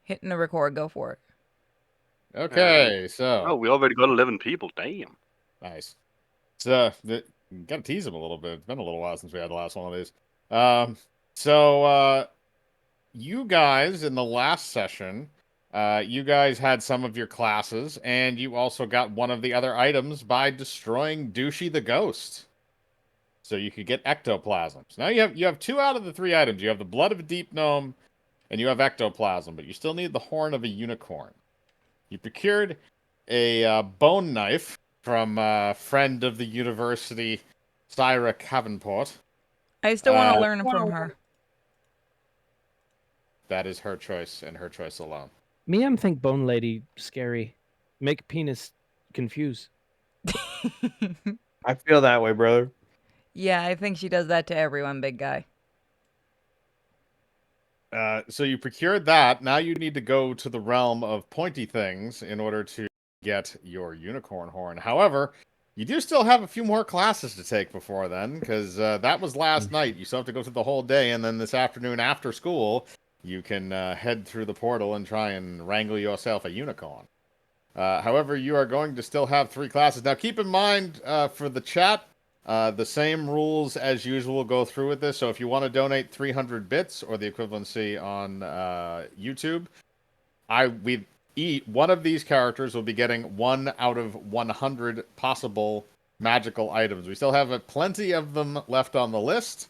Hitting the record. Go for it. Okay, Oh, so we already got 11 people. Damn. nice. So gotta tease them a little bit. It's been a little while since we had the last one of these. Um, so you guys in the last session, you guys had some of your classes, and you also got one of the other items by destroying Douchey the Ghost. So you could get ectoplasms. Now you have two out of the three items. You have the blood of a deep gnome, and you have ectoplasm, but you still need the horn of a unicorn. You procured a bone knife from a friend of the university, Syra Cavenport. I still want to Uh, learn from her. that is her choice and her choice alone. Me, I'm think Bone Lady scary. Make penis confuse. I feel that way, brother. Yeah, I think she does that to everyone, big guy. So you procured that. Now you need to go to the realm of pointy things in order to get your unicorn horn. However, you do still have a few more classes to take before then, because that was last night. You still have to go through the whole day, and then this afternoon after school, you can head through the portal and try and wrangle yourself a unicorn. However, you are going to still have three classes. Now, keep in mind for the chat, the same rules as usual go through with this. So if you want to donate 300 bits or the equivalency on YouTube, one of these characters will be getting 1 out of 100 possible magical items. We still have plenty of them left on the list.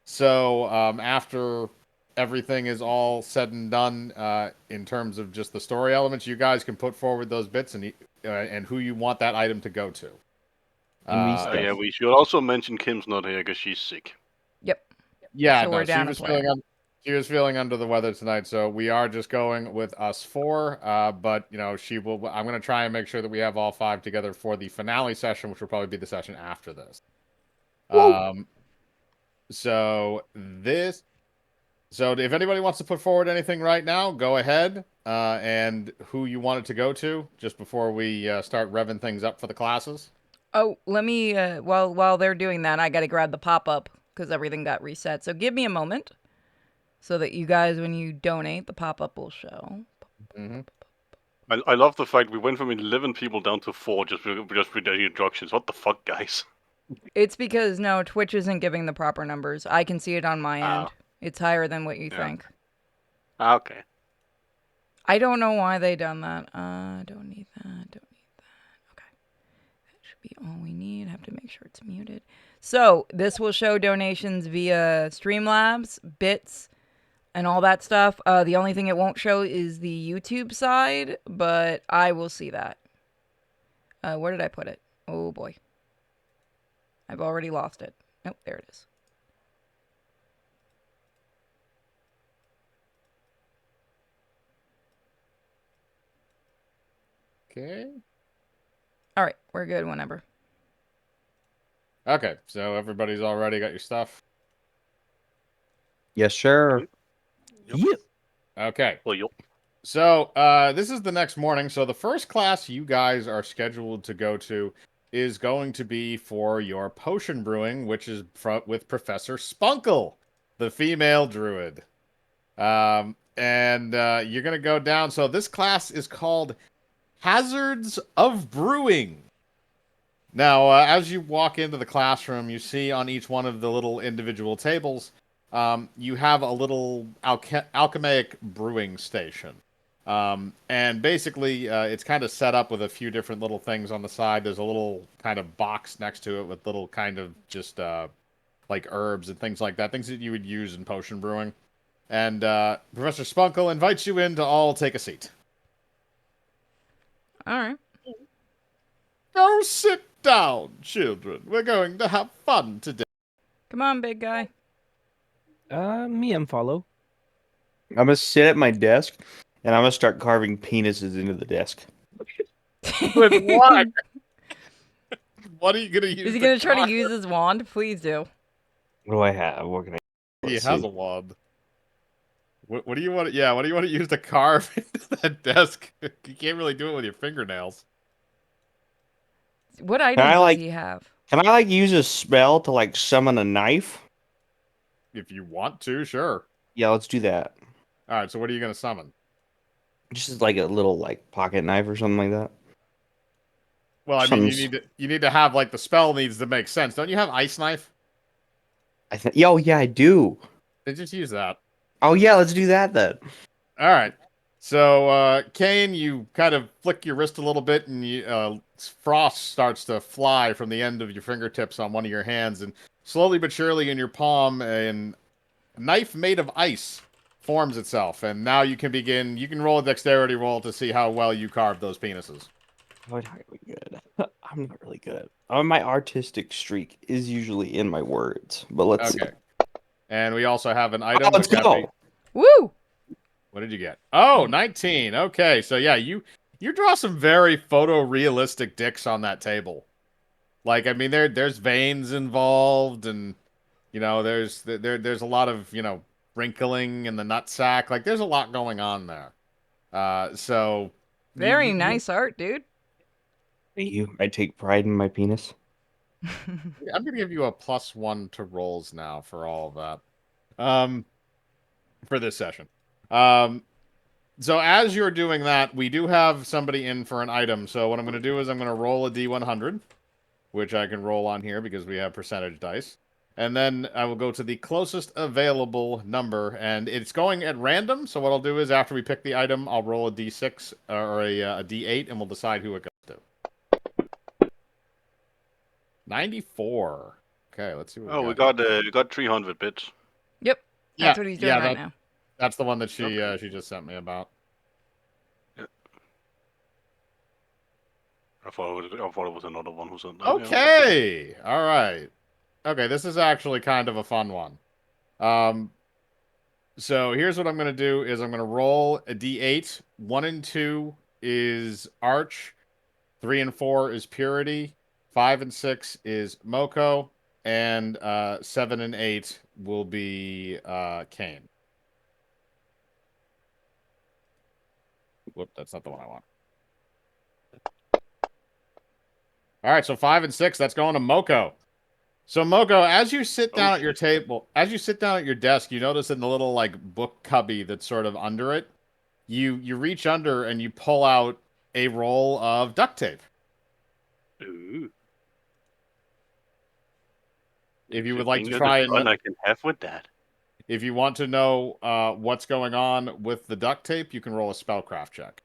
So after everything is all said and done in terms of just the story elements, you guys can put forward those bits and who you want that item to go to. And me Oh, stuff. yeah, we should also mention Kim's not here because she's sick. Yep. Yeah, So no, we're down a player. she was feeling under the weather tonight, so we are just going with us four. But you know, she will. I'm going to try and make sure that we have all five together for the finale session, which will probably be the session after this. Um, so this. So if anybody wants to put forward anything right now, go ahead. And who you want it to go to, just before we start revving things up for the classes. Oh, let me. While they're doing that, I got to grab the pop up because everything got reset. So give me a moment, so that you guys, when you donate, the pop up will show. Mm-hmm. I love the fact we went from 11 people down to 4 just with the instructions. What the fuck, guys? It's because no, Twitch isn't giving the proper numbers. I can see it on my end. It's higher than what you think. Okay. I don't know why they done that. Don't need that. Don't need that. Okay. That should be all we need. Have to make sure it's muted. So this will show donations via Streamlabs, bits, and all that stuff. The only thing it won't show is the YouTube side, but I will see that. Where did I put it? Oh boy. I've already lost it. Nope, there it is. Okay. All right, we're good whenever. Okay, so everybody's already got your stuff. Yes, sure. Yep. Okay. Well, yup. So, this is the next morning. So, the first class you guys are scheduled to go to is going to be for your potion brewing, which is with Professor Spunkle, the female druid. And you're going to go down. So, this class is called Hazards of Brewing. Now, as you walk into the classroom, you see on each one of the little individual tables, you have a little alchemic brewing station. And basically, it's kind of set up with a few different little things on the side. There's a little kind of box next to it with little kind of just like herbs and things like that, things that you would use in potion brewing. And Professor Spunkle invites you in to all take a seat. All right. Go sit down, children. We're going to have fun today. Come on, big guy. Me, I'm follow. I'm gonna sit at my desk and I'm gonna start carving penises into the desk. With what? What are you gonna use? Is he gonna try to use his wand? Please do. What do I have? What can I? He Let's has see. a wand. What do you want? Yeah, what do you want to use to carve into that desk? You can't really do it with your fingernails. What items does he have? Can I use a spell to summon a knife? If you want to, sure. Yeah, let's do that. All right. So what are you gonna summon? Just like a little like pocket knife or something like that. Well, I mean, Something. you need to have like the spell needs to make sense. Don't you have ice knife? I think. Oh yeah, I do. Then just use that. Oh yeah, let's do that then. All right. So, Kane, you kind of flick your wrist a little bit, and frost starts to fly from the end of your fingertips on one of your hands, and slowly but surely in your palm, a knife made of ice forms itself, and now you can begin. You can roll a dexterity roll to see how well you carve those penises. I'm not really good. I'm not really good. My artistic streak is usually in my words, but let's see. Okay. And we also have an Oh, item let's which after. go. Woo! What did you get? Oh, 19. Okay, so yeah, you draw some very photorealistic dicks on that table. Like, I mean, there's veins involved, and there's a lot of wrinkling in the nutsack. Like, there's a lot going on there. So Very you nice art, dude. I take pride in my penis. I'm gonna give you a +1 to rolls now for all of that. For this session. Um, so as you're doing that, we do have somebody in for an item. So what I'm gonna do is I'm gonna roll a D100. Which I can roll on here because we have percentage dice. And then I will go to the closest available number, and it's going at random. So what I'll do is after we pick the item, I'll roll a D6 or a D8, and we'll decide who it goes to. 94. Okay, let's see what Oh, we we got. got 300 bits. Yep. Yeah, That's what he's doing right now. that's the one that she Okay. she just sent me about. I thought it was another one who sent that. Okay, all right. Okay, this is actually kind of a fun one. So here's what I'm going to do is I'm going to roll a d8. 1 and 2 is Arch. 3 and 4 is Purity. 5 and 6 is Moko. And 7 and 8 will be Kane. Whoop, that's not the one I want. All right, so 5 and 6, that's going to Moko. So Moko, as you sit down at your table, as you sit down at your desk, you notice in the little like book cubby that's sort of under it, you reach under and you pull out a roll of duct tape. Ooh. If you would like to try and fun I can have with that. if you want to know what's going on with the duct tape, you can roll a spellcraft check.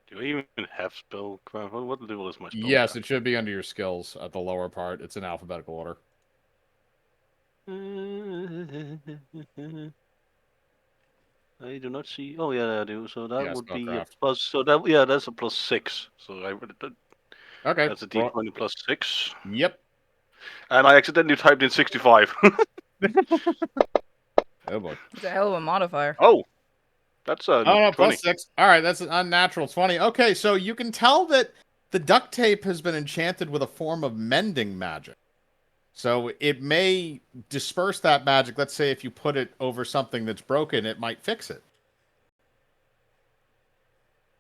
Do I even have spellcraft? What level is my spellcraft? Yes, it should be under your skills at the lower part. It's in alphabetical order. I do not see. Oh yeah, I do. So that Yeah, would be a spellcraft. plus. So that that's a +6. So Okay. that's a D20 +6. Yep. And I accidentally typed in 65. Oh boy. It's a hell of a modifier. Oh, that's a Oh no, 20. +6. All right, that's an unnatural 20. Okay, so you can tell that the duct tape has been enchanted with a form of mending magic. So it may disperse that magic. Let's say if you put it over something that's broken, it might fix it.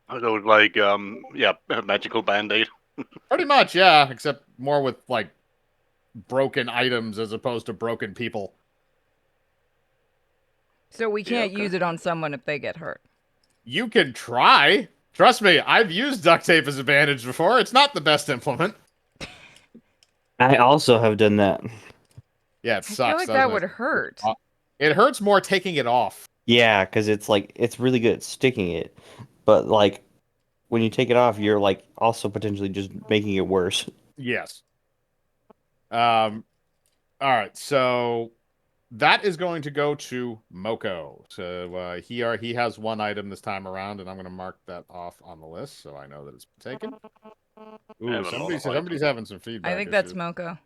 So like yeah, a magical band-aid. Pretty much, yeah, except more with like broken items as opposed to broken people. So we can't okay. use it on someone if they get hurt. You can try. Trust me, I've used duct tape as a bandage before. It's not the best implement. I also have done that. Yeah, it I sucks. feel like that doesn't would it? hurt. It hurts more taking it off. Yeah, because it's like it's really good at sticking it, but like when you take it off, you're like also potentially just making it worse. Yes. All right, so that is going to go to Moko. So he has one item this time around, and I'm going to mark that off on the list so I know that it's been taken. Ooh, somebody's having some feedback. I think that's issues. Moko.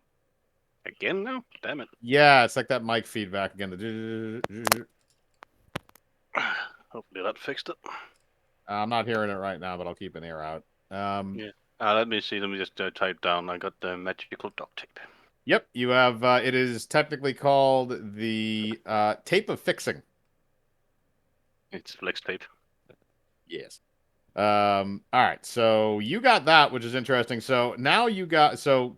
Again now? Damn it. Yeah, it's like that mic feedback again. Hopefully that fixed it. I'm not hearing it right now, but I'll keep an ear out. Yeah. Let me see. Let me just type down. I got the magical duct tape. Yep, you have. It is technically called the tape of fixing. It's flex tape. Yes. All right, so you got that, which is interesting. So now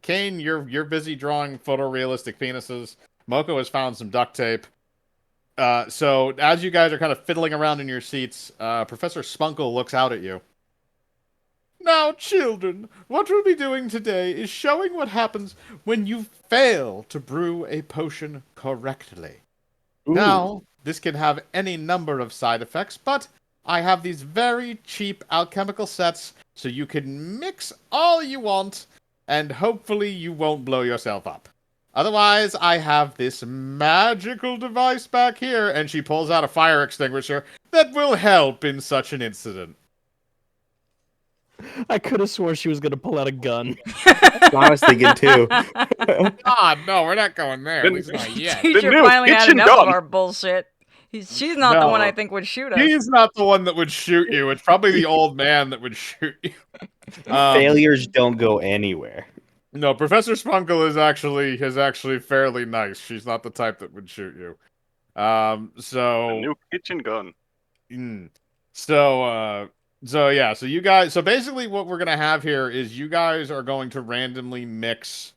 Kane, you're busy drawing photorealistic penises. Moko has found some duct tape. So as you guys are kind of fiddling around in your seats, Professor Spunkle looks out at you. Now, children, what we'll be doing today is showing what happens when you fail to brew a potion correctly. Now, this can have any number of side effects, but I have these very cheap alchemical sets, so you can mix all you want, and hopefully you won't blow yourself up. Otherwise, I have this magical device back here, and she pulls out a fire extinguisher that will help in such an incident. I could have swore she was gonna pull out a gun. I was thinking too. God, no, we're not going there. At Then- least not yet. Teacher new finally had kitchen enough of gun. our bullshit. She's not the one No. I think would shoot us. He's not the one that would shoot you. It's probably the old man that would shoot you. Failures don't go anywhere. No, Professor Spunkle is actually fairly nice. She's not the type that would shoot you. A So new kitchen gun. so yeah, so you guys, so basically what we're gonna have here is you guys are going to randomly mix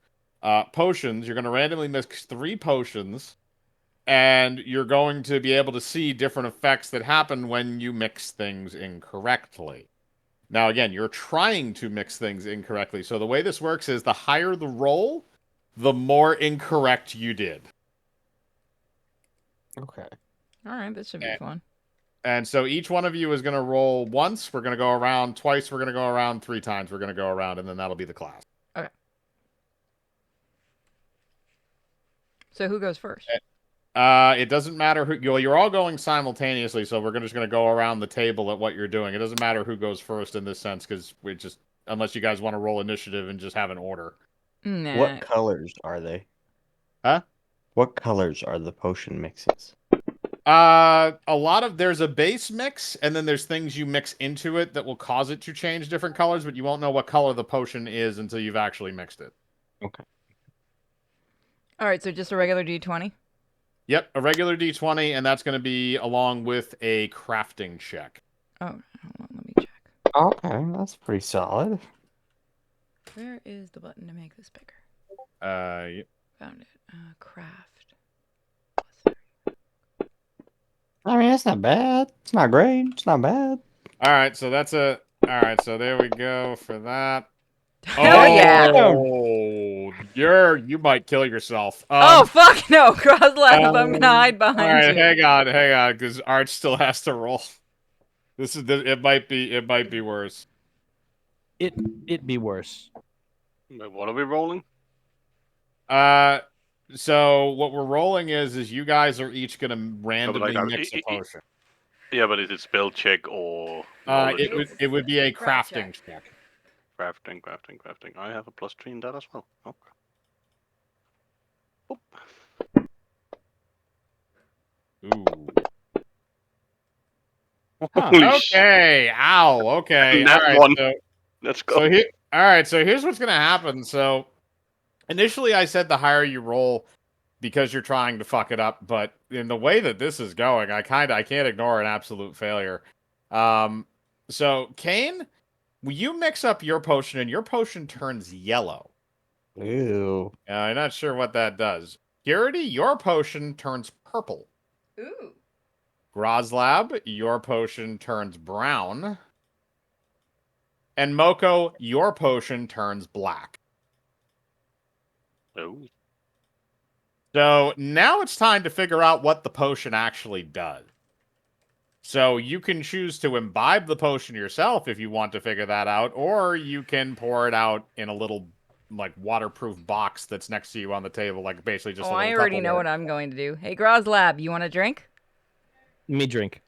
potions. You're gonna randomly mix 3 potions, and you're going to be able to see different effects that happen when you mix things incorrectly. Now, again, you're trying to mix things incorrectly. So the way this works is the higher the roll, the more incorrect you did. Okay. All right, this should be fun. And so each one of you is going to roll once. We're going to go around twice. We're going to go around 3 times. We're going to go around, and then that'll be the class. Okay. So who goes first? It doesn't matter who. Well, you're all going simultaneously, so we're just going to go around the table at what you're doing. It doesn't matter who goes first in this sense, because we just, unless you guys want to roll initiative and just have an order. Nah. What colors are they? Huh? What colors are the potion mixes? A lot of there's a base mix, and then there's things you mix into it that will cause it to change different colors, but you won't know what color the potion is until you've actually mixed it. Okay. All right, so just a regular D20? Yep, a regular D20, and that's going to be along with a crafting check. Oh, hold on, let me check. Okay, that's pretty solid. Where is the button to make this bigger? Yep. Found it. Craft. I mean, it's not bad. It's not great. It's not bad. All right, so that's a. All right, so there we go for that. Hell yeah! You might kill yourself. Oh fuck no, Crosslab! I'm gonna hide behind All right, you. hang on, because Art still has to roll. It might be worse. It be worse. Wait, what are we rolling? So what we're rolling is you guys are each gonna randomly mix a potion. Yeah, but is it spell check or It would be a Craft crafting check. crafting? I have a +3 in that as well. Okay. Boop. Ooh. Holy shit. Okay. Ow. Okay. That All right. one. So, Let's go. so here. All right. So here's what's gonna happen. So initially, I said the higher you roll, because you're trying to fuck it up. But in the way that this is going, I can't ignore an absolute failure. So Kane, you mix up your potion, and your potion turns yellow. Ew. I'm not sure what that does. Purity, your potion turns purple. Ooh. Groslab, your potion turns brown. And Moko, your potion turns black. Oh. So now it's time to figure out what the potion actually does. So you can choose to imbibe the potion yourself if you want to figure that out, or you can pour it out in a little like waterproof box that's next to you on the table, like basically just. Oh, I already know what I'm going to do. Hey, Groslab, you want a drink? Me drink.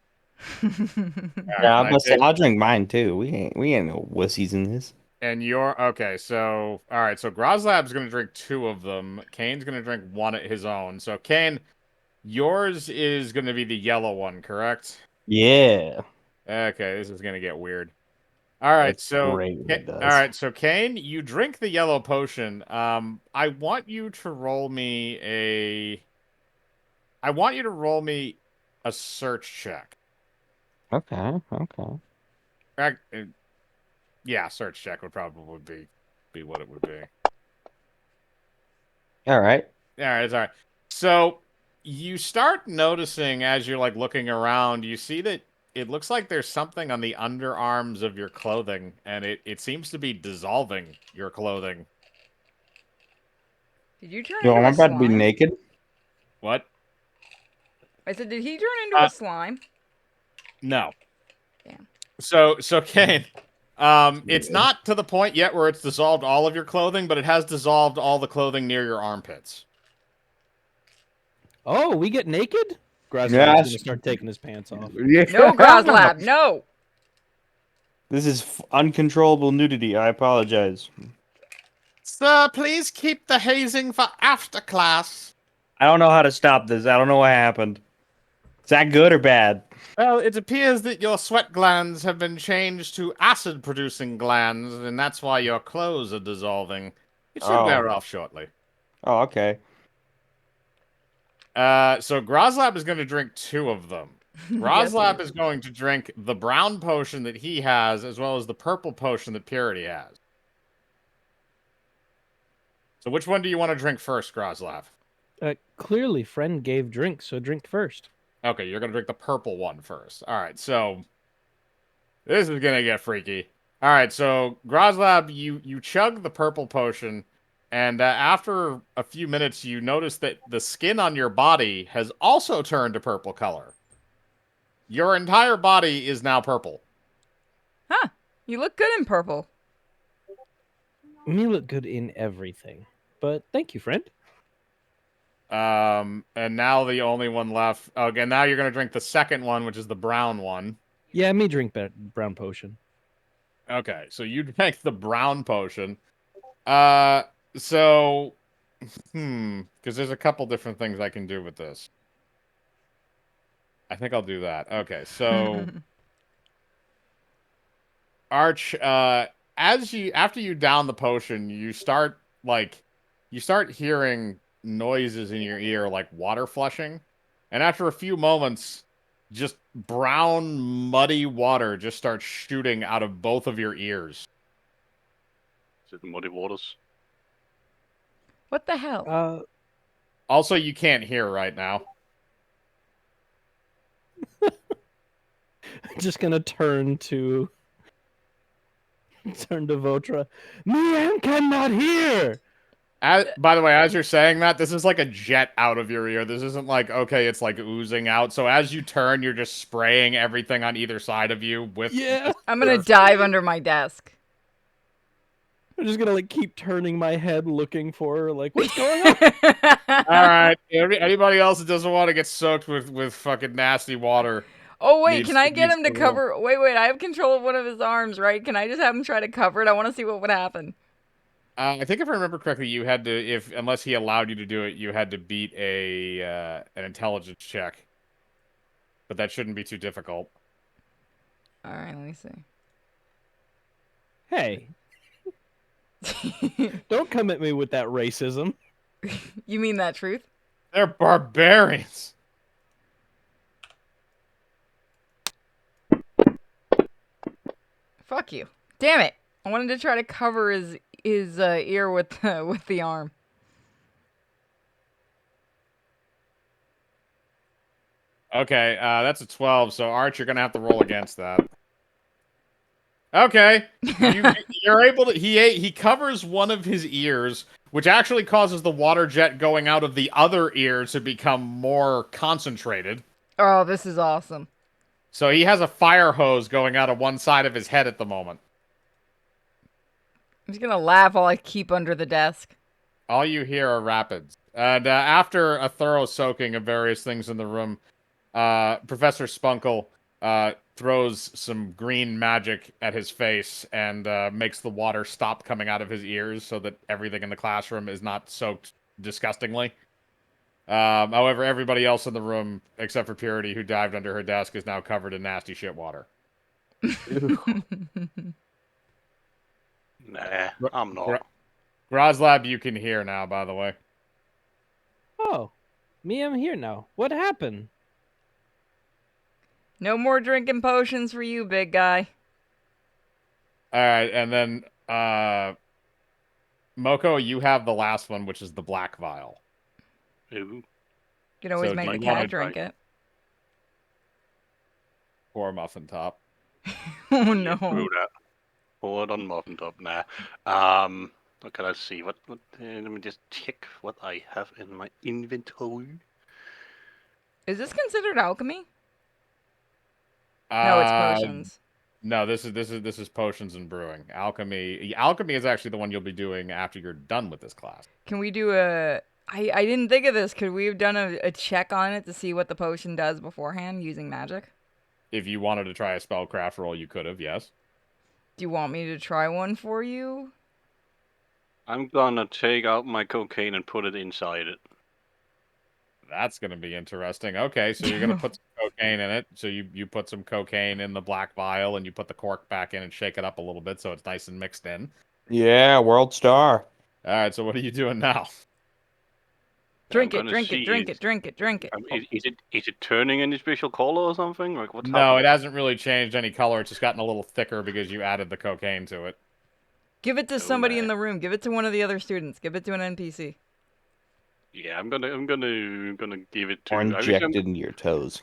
Yeah, I'm gonna say I'll drink mine too. We ain't no wussies in this. And you're okay. So all right. So Groslab's gonna drink 2 of them. Kane's gonna drink 1 at his own. So Kane, yours is gonna be the yellow one, correct? Yeah. Okay, this is gonna get weird. All right, That's so great when it does. all right, so Kane, you drink the yellow potion. I want you to roll me a search check. Okay. Yeah, search check would probably be what it would be. All right. All right, it's all right. So you start noticing as you're like looking around, you see that it looks like there's something on the underarms of your clothing, and it seems to be dissolving your clothing. Did you turn Yo, into I'm a about to be slime? naked. What? I said, did he turn into a slime? No. Damn. So Kane, it's not to the point yet where it's dissolved all of your clothing, but it has dissolved all the clothing near your armpits. Oh, we get naked? Graslab's Yes. gonna start taking his pants off. Yeah. No, Groslab, no. This is uncontrollable nudity. I apologize. Sir, please keep the hazing for after class. I don't know how to stop this. I don't know what happened. Is that good or bad? Well, it appears that your sweat glands have been changed to acid-producing glands, and that's why your clothes are dissolving. It should Oh. wear off shortly. Oh, okay. So Groslab is going to drink 2 of them. Yes, Groslab he is going to drink the brown potion that he has, as well as the purple potion that Purity has. So which one do you want to drink first, Groslab? Clearly, friend gave drink, so drink first. Okay, you're going to drink the purple one first. All right, so this is going to get freaky. All right, so Groslab, you chug the purple potion, and after a few minutes, you notice that the skin on your body has also turned a purple color. Your entire body is now purple. Huh. You look good in purple. Me look good in everything. But thank you, friend. And now the only one left. Okay, now you're going to drink the second one, which is the brown one. Yeah, me drink brown potion. Okay, so you drank the brown potion. Because there's a couple different things I can do with this. I think I'll do that. Okay, so Arch, after you down the potion, you start hearing noises in your ear like water flushing. And after a few moments, just brown, muddy water just starts shooting out of both of your ears. Is it muddy waters? What the hell? Also, you can't hear right now. Just gonna turn to Votra. Man cannot hear. By the way, as you're saying that, this is like a jet out of your ear. This isn't like, okay, it's like oozing out. So as you turn, you're just spraying everything on either side of you with... Yeah. I'm gonna dive under my desk. I'm just gonna like keep turning my head looking for her, like, what's going on? All right. Anybody else that doesn't want to get soaked with fucking nasty water. Oh wait, needs can I get needs him to roll. cover? Wait, I have control of one of his arms, right? Can I just have him try to cover it? I want to see what would happen. I think if I remember correctly, you had to, unless he allowed you to do it, you had to beat an intelligence check. But that shouldn't be too difficult. All right, let me see. Hey, don't come at me with that racism. You mean that truth? They're barbarians. Fuck you. Damn it. I wanted to try to cover his ear with the arm. Okay, that's a 12, so Arch, you're gonna have to roll against that. Okay, you're able to. He covers one of his ears, which actually causes the water jet going out of the other ear to become more concentrated. Oh, this is awesome. So he has a fire hose going out of one side of his head at the moment. I'm just gonna laugh while I keep under the desk. All you hear are rapids. And after a thorough soaking of various things in the room, Professor Spunkle throws some green magic at his face and makes the water stop coming out of his ears so that everything in the classroom is not soaked disgustingly. However, everybody else in the room, except for Purity, who dived under her desk, is now covered in nasty shit water. Nah, I'm not. Groslab, you can hear now, by the way. Oh, me, I'm here now. What happened? No more drinking potions for you, big guy. Alright, and then, Moko, you have the last one, which is the black vial. Ooh. You can always So make do the you wanna cat drink it. pour muffin top? Oh Yeah, no. screw that. Pour it on muffin top. Nah. Okay, let's see. What? Let me just check what I have in my inventory. Is this considered alchemy? No, it's Uh, potions. no, this is potions and brewing. Alchemy is actually the one you'll be doing after you're done with this class. Can we do a... I didn't think of this. Could we have done a check on it to see what the potion does beforehand using magic? If you wanted to try a spellcraft roll, you could have, yes. Do you want me to try one for you? I'm gonna take out my cocaine and put it inside it. That's going to be interesting. Okay, so you're going to put some cocaine in it. So you put some cocaine in the black vial and you put the cork back in and shake it up a little bit so it's nice and mixed in. Yeah, world star. All right, so what are you doing now? I'm Drink it, gonna drink it, see drink it, drink it, drink it. is it turning any special color or something? Like what's No, happening? it hasn't really changed any color. It's just gotten a little thicker because you added the cocaine to it. Give it to Oh, somebody in my. the room. Give it to one of the other students. Give it to an NPC. Yeah, I'm gonna give it to. Or I think injected into your toes.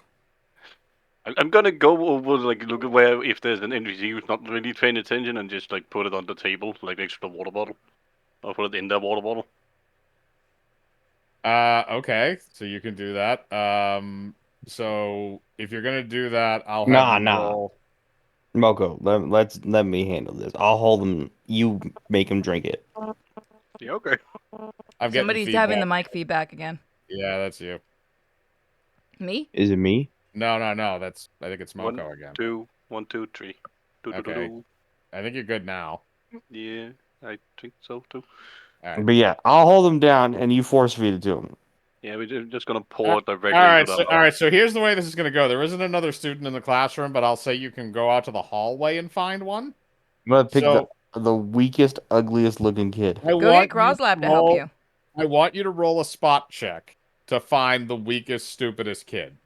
I'm gonna go over like look at where if there's an NPC who's not really paying attention and just like put it on the table like next to the water bottle. Or put it in the water bottle. Okay, so you can do that. So if you're gonna do that, I'll have Nah, you nah. roll. Moko, let me handle this. I'll hold them. You make him drink it. Yeah, okay. I'm getting Somebody's having the feedback. mic feedback again. Yeah, that's you. Me? Is it me? No, no, no. I think it's One, Moko again. two, 1, 2, 3. Do, do, do, Okay. do. I think you're good now. Yeah, I think so too. All right. But yeah, I'll hold him down and you force feed it to him. Yeah, we're just gonna All pour it directly into the all right. So here's the way this is gonna go. There isn't another student in the classroom, but I'll say you can go out to the hallway and find one. I'm gonna pick So the weakest, ugliest looking kid. I Go get want you to Groslab to help roll. you. I want you to roll a spot check to find the weakest, stupidest kid.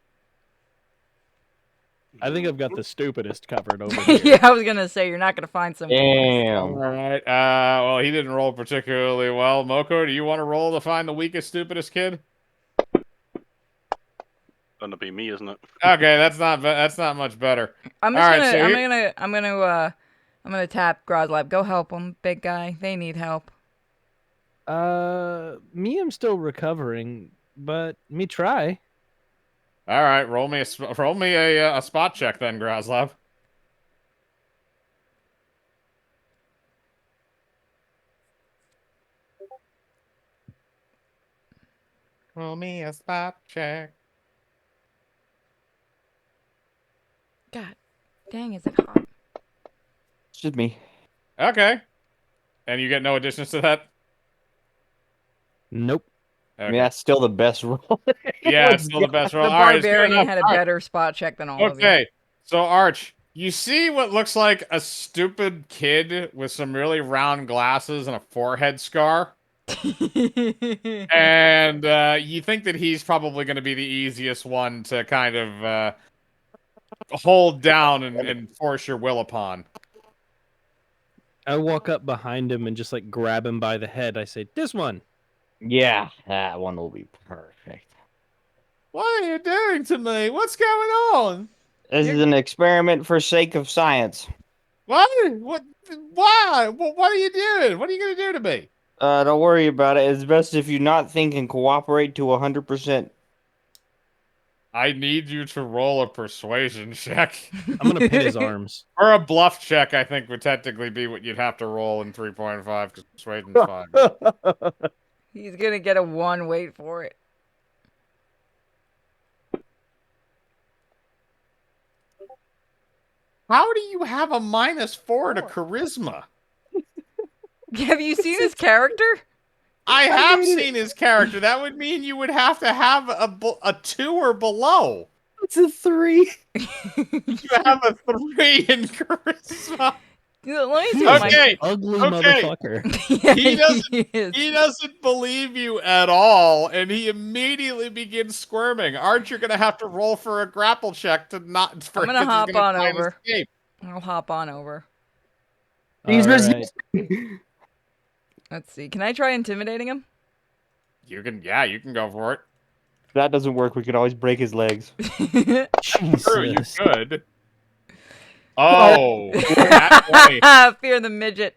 I think I've got the stupidest covered over here. Yeah, I was gonna say you're not gonna find some. All Damn. right. Well, he didn't roll particularly well. Moko, do you want to roll to find the weakest, stupidest kid? Gonna be me, isn't it? Okay, that's not much better. I'm All just right, gonna. so I'm gonna tap Groslab. Go help them, big guy. They need help. Me, I'm still recovering, but me try. All right, roll me a spot check then, Groslav. Roll me a spot check. God, dang, is it hot? It's just me. Okay. And you get no additions to that? Nope. I Okay. mean, that's still the best roll. Yeah, it's still the best roll. The All right, it's good barbarian enough. had a All right. better spot check than all of you. Okay. So Arch, you see what looks like a stupid kid with some really round glasses and a forehead scar? And you think that he's probably going to be the easiest one to kind of hold down and force your will upon. I walk up behind him and just like grab him by the head. I say, "This one." Yeah, that one will be perfect. What are you doing to me? What's going on? This is an experiment for sake of science. What? What? Why? What are you doing? What are you going to do to me? Don't worry about it. It's best if you not think and cooperate to 100%. I need you to roll a persuasion check. I'm gonna pin his arms. Or a bluff check, I think, would technically be what you'd have to roll in 3.5, because persuasion's 5. He's gonna get a 1. Wait for it. How do you have a -4 to charisma? Have you seen his character? I have seen his character. That would mean you would have to have a 2 or below. It's a 3. You have a 3 in charisma. Let me see what Okay. Ugly Okay. motherfucker. Yeah, He doesn't- is. He doesn't believe you at all, and he immediately begins squirming. Aren't you gonna have to roll for a grapple check to not? For, I'm gonna 'cause he's hop on try and over. escape. I'll hop on over. He's All right. resisting. Let's see. Can I try intimidating him? You can, yeah, you can go for it. that doesn't work, we could always break his legs. True, you Jesus. could. Oh, nat 20. Fear the midget.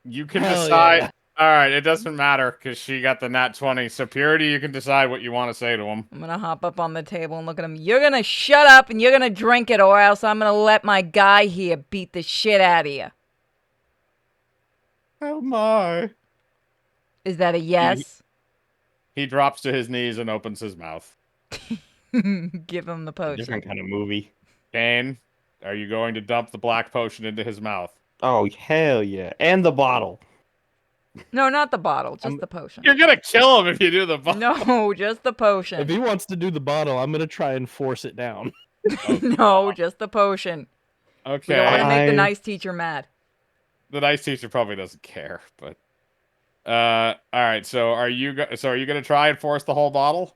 You can Hell decide. yeah. All right, it doesn't matter because she got the nat 20. So Purity, you can decide what you want to say to him. I'm gonna hop up on the table and look at him. You're gonna shut up and you're gonna drink it, or else I'm gonna let my guy here beat the shit out of you. Oh my. Is that a yes? He drops to his knees and opens his mouth. Give him the A potion. different kind of movie. Kane, are you going to dump the black potion into his mouth? Oh, hell yeah. And the bottle. No, not the bottle, just the potion. You're gonna kill him if you do the No, just the If potion. he wants to do the bottle, I'm gonna try and force it down. No, just the potion. Okay. We don't want to make the I- nice teacher mad. The nice teacher probably doesn't care, but all right. So are you gonna try and force the whole bottle?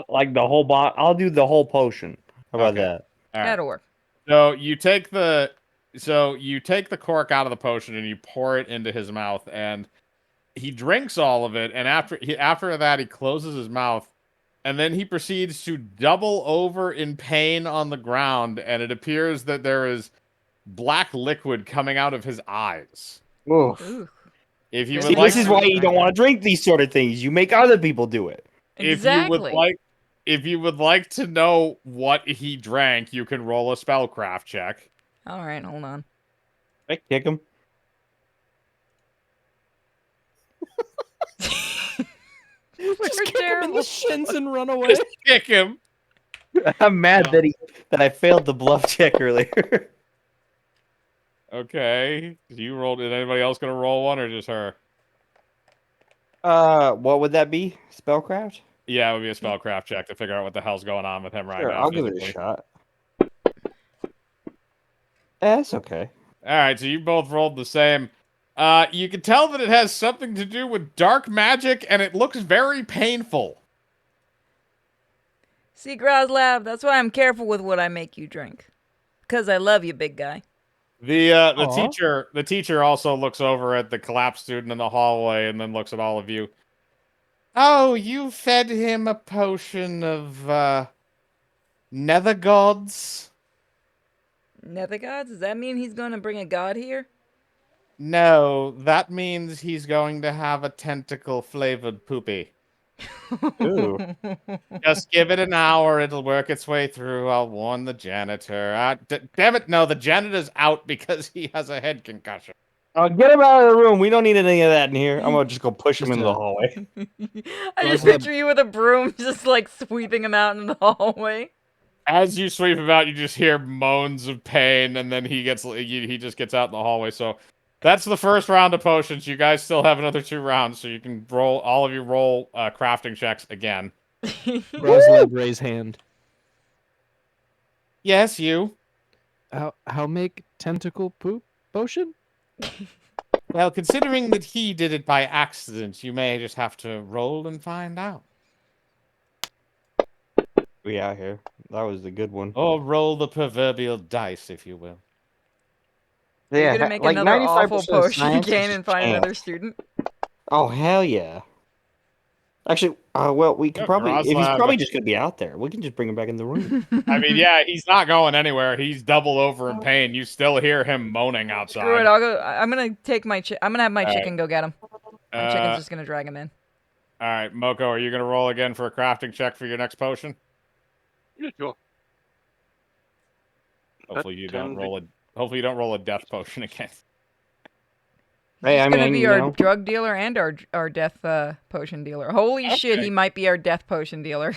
Like the whole bottle. I'll do the whole potion. How about Okay. that? All right. That'll work. So you take the cork out of the potion and you pour it into his mouth, and he drinks all of it. And after that, he closes his mouth, and then he proceeds to double over in pain on the ground. And it appears that there is black liquid coming out of his eyes. Oof. Ooh, If you See, would See, like this is to, why you don't want to drink these sort of things. You make other people do it. exactly. if you would like to know what he drank, you can roll a spellcraft check. All right, hold on. I kick him. Just kick him in terrible. the shins and run away. Kick him. I'm mad that I failed the bluff check earlier. Okay. You rolled. Is anybody else gonna roll one or just her? What would that be? Spellcraft? Yeah, it would be a spellcraft check to figure out what the hell's going on with him right Sure, now. I'll give it a physically. shot. That's okay. All right, so you both rolled the same. You can tell that it has something to do with dark magic, and it looks very painful. See, Groslab, that's why I'm careful with what I make you drink. Because I love you, big guy. The Aw. teacher also looks over at the collapsed student in the hallway and then looks at all of you. Oh, you fed him a potion of nether gods? Nether gods? Does that mean he's going to bring a god here? No, that means he's going to have a tentacle flavored poopy. Ooh. Just give it an hour, it'll work its way through. I'll warn the janitor. Damn it, no, the janitor's out because he has a head concussion. Get him out of the room. We don't need any of that in here. I'm gonna just go push him Just into the a- hallway. I just Groslab- picture you with a broom just like sweeping him out in the hallway. As you sweep him out, you just hear moans of pain, and then he just gets out in the hallway. So that's the first round of potions. You guys still have another 2 rounds, so you can roll crafting checks again. Groslab raise hand. Yes, you. How make tentacle poop potion? Well, considering that he did it by accident, you may just have to roll and find out. We out here. That was the good one. Or roll the proverbial dice, if you will. You're gonna make another awful 95% potion science is again just and find chance. another student. Oh hell yeah! Actually, well, we can Yeah, probably if he's Groslab. probably just gonna be out there, we can just bring him back in the room. I mean, yeah, he's not going anywhere. He's double over in pain. You still hear him moaning outside. Screw it. I'll go. I'm gonna take my. I'm gonna have my All right. chicken go get him. My chicken's Uh, just gonna drag him in. all right, Moko, are you going to roll again for a crafting check for your next potion? Yeah, sure. Hopefully you don't can be- roll a. Hopefully you don't roll a death potion again. Hey, He's I gonna mean, be you our know, drug dealer and our death potion dealer. Holy shit, Okay. he might be our death potion dealer.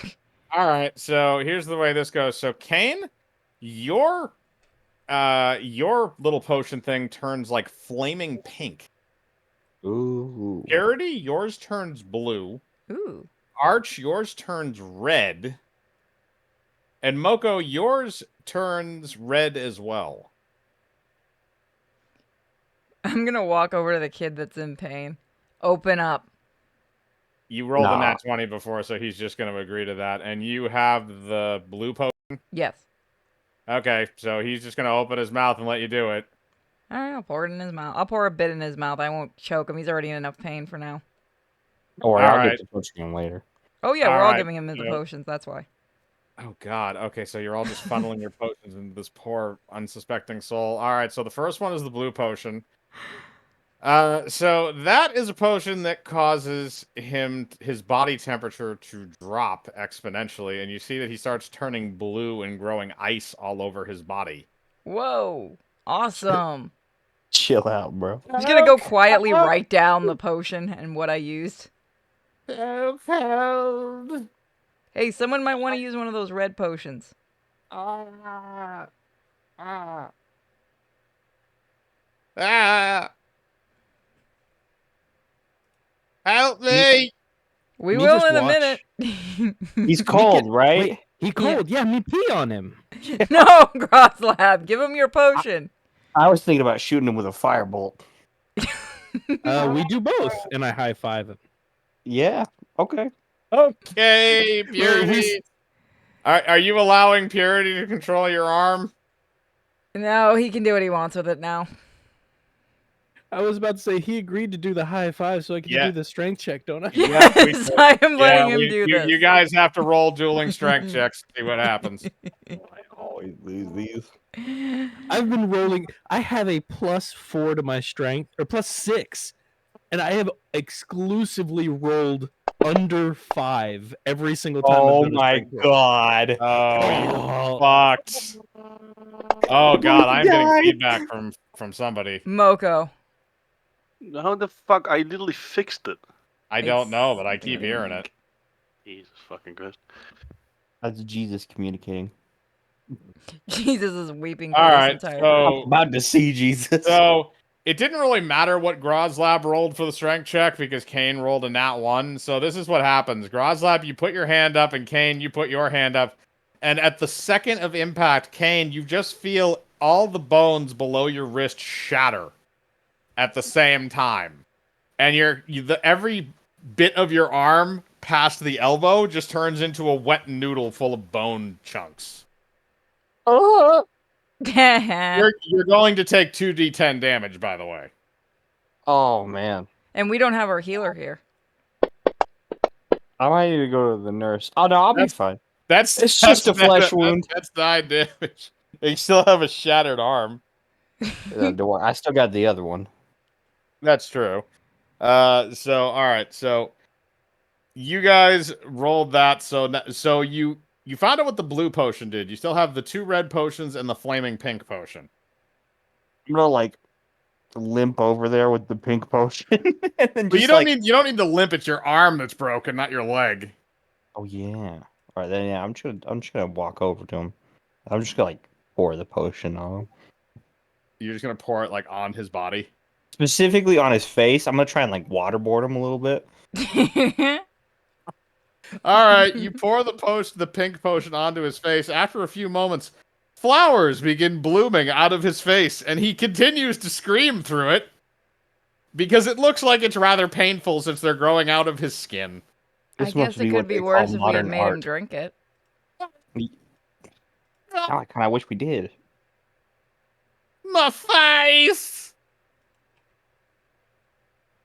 All right, so here's the way this goes. So Kane, your little potion thing turns like flaming pink. ooh, Charity, yours turns blue. Ooh. Arch, yours turns red. And Moko, yours turns red as well. I'm gonna walk over to the kid that's in pain. Open up. You rolled a Nah. nat 20 before, so he's just going to agree to that. And you have the blue potion. Yes. Okay, so he's just going to open his mouth and let you do it. All right, I'll pour it in his mouth. I'll pour a bit in his mouth. I won't choke him. He's already in enough pain for now. don't worry, All I'll right. get the potion in later. Oh yeah, we're all Alright, giving him the so- potions. That's why. Oh God. Okay, so you're all just funneling your potions into this poor unsuspecting soul. All right, so the first one is the blue potion. So that is a potion that causes his body temperature to drop exponentially, and you see that he starts turning blue and growing ice all over his body. Whoa! Awesome. Chill out, bro. I'm just gonna go quietly write down the potion and what I used. So cold. Hey, someone might want to use one of those red potions. Ah, ah, ah. Help me! We Me will just in a watch. minute. He's We cold, can- right? Wait, he cold. Yeah, me pee on him. No, Groslab, give him your potion. I was thinking about shooting him with a firebolt. We do both, and I high five him. Yeah. Okay. Okay, Wait, Purity. Are you allowing Purity to control your arm? No, he can do what he wants with it now. I was about to say he agreed to do the high five, so I can Yeah. do the strength check, don't I? Yeah, we Yes, I am letting him do you, this. you guys have to roll dueling strength checks to see what happens. I always lose these. I've been rolling. I have a +4 to my strength, or +6, and I have exclusively rolled under 5 every single time. I've Oh done a my strength roll. god. Oh, you're Oh, fucked. Oh god, I'm getting Guys. feedback from somebody. Moko. How the fuck? I literally fixed it. I don't know, but I keep hearing it. Jesus fucking Christ. That's Jesus communicating. Jesus is weeping for All this right, entire I'm so about to see Jesus. so it didn't really matter what Groslab rolled for the strength check because Kane rolled a nat 1. So this is what happens. Groslab, you put your hand up, and Kane, you put your hand up. And at the second of impact, Kane, you just feel all the bones below your wrist shatter at the same time. And every bit of your arm past the elbow just turns into a wet noodle full of bone chunks. You're going to take 2d10 damage, by the way. Oh man. And we don't have our healer here. I might need to go to the nurse. Oh no, I'll be fine. It's just a flesh wound. That's 9 damage. You still have a shattered arm. Don't worry, I still got the other one. That's true. So all right, so you guys rolled that. So you found out what the blue potion did. You still have the 2 red potions and the flaming pink potion. I'm gonna like limp over there with the pink potion, and then But just you don't need to limp. It's your arm that's broken, not your leg. Oh yeah. All right then. Yeah, I'm just gonna walk over to him. I'm just gonna like pour the potion on him, You're just gonna pour it like on his body. specifically on his face. I'm gonna try and like waterboard him a little bit. All right, you pour the pink potion onto his face. After a few moments, flowers begin blooming out of his face, and he continues to scream through it because it looks like it's rather painful since they're growing out of his skin. I This guess must it be could what be they worse call if we had modern made him art. drink it. Now I kind of wish we did. My face!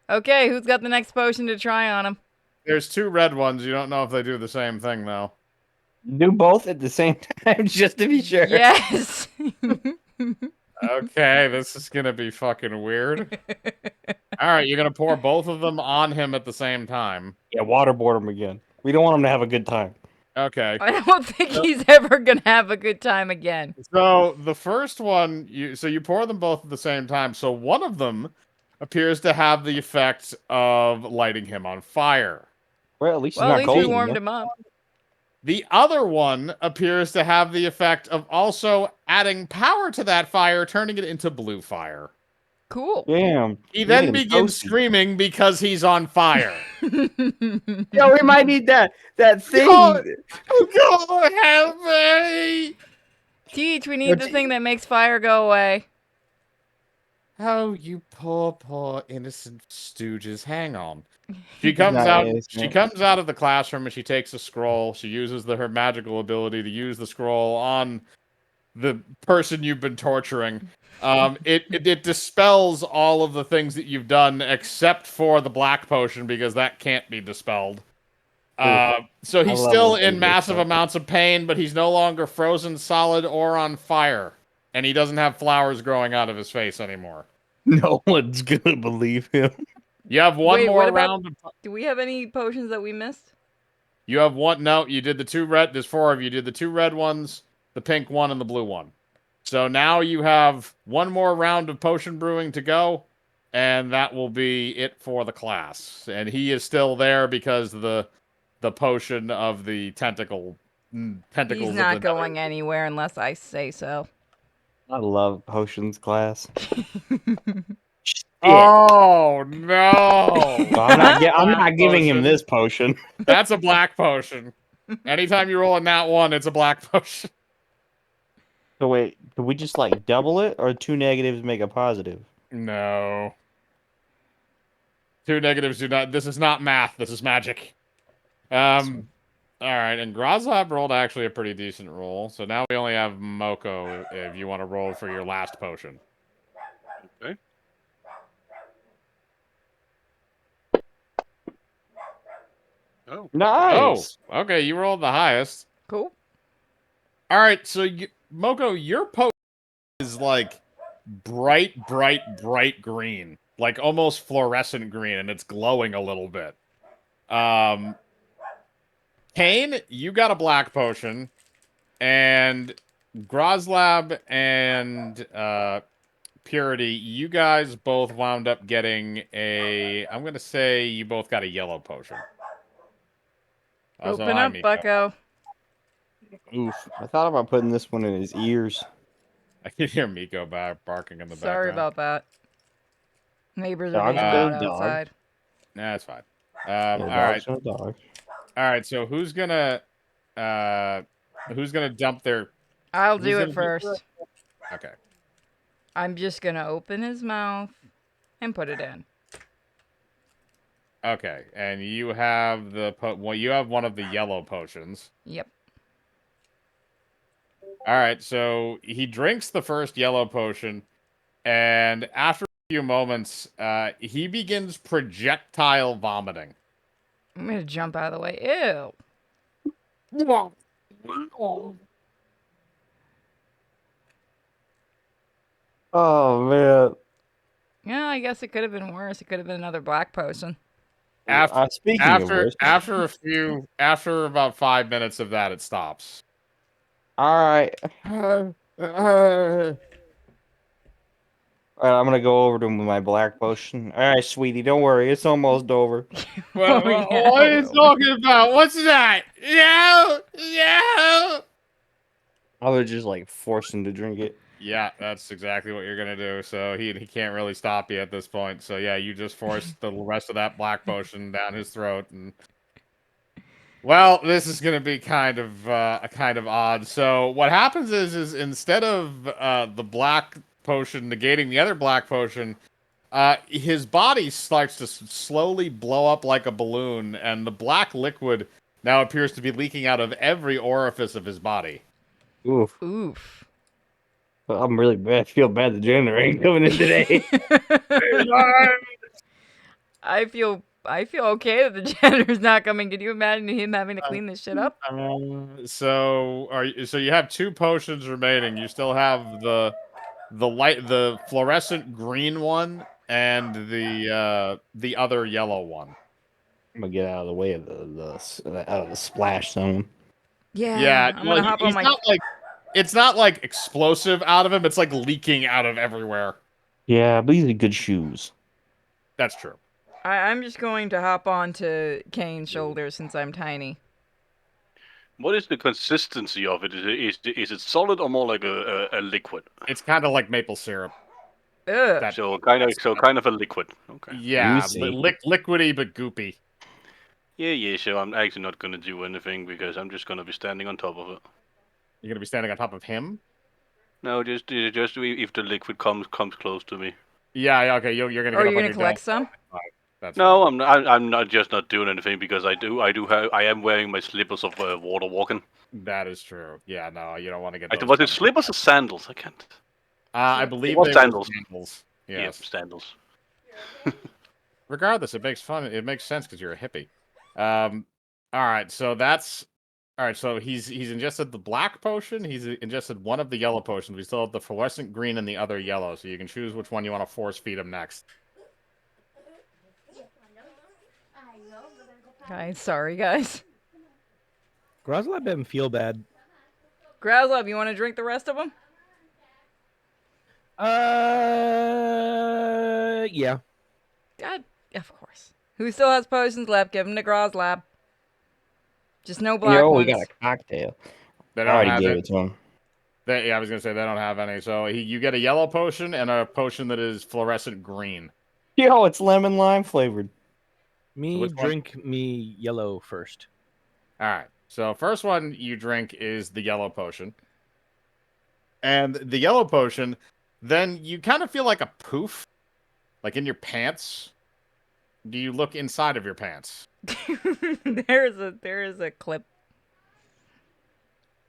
Okay, who's got the next potion to try on him? There's 2 red ones. You don't know if they do the same thing, though. Do both at the same time, just to be sure. Yes. Okay, this is gonna be fucking weird. All right, you're gonna pour both of them on him at the same time. Yeah, waterboard him again. We don't want him to have a good time. Okay. I don't think he's ever gonna have a good time again. So the first one, you pour them both at the same time. So one of them appears to have the effect of lighting him on fire. Well, at least Well, at he's least not we cold. warmed him up. The other one appears to have the effect of also adding power to that fire, turning it into blue fire. Cool. Damn. He then Man, begins toasty. screaming because he's on fire. Yo, we might need that thing. God, God, help me! Teach, we need the thing that makes fire go away. Oh, you poor innocent stooges. Hang on. She comes Not out. innocent. She comes out of the classroom and she takes a scroll. She uses her magical ability to use the scroll on the person you've been torturing. It dispels all of the things that you've done except for the black potion because that can't be dispelled. So I he's love still when they in do massive that. amounts of pain, but he's no longer frozen solid or on fire. And he doesn't have flowers growing out of his face anymore. No one's gonna believe him. You have one Wait, what more about- round of... Do we have any potions that we missed? You have one... No, you did the 2 red... There's 4 of you. You did the 2 red ones, the pink one, and the blue one. So now you have one more round of potion brewing to go, and that will be it for the class. And he is still there because the potion of the tentacles He's of not the going anywhere unless I say so. I love potions class. Shit. Oh no! Well, I'm not. I'm Black not giving him potion. this potion. That's a black potion. Anytime you roll a nat 1, it's a black potion. So wait, can we just like double it, or 2 negatives make a positive? No. 2 negatives do not. This is not math. This is magic. All right, and Grozlab rolled actually a pretty decent roll, so now we only have Moko if you want to roll for your last potion. Okay. Oh. Nice. Oh, okay, you rolled the highest. Cool. All right, so Moko, your potion is like bright green, like almost fluorescent green, and it's glowing a little bit. Kane, you got a black potion, and Grozlab and Purity, you guys both wound up getting a... I'm going to say you both got a yellow potion. Also, Open hi, up, Miko. Bucko. Oof. I thought about putting this one in his ears. I can hear Miko barking in the Sorry background. about that. Neighbors are Dog's being gonna loud dog. outside. Nah, that's fine. Yeah, All right. dog's gonna dog. All right, so who's gonna dump their... I'll Who's do gonna it first. Okay. I'm just gonna open his mouth and put it in. Okay, and you have well, you have one of the yellow potions. Yep. All right, so he drinks the first yellow potion, and after a few moments, he begins projectile vomiting. I'm gonna jump out of the way. Ew. Oh man. Yeah, I guess it could have been worse. It could have been another black potion. Speaking of which, After about 5 minutes of that, it stops. all right. All right, I'm gonna go over to him with my black potion. All right, sweetie, don't worry, it's almost over. What are you talking about? What's that? No. I would just like force him to drink it. Yeah, that's exactly what you're gonna do. So he can't really stop you at this point. So yeah, you just force the rest of that black potion down his throat, and well, this is gonna be kind of odd. So what happens is instead of the black potion negating the other black potion, his body starts to slowly blow up like a balloon, and the black liquid now appears to be leaking out of every orifice of his body. Oof. Oof. Well, I'm really bad. I feel bad the janitor ain't coming in today. I feel okay that the janitor's not coming. Can you imagine him having to clean this shit up? So you have 2 potions remaining. You still have the fluorescent green one and the other yellow one. I'm gonna get out of the way of out of the splash zone. Yeah, I'm gonna hop on my. It's not like explosive out of him. It's like leaking out of everywhere. Yeah, but these are good shoes. That's true. I'm just going to hop onto Kane's shoulder since I'm tiny. What is the consistency of it? Is it solid or more like a liquid? It's kind of like maple syrup. Ugh. So kind of a liquid. Okay. Yeah, Juicy. liquidy but goopy. Yeah. So I'm actually not gonna do anything because I'm just gonna be standing on top of it. You're gonna be standing on top of him. No, just if the liquid comes close to me. Yeah. Okay. You're gonna. Are get you up on gonna your collect dome. some? That's No, fine. I'm not just not doing anything because I am wearing my slippers of water walking. That is true. Yeah. No, you don't want to get. Was Those it covered. slippers or sandals? I can't. I believe What they sandals? were sandals. Yeah, Yes. All right, so that's all right. So he's ingested the black potion. He's ingested one of the yellow potions. We still have the fluorescent green and the other yellow. So you can choose which one you want to force feed him next. Guys, sorry, guys. Groslab didn't feel bad. Growlup, you want to drink the rest of them? Yeah. God, of course. Who still has potions left? Give them to Growlab. Just no black Yo, we ones. got a cocktail. They I don't already have gave it. it to him. Yeah, I was gonna say they don't have any. So you get a yellow potion and a potion that is fluorescent green. Yo, it's lemon lime flavored. Me which one? drink me yellow first. All right. So first one you drink is the yellow potion, and the yellow potion, then you kind of feel like a poof, like in your pants. Do you look inside of your pants? there is a clip.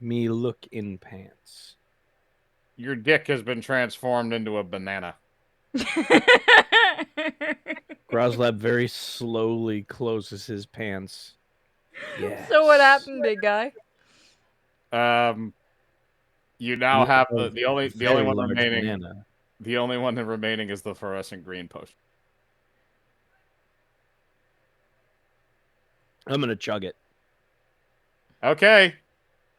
Me look in pants. Your dick has been transformed into a banana. Groslab very slowly closes his pants. Yes. So what happened, big guy? You now You have have the only very one large remaining. banana. The only one remaining is the fluorescent green potion. I'm gonna chug it. Okay.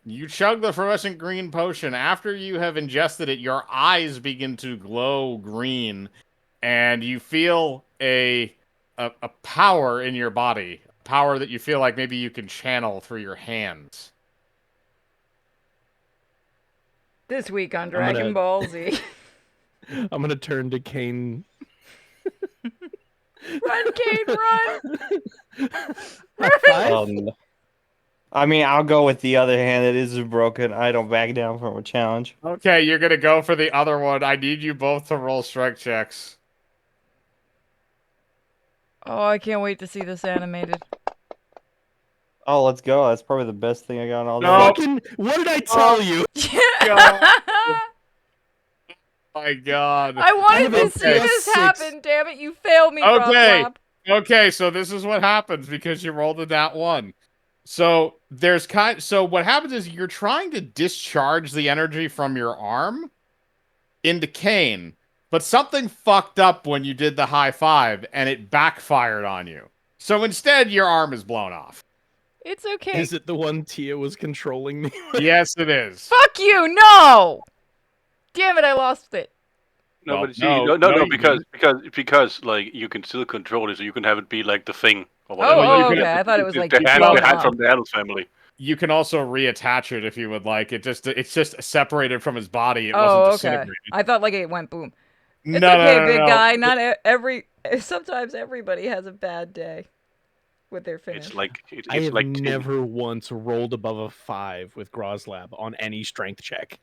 You chug the fluorescent green potion. After you have ingested it, your eyes begin to glow green, and you feel a power in your body. Power that you feel like maybe you can channel through your hands. This week on I'm gonna- Dragon Ball Z. I'm gonna turn to Kane. Run, Kate, run! High five. I mean, I'll go with the other hand. It is broken. I don't back down from a challenge. Okay, you're gonna go for the other one. I need you both to roll strike checks. Oh, I can't wait to see this animated. Oh, let's go. That's probably the best thing I got all day. No. Fucking, what did I tell you? My God. I wanted have to a see this +6. happen, damn it. You failed me, Okay. Rob. Okay, so this is what happens because you rolled a nat one. So so what happens is you're trying to discharge the energy from your arm into Kane, but something fucked up when you did the high five and it backfired on you. So instead your arm is blown off. It's okay. Is it the one Tia was controlling me? Yes, it is. Fuck you, no! Damn it, I lost it. No, Well, but see, no, you because like you can still control it, so you can have it be like the thing or Oh, whatever. Well, you oh can- okay. I thought it was like the blown hand up. from the Adams family. You can also reattach it if you would like. It's just separated from his body. It Oh, wasn't okay. disintegrated. I thought like it went boom. It's No, okay, no, big no. guy. Not every. Sometimes everybody has a bad day with their finish. It's like it's I have like tin. never once rolled above a 5 with Groslab on any strength check.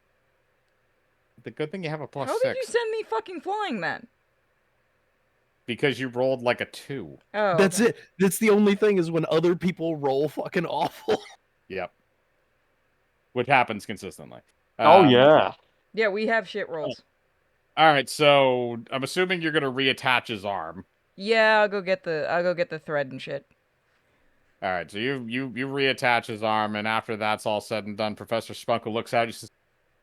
The good thing you have a +6 How did you send me fucking flying then? because you rolled like a 2. Oh, That's okay. it. That's the only thing is when other people roll fucking awful. Yep. Which happens consistently. Oh, Um, yeah. Yeah, we have shit rolls. All right, so I'm assuming you're gonna reattach his arm. Yeah, I'll go get the thread and shit. All right, so you reattach his arm, and after that's all said and done, Professor Spunkle looks out and says,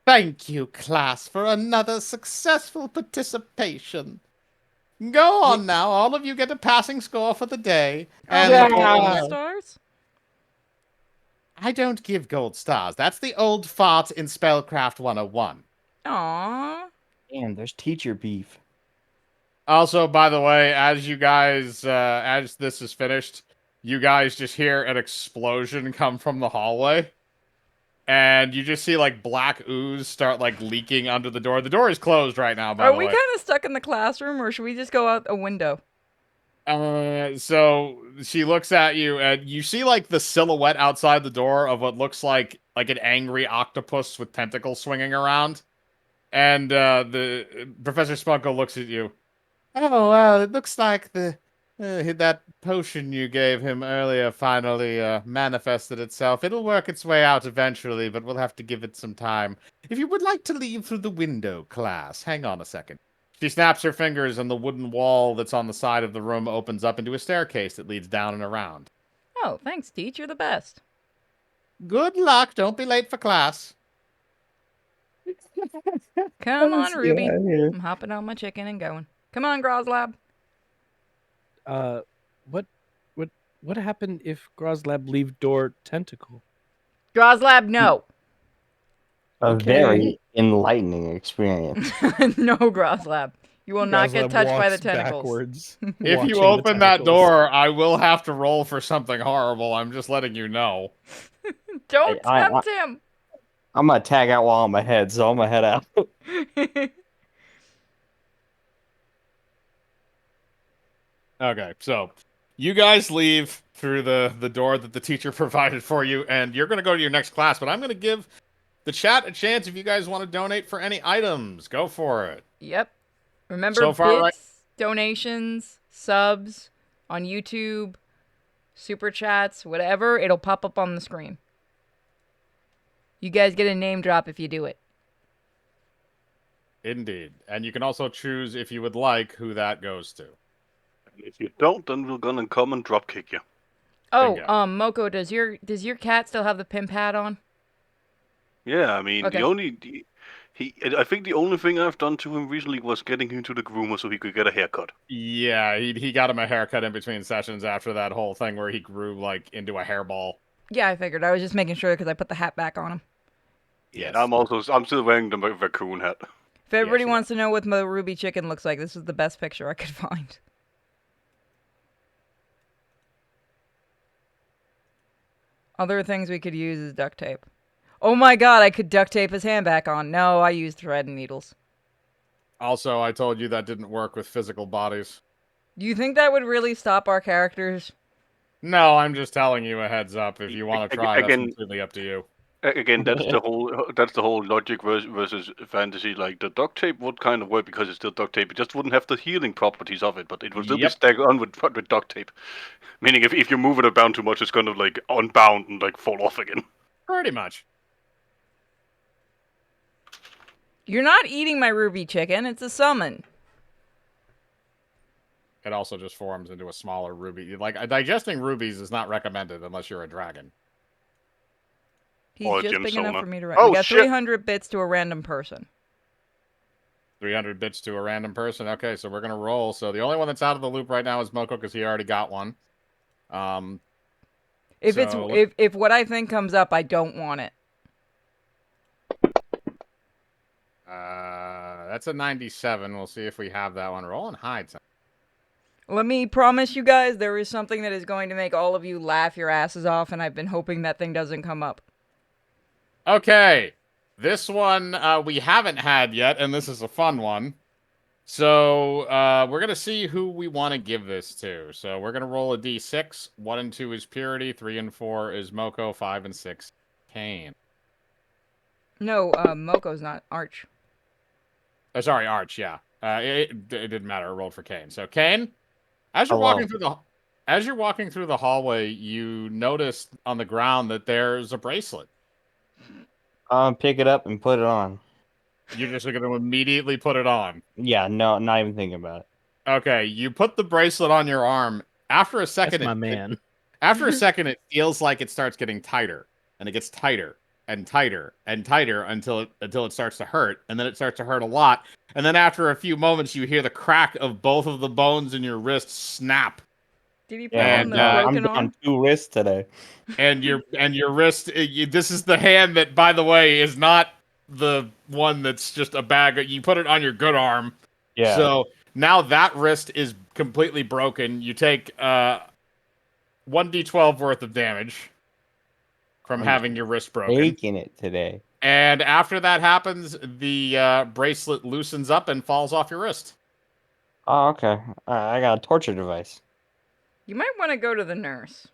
"Thank you, class, for another successful participation. Go on now, all of you get a passing score for the day, and Yeah. Gold stars? I don't give gold stars. That's the old fart in Spellcraft 101. Aww. Damn, there's teacher beef. Also, by the way, as you guys, as this is finished, you guys just hear an explosion come from the hallway. And you just see, like, black ooze start, like, leaking under the door. The door is closed right now, by Are the we way. kind of stuck in the classroom, or should we just go out a window? So she looks at you, and you see, like, the silhouette outside the door of what looks like an angry octopus with tentacles swinging around. And, the Professor Spunko looks at you. Oh, well, it looks like that potion you gave him earlier finally manifested itself. It'll work its way out eventually, but we'll have to give it some time. If you would like to leave through the window, class, hang on a second. She snaps her fingers, and the wooden wall that's on the side of the room opens up into a staircase that leads down and around. Oh, thanks, Teach. You're the best. Good luck. Don't be late for class. Come on, Ruby. Yeah. I'm hopping on my chicken and going. Come on, Groslab. What what happened if Groslab leave door tentacle? Groslab, no. A Okay. very enlightening experience. No, Groslab. You will not get Groslab touched by the walks tentacles. backwards. If you watching the open that tentacles. door, I will have to roll for something horrible. I'm just letting you know. Don't I, tempt him. I'm gonna tag out while I'm ahead, so I'm gonna head out. Okay, so you guys leave through the door that the teacher provided for you, and you're going to go to your next class, but I'm going to give the chat a chance if you guys want to donate for any items. Go for it. Yep. Remember, So far, right? bits, donations, subs on YouTube, super chats, whatever, it'll pop up on the screen. You guys get a name drop if you do it. Indeed. And you can also choose, if you would like, who that goes to. And if you don't, then we're gonna come and drop kick you. Oh, Bingo. Moko, does your cat still have the pimp hat on? Yeah, I mean, Okay. I think the only thing I've done to him recently was getting him to the groomer so he could get a haircut. Yeah, he got him a haircut in between sessions after that whole thing where he grew, like, into a hairball. Yeah, I figured. I was just making sure because I put the hat back on him. Yeah, Yes. and I'm still wearing the raccoon hat. If everybody you wants to know what my ruby chicken looks like, this is the best picture I could find. Other things we could use is duct tape. Oh my god, I could duct tape his hand back on. No, I used thread and needles. Also, I told you that didn't work with physical bodies. Do you think that would really stop our characters? No, I'm just telling you a heads up. If you want to try, that's Again- completely up to you. Again, that's the whole logic versus fantasy. Like the duct tape would kind of work because it's still duct tape. It just wouldn't have the healing properties of it, but it would still be Yep. staggered on with duct tape. Meaning, if you move it around too much, it's gonna like unbound and like fall off again. Pretty much. You're not eating my ruby chicken, it's a summon. It also just forms into a smaller ruby. Like, digesting rubies is not recommended unless you're a dragon. He's Or a just gem big enough sona. for me to Oh, we got shit. 300 bits to a random person. 300 bits to a random person. Okay, so we're going to roll. So the only one that's out of the loop right now is Moko because he already got one. If So, if what I think comes up, I don't want it. That's a 97. We'll see if we have that one. Rolling high time. Let me promise you guys, there is something that is going to make all of you laugh your asses off, and I've been hoping that thing doesn't come up. Okay, this one we haven't had yet, and this is a fun one. So we're gonna see who we want to give this to. So we're gonna roll a d6. 1 and 2 is Purity. 3 and 4 is Moko. 5 and 6, Kane. No, Moko's not Arch. Oh, sorry, Arch. Yeah. It didn't matter. I rolled for Kane. So Kane, as you're Hello. walking through the hallway, you notice on the ground that there's a bracelet. Pick it up and put it on. You're just going to immediately put it on. Yeah, no, not even thinking about it. Okay, you put the bracelet on your arm. After a second, That's my man. After a second, it feels like it starts getting tighter, and it gets tighter and tighter and tighter until it starts to hurt, and then it starts to hurt a lot. And then after a few moments, you hear the crack of both of the bones in your wrist snap, Did he put Yeah, on the And, I'm broken down arm? 2 wrists today. and your wrist. This is the hand that, by the way, is not the one that's just a bag. You put it on your good arm. Yeah. So now that wrist is completely broken. You take 1d12 worth of damage from I'm having your wrist broken. Taking it today. And after that happens, the bracelet loosens up and falls off your wrist. Oh, okay. I got a torture device. You might want to go to the nurse.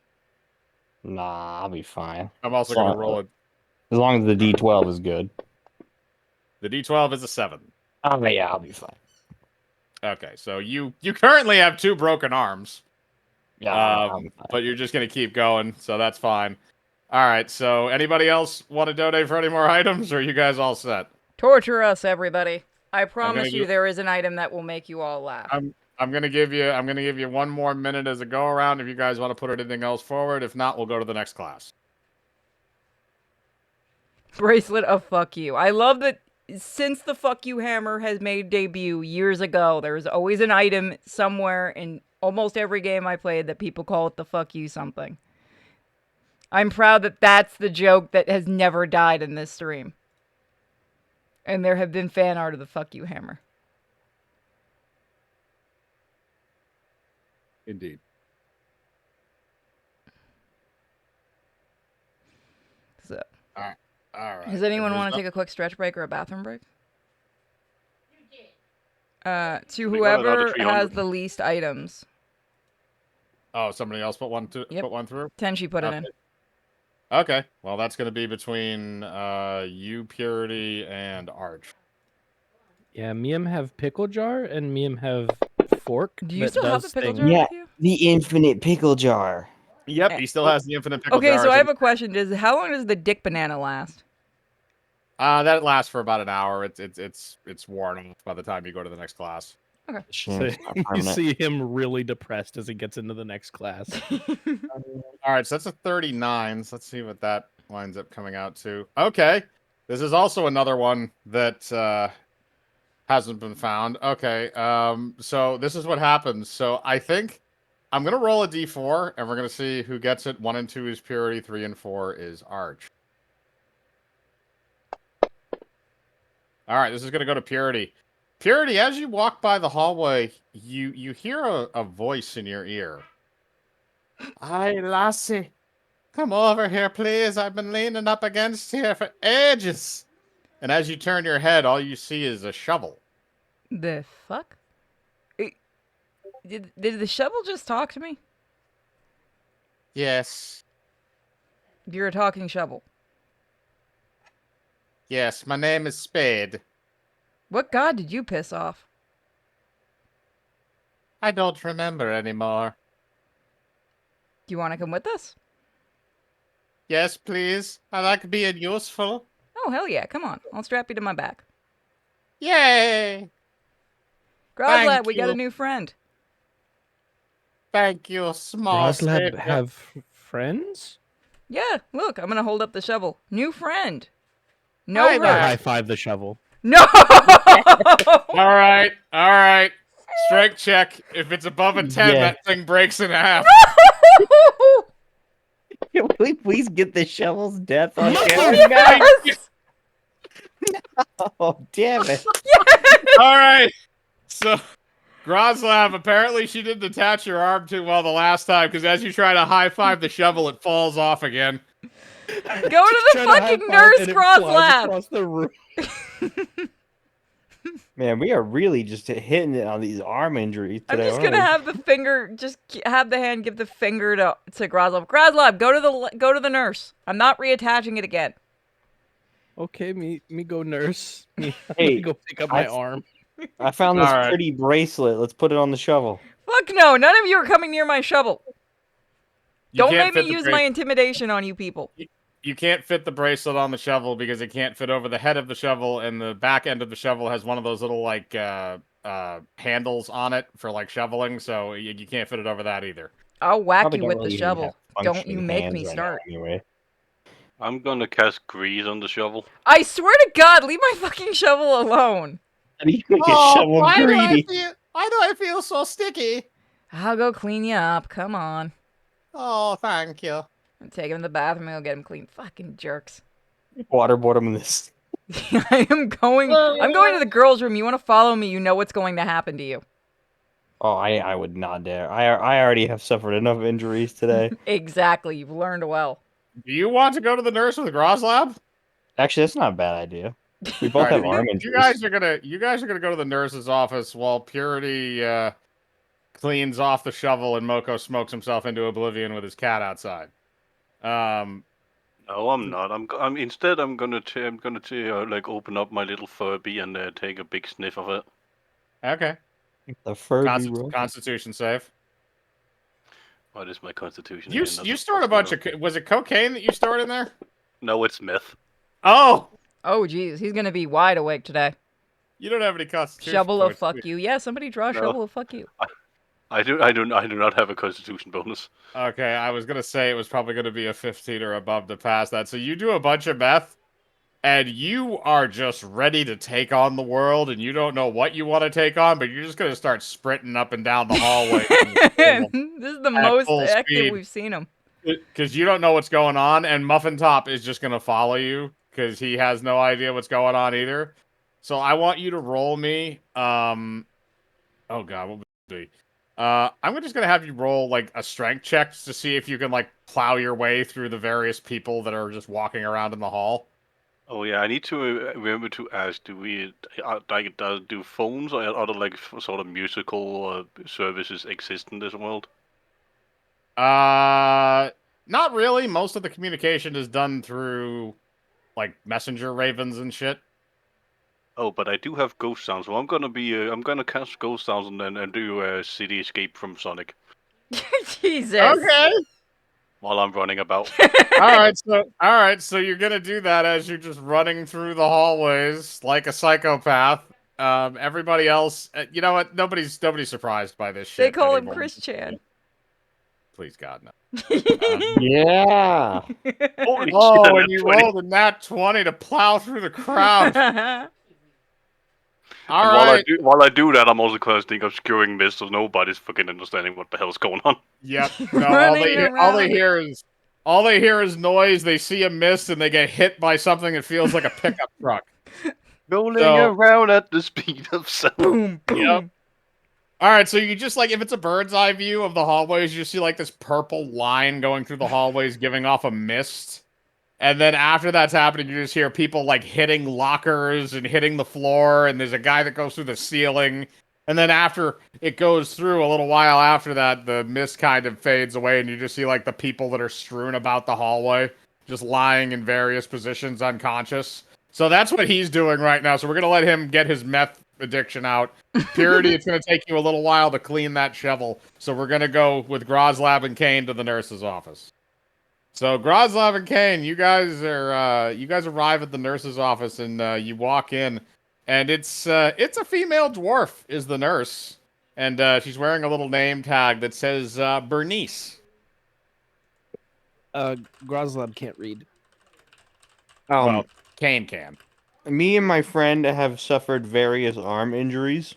Nah, I'll be fine. I'm also So- going to roll it. As long as the D12 is good. The d12 is a 7. Oh, yeah, I'll be fine. Okay, so you currently have 2 broken arms. Yeah, I'll be fine. But you're just going to keep going, so that's fine. All right, so anybody else want to donate for any more items, or are you guys all set? Torture us, everybody. I promise gonna you do- there is an item that will make you all laugh. I'm I'm gonna give you one more minute as a go around if you guys want to put anything else forward. If not, we'll go to the next class. Bracelet of fuck you. I love that since the fuck you hammer has made debut years ago, there's always an item somewhere in almost every game I played that people call it the fuck you something. I'm proud that that's the joke that has never died in this stream. And there have been fan art of the fuck you hammer. Indeed. So, All right. does anyone want to take a quick stretch break or a bathroom break? To We got another whoever 300. has the least items. Oh, somebody else put one Yep. put one through. Tenshi put it Okay. in. Okay, well that's gonna be between you, Purity, and Arch. Yeah, me and have pickle jar, and me and have fork. Do you that still have the does pickle things. jar Yeah. with you? The infinite pickle jar. Yep, he still has the infinite pickle Okay, jars. so I have and- a question. How long does the dick banana last? that lasts for about an hour. It's worn off by the time you go to the next class. Shame So it's not you permanent. see him really depressed as he gets into the next class. All right, so that's a 39. So let's see what that winds up coming out to. Okay, this is also another one that hasn't been found. Okay, so this is what happens. So I think I'm gonna roll a d4, and we're gonna see who gets it. 1 and 2 is Purity. 3 and 4 is Arch. All right, this is gonna go to Purity. Purity, as you walk by the hallway, you hear a voice in your ear. Hi, lassie. Come over here, please. I've been leaning up against here for ages. And as you turn your head, all you see is a shovel. The fuck? Did the shovel just talk to me? Yes. You're a talking shovel. Yes, my name is Spade. What god did you piss off? I don't remember anymore. Do you want to come with us? Yes, please. I like being useful. Oh, hell yeah. Come on. I'll strap you to my back. Yay! Groslab, Thank we got a you. new friend. Thank you, small Roslab savior. have friends? Yeah, look, I'm going to hold up the shovel. New friend. No Hi I there. rush. high five the shovel. No! All right. Strength check. If it's above a 10, Yeah. that thing breaks in half. Can we please get the shovel's death on camera? Yes! Oh, damn it. All right. So, Groslav, apparently she didn't attach your arm too well the last time, because as you try to high five the shovel, it falls off again. Go to the fucking nurse, Groslab! Across the room. Man, we are really just hitting it on these arm injuries I'm today. just gonna have the finger, have the hand give the finger to Groslab. Groslab, go to the nurse. I'm not reattaching it again. Okay, me go nurse. Me Hey, go pick up my I- arm. I found this All right. pretty bracelet. Let's put it on the shovel. Fuck no, none of you are coming near my shovel. You Don't can't make me fit the use bra- my intimidation on you people. You can't fit the bracelet on the shovel because it can't fit over the head of the shovel, and the back end of the shovel has one of those little like handles on it for like shoveling, so you can't fit it over that either. I'll whack Probably you don't with really the even shovel. have Don't you functioning make hands me right start. now anyway. I'm gonna cast grease on the shovel. I swear to God, leave my fucking shovel alone. How do you make a shovel greedy? Why do I feel so sticky? I'll go clean you up. Come on. Oh, thank you. I'm taking him to the bathroom. I'll get him clean. Fucking jerks. Waterboard him in this. I'm going to the girls' room. You want to follow me? You know what's going to happen to you. Oh, I would not dare. I already have suffered enough injuries today. Exactly. You've learned well. Do you want to go to the nurse with Groslab? Actually, that's not a bad idea. We both Alright, have arm you injuries. guys are gonna go to the nurse's office while Purity cleans off the shovel and Moko smokes himself into oblivion with his cat outside. No, I'm not. Instead I'm gonna like open up my little Furby and take a big sniff of it. Okay. The Furby roll. Constitution save. What is my constitution? You again? That's you stored a bunch of was it cocaine that you stored in there? No, it's meth. Oh, Oh, geez. He's going to be wide awake today. You don't have any constitution Shovel of points. fuck you. Yeah, somebody draw a No. shovel of fuck you. I do not have a Constitution bonus. Okay, I was gonna say it was probably gonna be a 15 or above to pass that. So you do a bunch of meth, and you are just ready to take on the world, and you don't know what you want to take on, but you're just gonna start sprinting up and down the hallway This is the at most full active speed. we've seen him. Because you don't know what's going on, and Muffin Top is just gonna follow you because he has no idea what's going on either. So I want you to roll me. Oh god, what would it be? I'm just gonna have you roll like a strength check to see if you can like plow your way through the various people that are just walking around in the hall. Oh yeah, I need to remember to ask: do phones or other like sort of musical services exist in this world? Not really. Most of the communication is done through like messenger ravens and shit. Oh, but I do have ghost sounds, so I'm gonna cast ghost sounds and do a city escape from Sonic Jesus. Okay. while I'm running about. All right, so you're gonna do that as you're just running through the hallways like a psychopath. Everybody else, you know what? Nobody's surprised by this They shit call him anymore. Chris Chan. Please God no. Yeah. Holy shit! Oh, And and that you 20. rolled a nat 20 to plow through the crowd. All And right. while I do that, I'm also casting obscuring mist, so nobody's fucking understanding what the hell's going on. Yep. No, Running all they around. hear is noise. They see a mist and they get hit by something that feels like a pickup truck. Rolling So- around at the speed of sound. Boom, boom. Yep. All right, so you just like if it's a bird's eye view of the hallways, you see like this purple line going through the hallways, giving off a mist. And then after that's happening, you just hear people like hitting lockers and hitting the floor, and there's a guy that goes through the ceiling. And then after it goes through a little while after that, the mist kind of fades away, and you just see like the people that are strewn about the hallway, just lying in various positions unconscious. So that's what he's doing right now. So we're gonna let him get his meth addiction out. Purity, it's gonna take you a little while to clean that shovel. So we're gonna go with Groslab and Kane to the nurse's office. So Groslav and Kane, you guys arrive at the nurse's office and you walk in, and it's a female dwarf is the nurse, and she's wearing a little name tag that says Bernice. Groslab can't read. Well, Kane can. Me and my friend have suffered various arm injuries.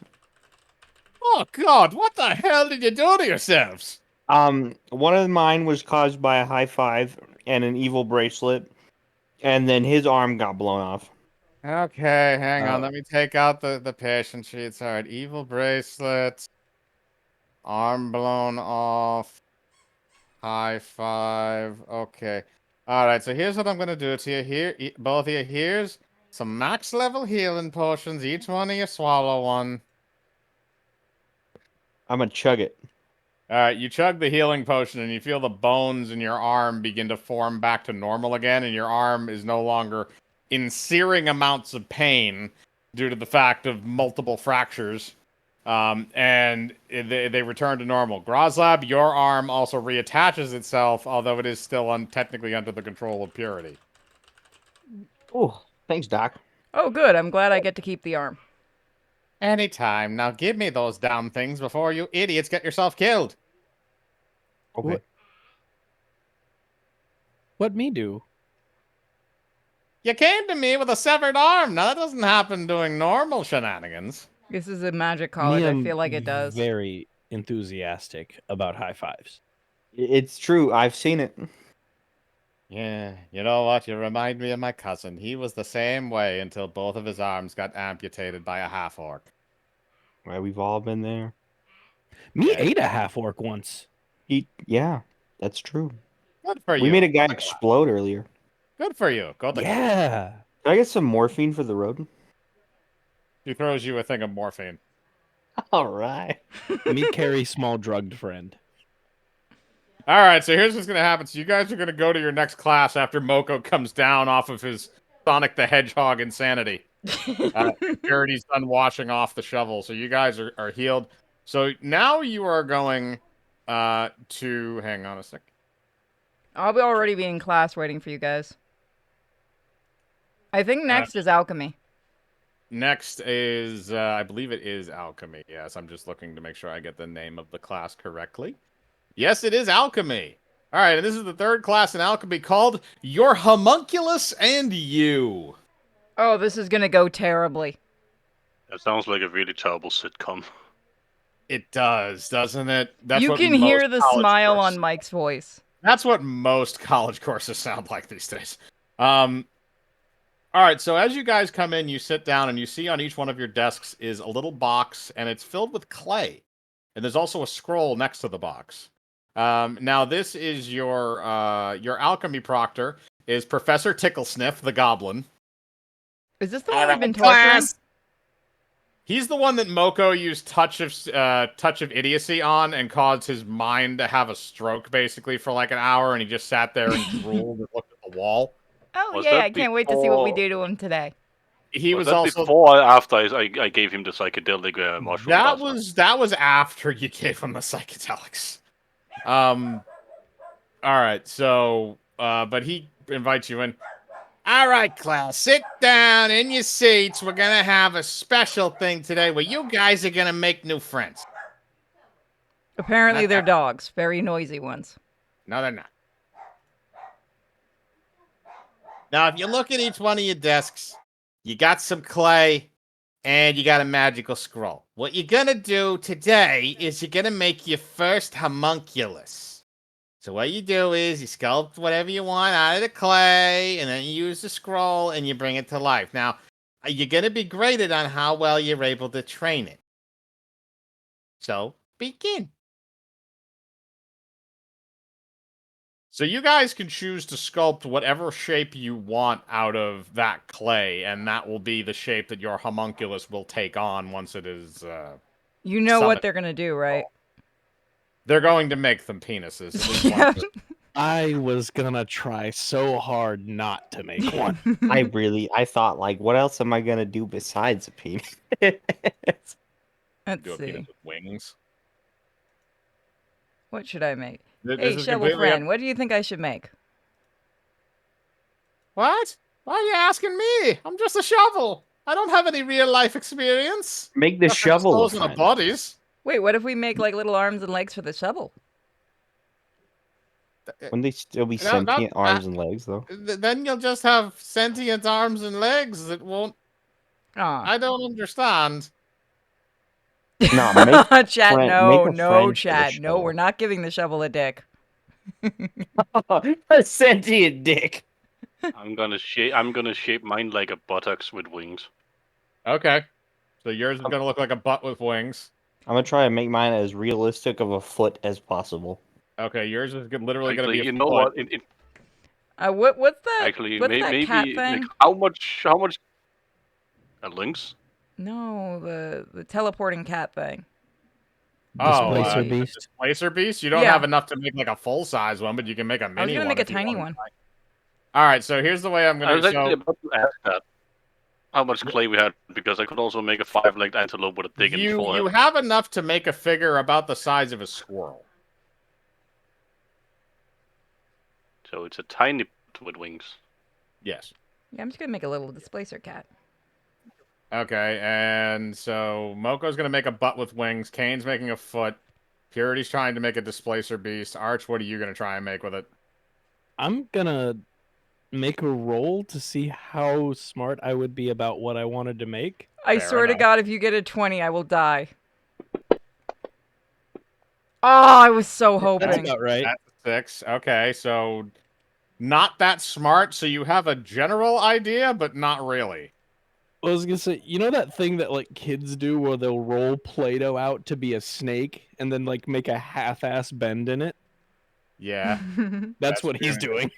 Oh God, what the hell did you do to yourselves? One of mine was caused by a high five and an evil bracelet, and then his arm got blown off. Okay, hang on. Oh. Let me take out the patient sheets. All right, evil bracelets, arm blown off. High five. Okay. All right. So here's what I'm gonna do to you. Here, both of you. Here's some max level healing potions. Each one of you swallow one. I'm gonna chug it. All right. You chug the healing potion, and you feel the bones in your arm begin to form back to normal again, and your arm is no longer in searing amounts of pain due to the fact of multiple fractures. And they return to normal. Groslab, your arm also reattaches itself, although it is still technically under the control of Purity. Oh, thanks, Doc. Oh, good. I'm glad I get to keep the arm. Anytime. Now give me those damn things before you idiots get yourself killed. Okay. What me do? You came to me with a severed arm. Now that doesn't happen doing normal shenanigans. This is a magic college. Me, I I'm feel like it does. Very enthusiastic about high fives. It's true. I've seen it. Yeah, you know what? You remind me of my cousin. He was the same way until both of his arms got amputated by a half-orc. Right, we've all been there. Me Yeah. ate a half orc once. Yeah, that's true. Good for you. We made a guy explode earlier. Good for you. Go the Yeah. Can I get some morphine for the road? He throws you a thing of morphine. All right. Me carry small drugged friend. All right, so here's what's going to happen. So you guys are going to go to your next class after Moko comes down off of his Sonic the Hedgehog insanity. Purity's done washing off the shovel, so you guys are healed. So now you are going to... Hang on a sec. I'll be already be in class waiting for you guys. I think next is alchemy. next is, I believe it is alchemy. Yes, I'm just looking to make sure I get the name of the class correctly. Yes, it is alchemy. All right, and this is the third class in alchemy called Your Homunculus and You. Oh, this is gonna go terribly. That sounds like a really terrible sitcom. It does, doesn't it? That's You what can most hear the college smile courses- on Mike's voice. That's what most college courses sound like these days. All right, so as you guys come in, you sit down and you see on each one of your desks is a little box, and it's filled with clay. And there's also a scroll next to the box. Now this is your alchemy proctor is Professor Ticklesniff, the goblin. Is this the one we've been torturing? He's the one that Moko used touch of idiocy on and caused his mind to have a stroke basically for like an hour, and he just sat there and drooled and looked at the wall. Oh Was yeah, that I can't wait to see what we before- do to him today. He was that also before or after I gave him the psychedelic mushroom? that was after you gave him the psychedelics. All right, so but he invites you in. All right, class, sit down in your seats. We're gonna have a special thing today where you guys are gonna make new friends. Apparently Not they're that- dogs, very noisy ones. No, they're not. Now, if you look at each one of your desks, you got some clay and you got a magical scroll. What you're gonna do today is you're gonna make your first homunculus. So what you do is you sculpt whatever you want out of the clay, and then you use the scroll and you bring it to life. Now, you're gonna be graded on how well you're able to train it. So begin. So you guys can choose to sculpt whatever shape you want out of that clay, and that will be the shape that your homunculus will take on once it is. You know Summon. what they're gonna do, right? They're going to make them penises. At least one Yeah. of them. I was gonna try so hard not to make one. I thought, like, what else am I gonna do besides a penis? Let's Do a penis see. with wings. What should I make? This Hey, is Shovel completely Friend, what do you think I should make? What? Why are you asking me? I'm just a shovel. I don't have any real life experience. Make the Nothing shovel a souls in our friend. bodies. Wait, what if we make like little arms and legs for the shovel? Wouldn't they still be No, not sentient arms and legs, though? Then you'll just have sentient arms and legs that won't. Aw. I don't understand. No, make Chat, friend- no, make a no, friend for the chat. No, shovel. we're not giving the shovel a dick. a sentient dick. I'm gonna shape mine like a buttocks with wings. Okay. So yours is going to look like a butt with wings. I'm gonna try and make mine as realistic of a foot as possible. Okay, yours is literally going to Actually, be a you know foot. what? What's that? Actually, what's that maybe cat like, thing? how much? A lynx? No, the teleporting cat thing. Oh, Displacer the beast. Displacer beast? You don't Yeah. have enough to make like a full-size one, but you can make a mini one. I was gonna make a if you tiny want. one. All right, so here's the way I'm I going was to... actually about to ask that. How much clay we had, because I could also make a 5-legged antelope with a dig in its You forehead. have enough to make a figure about the size of a squirrel. So it's a tiny with wings. Yes. Yeah, I'm just gonna make a little displacer cat. Okay, and so Moko's going to make a butt with wings. Kane's making a foot. Purity's trying to make a displacer beast. Arch, what are you going to try and make with it? I'm gonna make a roll to see how smart I would be about what I wanted to make. I Fair swear to enough. God, if you get a 20, I will die. Oh, I was so That's hoping. about right. That's a 6. Okay, so not that smart, so you have a general idea, but not really. I was gonna say, you know that thing that like kids do where they'll roll Play-Doh out to be a snake and then like make a half-ass bend in it? Yeah. That's what he's true. doing.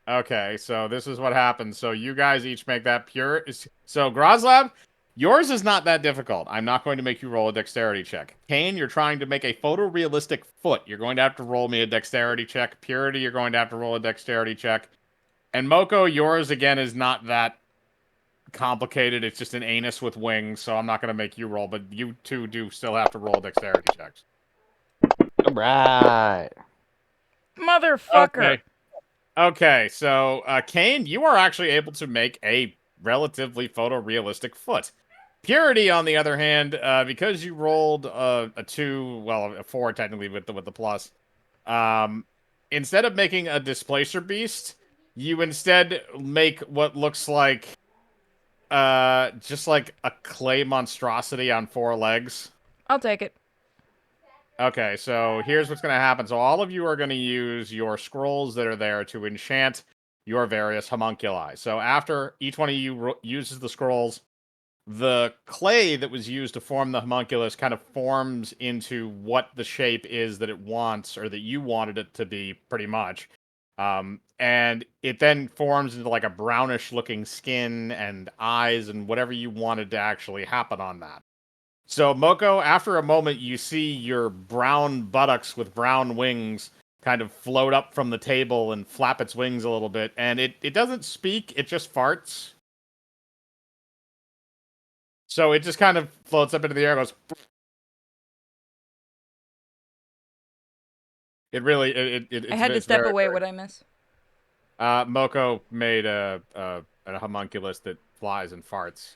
Okay, so this is what happens. So you guys each make that pure. So Groslab, yours is not that difficult. I'm not going to make you roll a dexterity check. Kane, you're trying to make a photorealistic foot. You're going to have to roll me a dexterity check. Purity, you're going to have to roll a dexterity check. And Moko, yours again is not that complicated. It's just an anus with wings, so I'm not going to make you roll, but you two do still have to roll dexterity checks. Right. Motherfucker. Okay, so Kane, you are actually able to make a relatively photorealistic foot. Purity, on the other hand, because you rolled a 2, well, a 4 technically with the plus, instead of making a displacer beast, you instead make what looks like just like a clay monstrosity on 4 legs. I'll take it. Okay, so here's what's going to happen. So all of you are going to use your scrolls that are there to enchant your various homunculi. So after each one of you uses the scrolls, the clay that was used to form the homunculus kind of forms into what the shape is that it wants, or that you wanted it to be, pretty much. And it then forms into like a brownish looking skin and eyes and whatever you wanted to actually happen on that. So, Moko, after a moment, you see your brown buttocks with brown wings kind of float up from the table and flap its wings a little bit. And it doesn't speak, it just farts. So it just kind of floats up into the air and goes. It really, it's I had to it's step very, away. very- What'd I miss? Moko made a homunculus that flies and farts.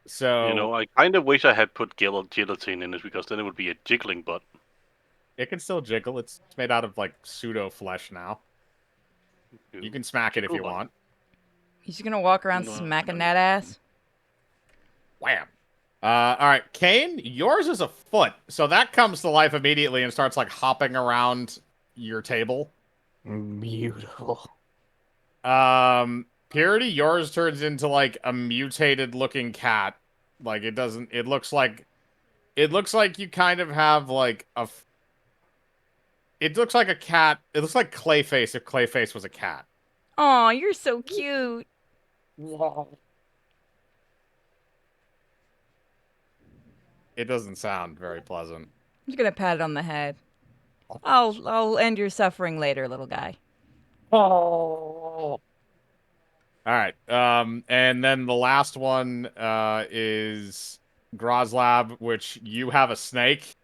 So I kind of wish I had put guillotine in it, because then it would be a jiggling butt. it can still jiggle. It's made out of like pseudo flesh now. You can smack it if you Jiggle want. He's just gonna walk around No, smacking no. that ass. Wham. All right, Kane, yours is a foot, so that comes to life immediately and starts like hopping around your table. Beautiful. Purity, yours turns into like a mutated looking cat. Like it doesn't. It looks like you kind of have like It looks like a cat. It looks like Clayface if Clayface was a cat. Aw, you're so cute. It doesn't sound very pleasant. I'm just gonna pat it on the head. I'll end your suffering later, little guy. All right. And then the last one is Grozlab, which you have a snake.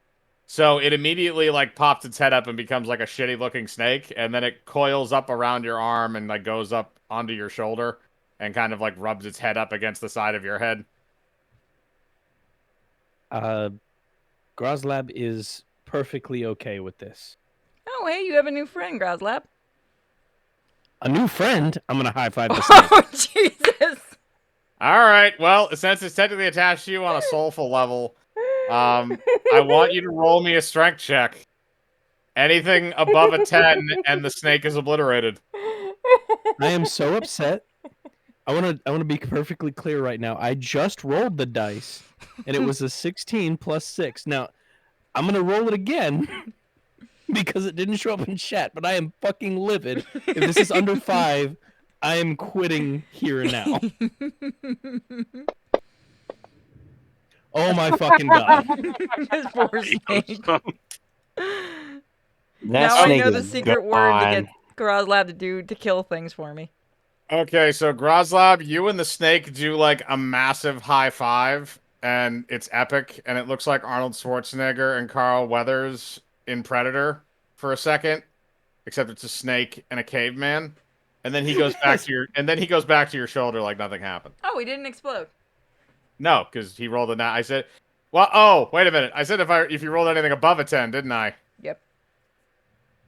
So it immediately like pops its head up and becomes like a shitty looking snake, and then it coils up around your arm and like goes up onto your shoulder and kind of like rubs its head up against the side of your head. Grozlab is perfectly okay with this. Oh, hey, you have a new friend, Grozlab. A new friend? I'm gonna high five the snake. Oh, Jesus. All right. Well, since it's technically attached to you on a soulful level, I want you to roll me a strength check. Anything above a 10 and the snake is obliterated. I am so upset. I wanna be perfectly clear right now. I just rolled the dice, and it was a 16 plus 6. Now, I'm gonna roll it again because it didn't show up in chat. But I am fucking livid. If this is under 5, I am quitting here and now. Oh my fucking god! This poor snake. That Now I snake know the is secret word to gone. get Grozlab to kill things for me. Okay, so Grozlab, you and the snake do like a massive high five, and it's epic, and it looks like Arnold Schwarzenegger and Carl Weathers in Predator for a second, except it's a snake and a caveman. And then he goes back to your shoulder like nothing happened. Oh, he didn't explode. No, because he rolled a nine. I said, well, oh, wait a minute. I said if you rolled anything above a 10, didn't I? Yep.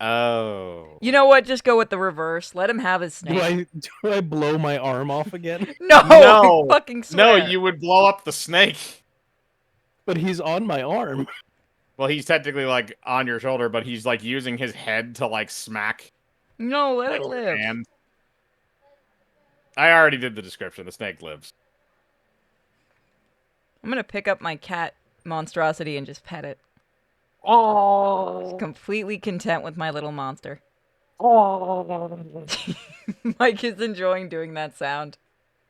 Oh. You know what? Just go with the reverse. Let him have his snake. Do I blow my arm off again? No, No. I fucking No, swear. you would blow up the snake. But he's on my arm. Well, he's technically like on your shoulder, but he's like using his head to like smack No, let like it your live. hand. I already did the description. The snake lives. I'm gonna pick up my cat monstrosity and just pet it. Oh. Completely content with my little monster. Oh. Mike is enjoying doing that sound.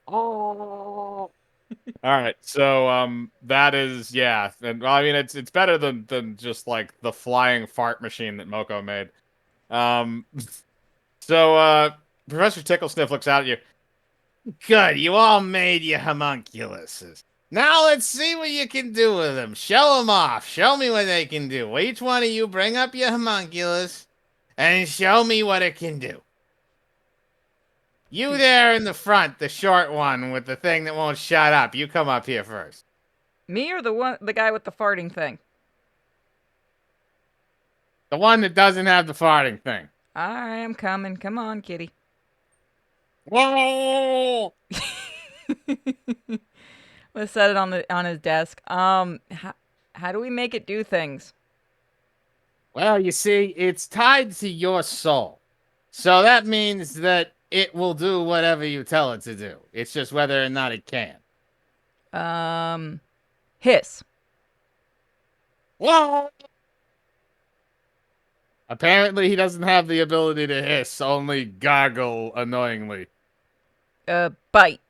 Oh. All right, so that is and well, I mean it's better than just like the flying fart machine that Moko made. Um, so Professor Ticklesniff looks out at you. Good, you all made your homunculuses. Now let's see what you can do with them. Show them off. Show me what they can do. Each one of you bring up your homunculus and show me what it can do. You there in the front, the short one with the thing that won't shut up. You come up here first. Me or the guy with the farting thing? The one that doesn't have the farting thing. All right, I'm coming. Come on, kitty. Whoa! Let's set it on his desk. How do we make it do things? Well, you see, it's tied to your soul. So that means that it will do whatever you tell it to do. It's just whether or not it can. Hiss. Whoa! Apparently, he doesn't have the ability to hiss, only gargle annoyingly. Bite.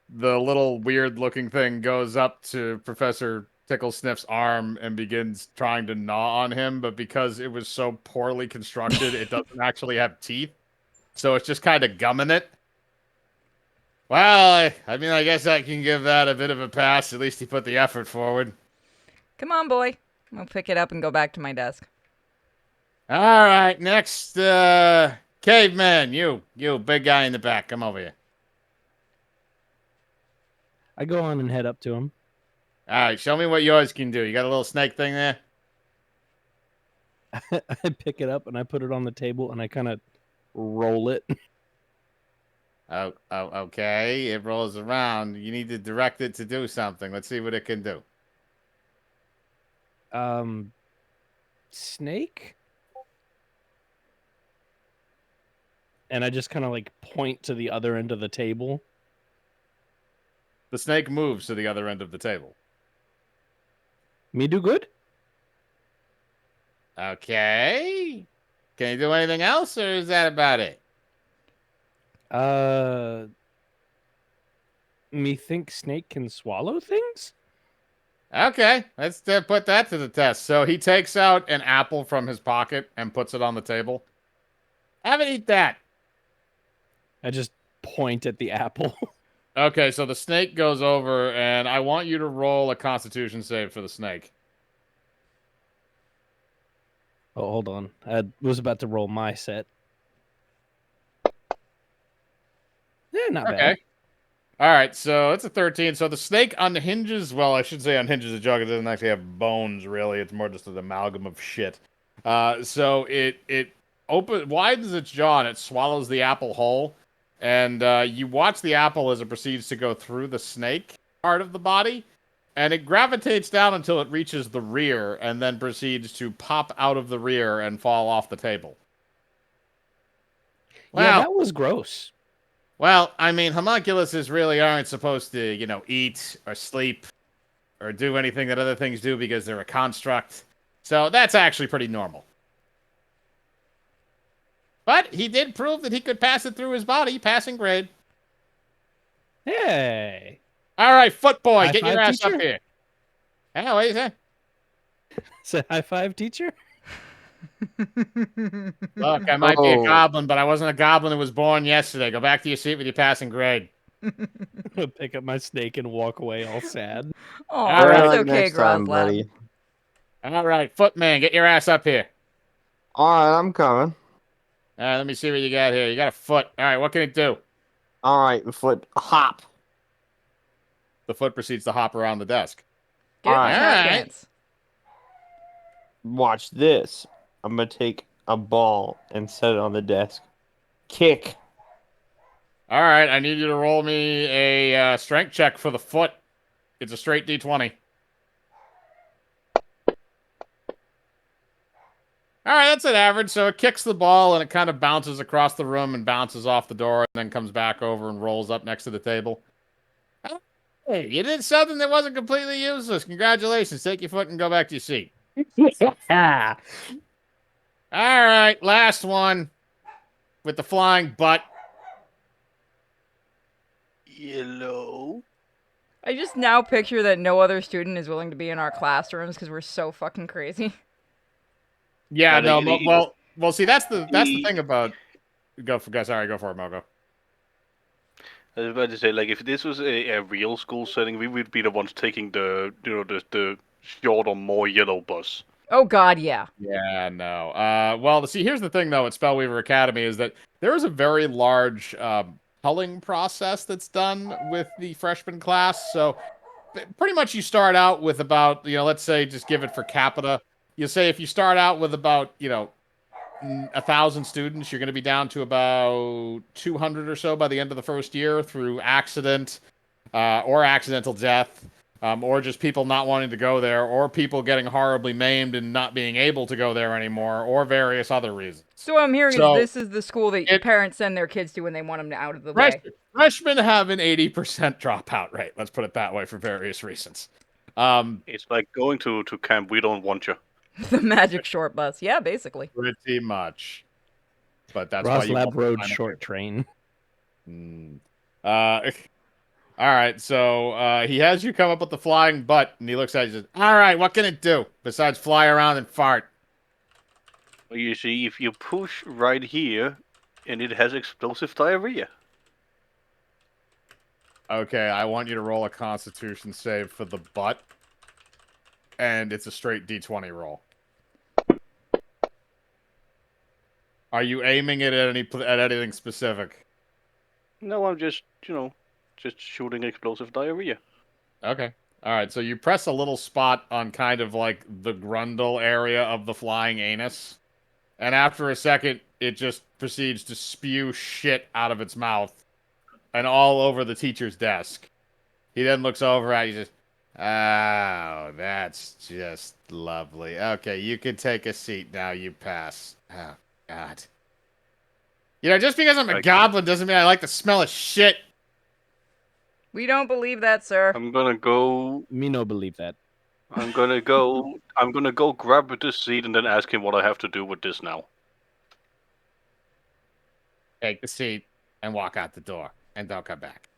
The little weird-looking thing goes up to Professor Ticklesniff's arm and begins trying to gnaw on him, but because it was so poorly constructed, it doesn't actually have teeth. So it's just kind of gumming it. Well, I mean, I guess I can give that a bit of a pass. At least he put the effort forward. Come on, boy. I'll pick it up and go back to my desk. All right, next, caveman, you big guy in the back, come over here. I go on and head up to him. All right, show me what yours can do. You got a little snake thing there? I pick it up and I put it on the table and I kind of roll it. Oh, okay. It rolls around. You need to direct it to do something. Let's see what it can do. Snake? And I just kind of like point to the other end of the table. The snake moves to the other end of the table. Me do good? Okay. Can you do anything else, or is that about it? Me think snake can swallow things? Okay, let's put that to the test. So he takes out an apple from his pocket and puts it on the table. Have it eat that. I just point at the apple. Okay, so the snake goes over, and I want you to roll a Constitution save for the snake. Oh, hold on. I was about to roll my set. Not Okay. bad. All right, so it's a 13. So the snake unhinges. Well, I should say unhinges the jaw. It doesn't actually have bones, really. It's more just an amalgam of shit. So it widens its jaw and it swallows the apple whole. And you watch the apple as it proceeds to go through the snake part of the body, and it gravitates down until it reaches the rear, and then proceeds to pop out of the rear and fall off the table. Yeah, Wow. that was gross. Well, I mean, homunculuses really aren't supposed to, eat or sleep or do anything that other things do because they're a construct. So that's actually pretty normal. But he did prove that he could pass it through his body, passing grade. Hey. All right, foot boy, High get your five, ass teacher? up here. Hey, what do you say? Say high five, teacher. Look, I might be a Oh. goblin, but I wasn't a goblin who was born yesterday. Go back to your seat with your passing grade. Pick up my snake and walk away all sad. Oh, All that's right. okay, Next time, Groslab. buddy. All right, footman, get your ass up here. All right, I'm coming. All right, let me see what you got here. You got a foot. All right, what can it do? All right, foot hop. The foot proceeds to hop around the desk. Get All right. tap All right. dance. Watch this. I'm gonna take a ball and set it on the desk. Kick. All right, I need you to roll me a strength check for the foot. It's a straight D20. All right, that's an average. So it kicks the ball and it kind of bounces across the room and bounces off the door and then comes back over and rolls up next to the table. Hey, you did something that wasn't completely useless. Congratulations. Take your foot and go back to your seat. Yeah. All right, last one with the flying butt. Yellow. I just now picture that no other student is willing to be in our classrooms because we're so fucking crazy. Yeah, Well, no, well, see, that's the thing about. Go for it, Mogo. I was about to say, like, if this was a real school setting, we would be the ones taking the shorter, more yellow bus. Oh God, yeah. Yeah, no. Well, see, here's the thing, though, at Spellweaver Academy is that there is a very large culling process that's done with the freshman class. So pretty much you start out with about, let's say, just give it for capita. You say if you start out with about, 1,000 students, you're going to be down to about 200 or so by the end of the first year through accident or accidental death. Or just people not wanting to go there, or people getting horribly maimed and not being able to go there anymore, or various other reasons. So what I'm hearing is So this is the school that it parents send their kids to when they want them out of the way. freshmen have an 80% dropout rate. Let's put it that way for various reasons. It's like going to camp. We don't want you. The magic short bus. Yeah, basically. Pretty much. But that's why you Roslab want to Road sign up short train. All right, so he has you come up with the flying butt, and he looks at you and says, all right, what can it do besides fly around and fart? Well, you see, if you push right here, and it has explosive diarrhea. Okay, I want you to roll a constitution save for the butt, and it's a straight D20 roll. Are you aiming it at anything specific? No, I'm just, just shooting explosive diarrhea. Okay. All right, so you press a little spot on kind of like the grundle area of the flying anus, and after a second, it just proceeds to spew shit out of its mouth and all over the teacher's desk. He then looks over at you and says, oh, that's just lovely. Okay, you can take a seat now. You pass. Oh, God. Just because I'm a goblin doesn't mean I like the smell of shit. We don't believe that, sir. I'm gonna go. Me no believe that. I'm gonna go. I'm gonna go grab this seat and then ask him what I have to do with this now. Take the seat and walk out the door, and don't come back.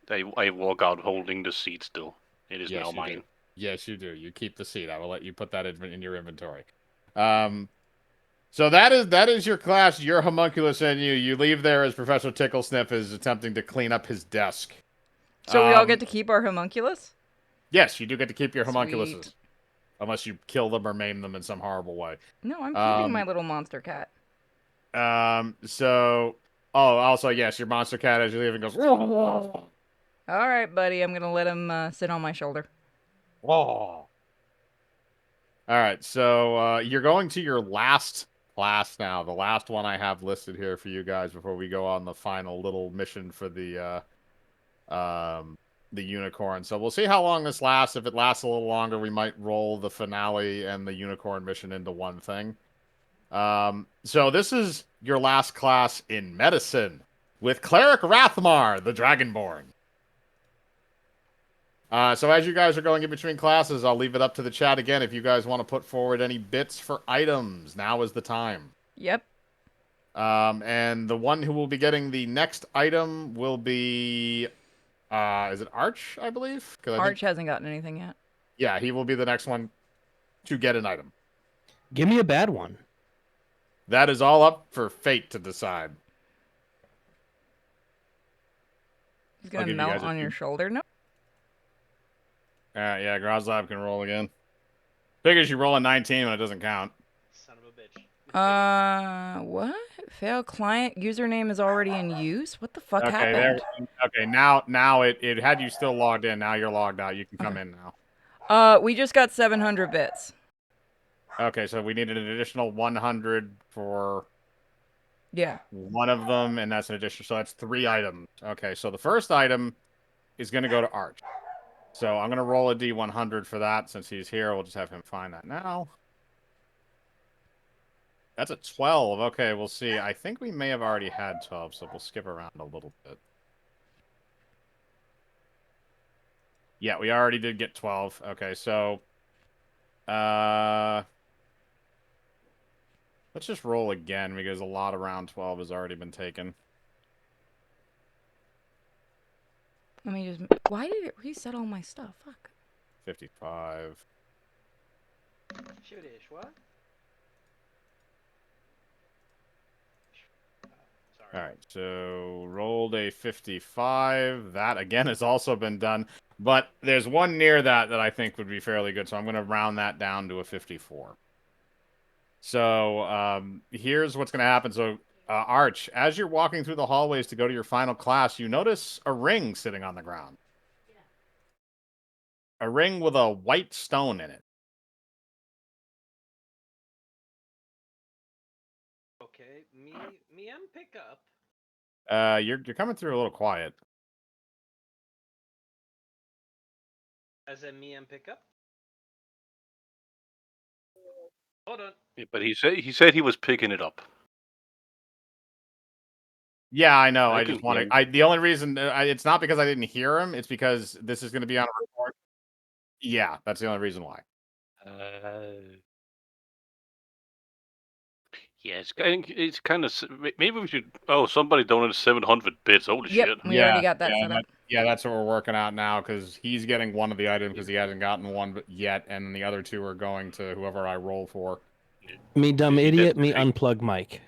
I walk out holding the seat still. It is now mine. Do. Yes, you do. You keep the seat. I will let you put that in your inventory. So that is your class, your homunculus, and you leave there as Professor Ticklesniff is attempting to clean up his desk. So we all get to keep our homunculus? Yes, you do get to keep your homunculuses. Sweet. Unless you kill them or maim them in some horrible way. No, I'm keeping my little monster cat. Also, yes, your monster cat as you leave and goes, all right, buddy, I'm gonna let him sit on my shoulder. All right, so you're going to your last class now, the last one I have listed here for you guys before we go on the final little mission for the unicorn. So we'll see how long this lasts. If it lasts a little longer, we might roll the finale and the unicorn mission into one thing. So this is your last class in medicine with Cleric Rathmar, the Dragonborn. So as you guys are going in between classes, I'll leave it up to the chat again. If you guys want to put forward any bits for items, now is the time. Yep. And the one who will be getting the next item will be, is it Arch, I believe? Arch hasn't gotten anything yet. Yeah, he will be the next one to get an item. Give me a bad one. That is all up for fate to decide. He's gonna melt on your shoulder. No. Yeah, Groslab can roll again. Figures you roll a 19 when it doesn't count. Son of a bitch. What? Failed client username is already in use? What the fuck happened? Okay, now it had you still logged in. Now you're logged out. You can come in now. We just got 700 bits. Okay, so we needed an additional 100 for one of them, and that's an additional. So that's 3 items. Okay, so the first item is going to go to Arch. So I'm going to roll a D100 for that. Since he's here, we'll just have him find that now. That's a 12. Okay, we'll see. I think we may have already had 12, so we'll skip around a little bit. Yeah, we already did get 12. Okay, so let's just roll again because a lot around 12 has already been taken. Let me just... Why did it reset all my stuff? Fuck. 55. What? All right, so rolled a 55. That, again, has also been done. But there's one near that I think would be fairly good, so I'm going to round that down to a 54. So here's what's going to happen. So Arch, as you're walking through the hallways to go to your final class, you notice a ring sitting on the ground. A ring with a white stone in it. Okay, me and pick up. You're coming through a little quiet. As in me and pick up. Hold on. Yeah, but he said he was picking it up. Yeah, I know. I I can just want hear to. The only reason it's not because I didn't hear him. It's because this is going to be on a record. Yeah, that's the only reason why. Yeah, it's kind of. Maybe we should. Oh, somebody donated 700 bits. Holy Yep, shit! we already got that yeah, set up. that's what we're working out now because he's getting one of the items because he hasn't gotten one yet, and the other two are going to whoever I roll for. Me dumb He idiot, didn't me think- unplug mic.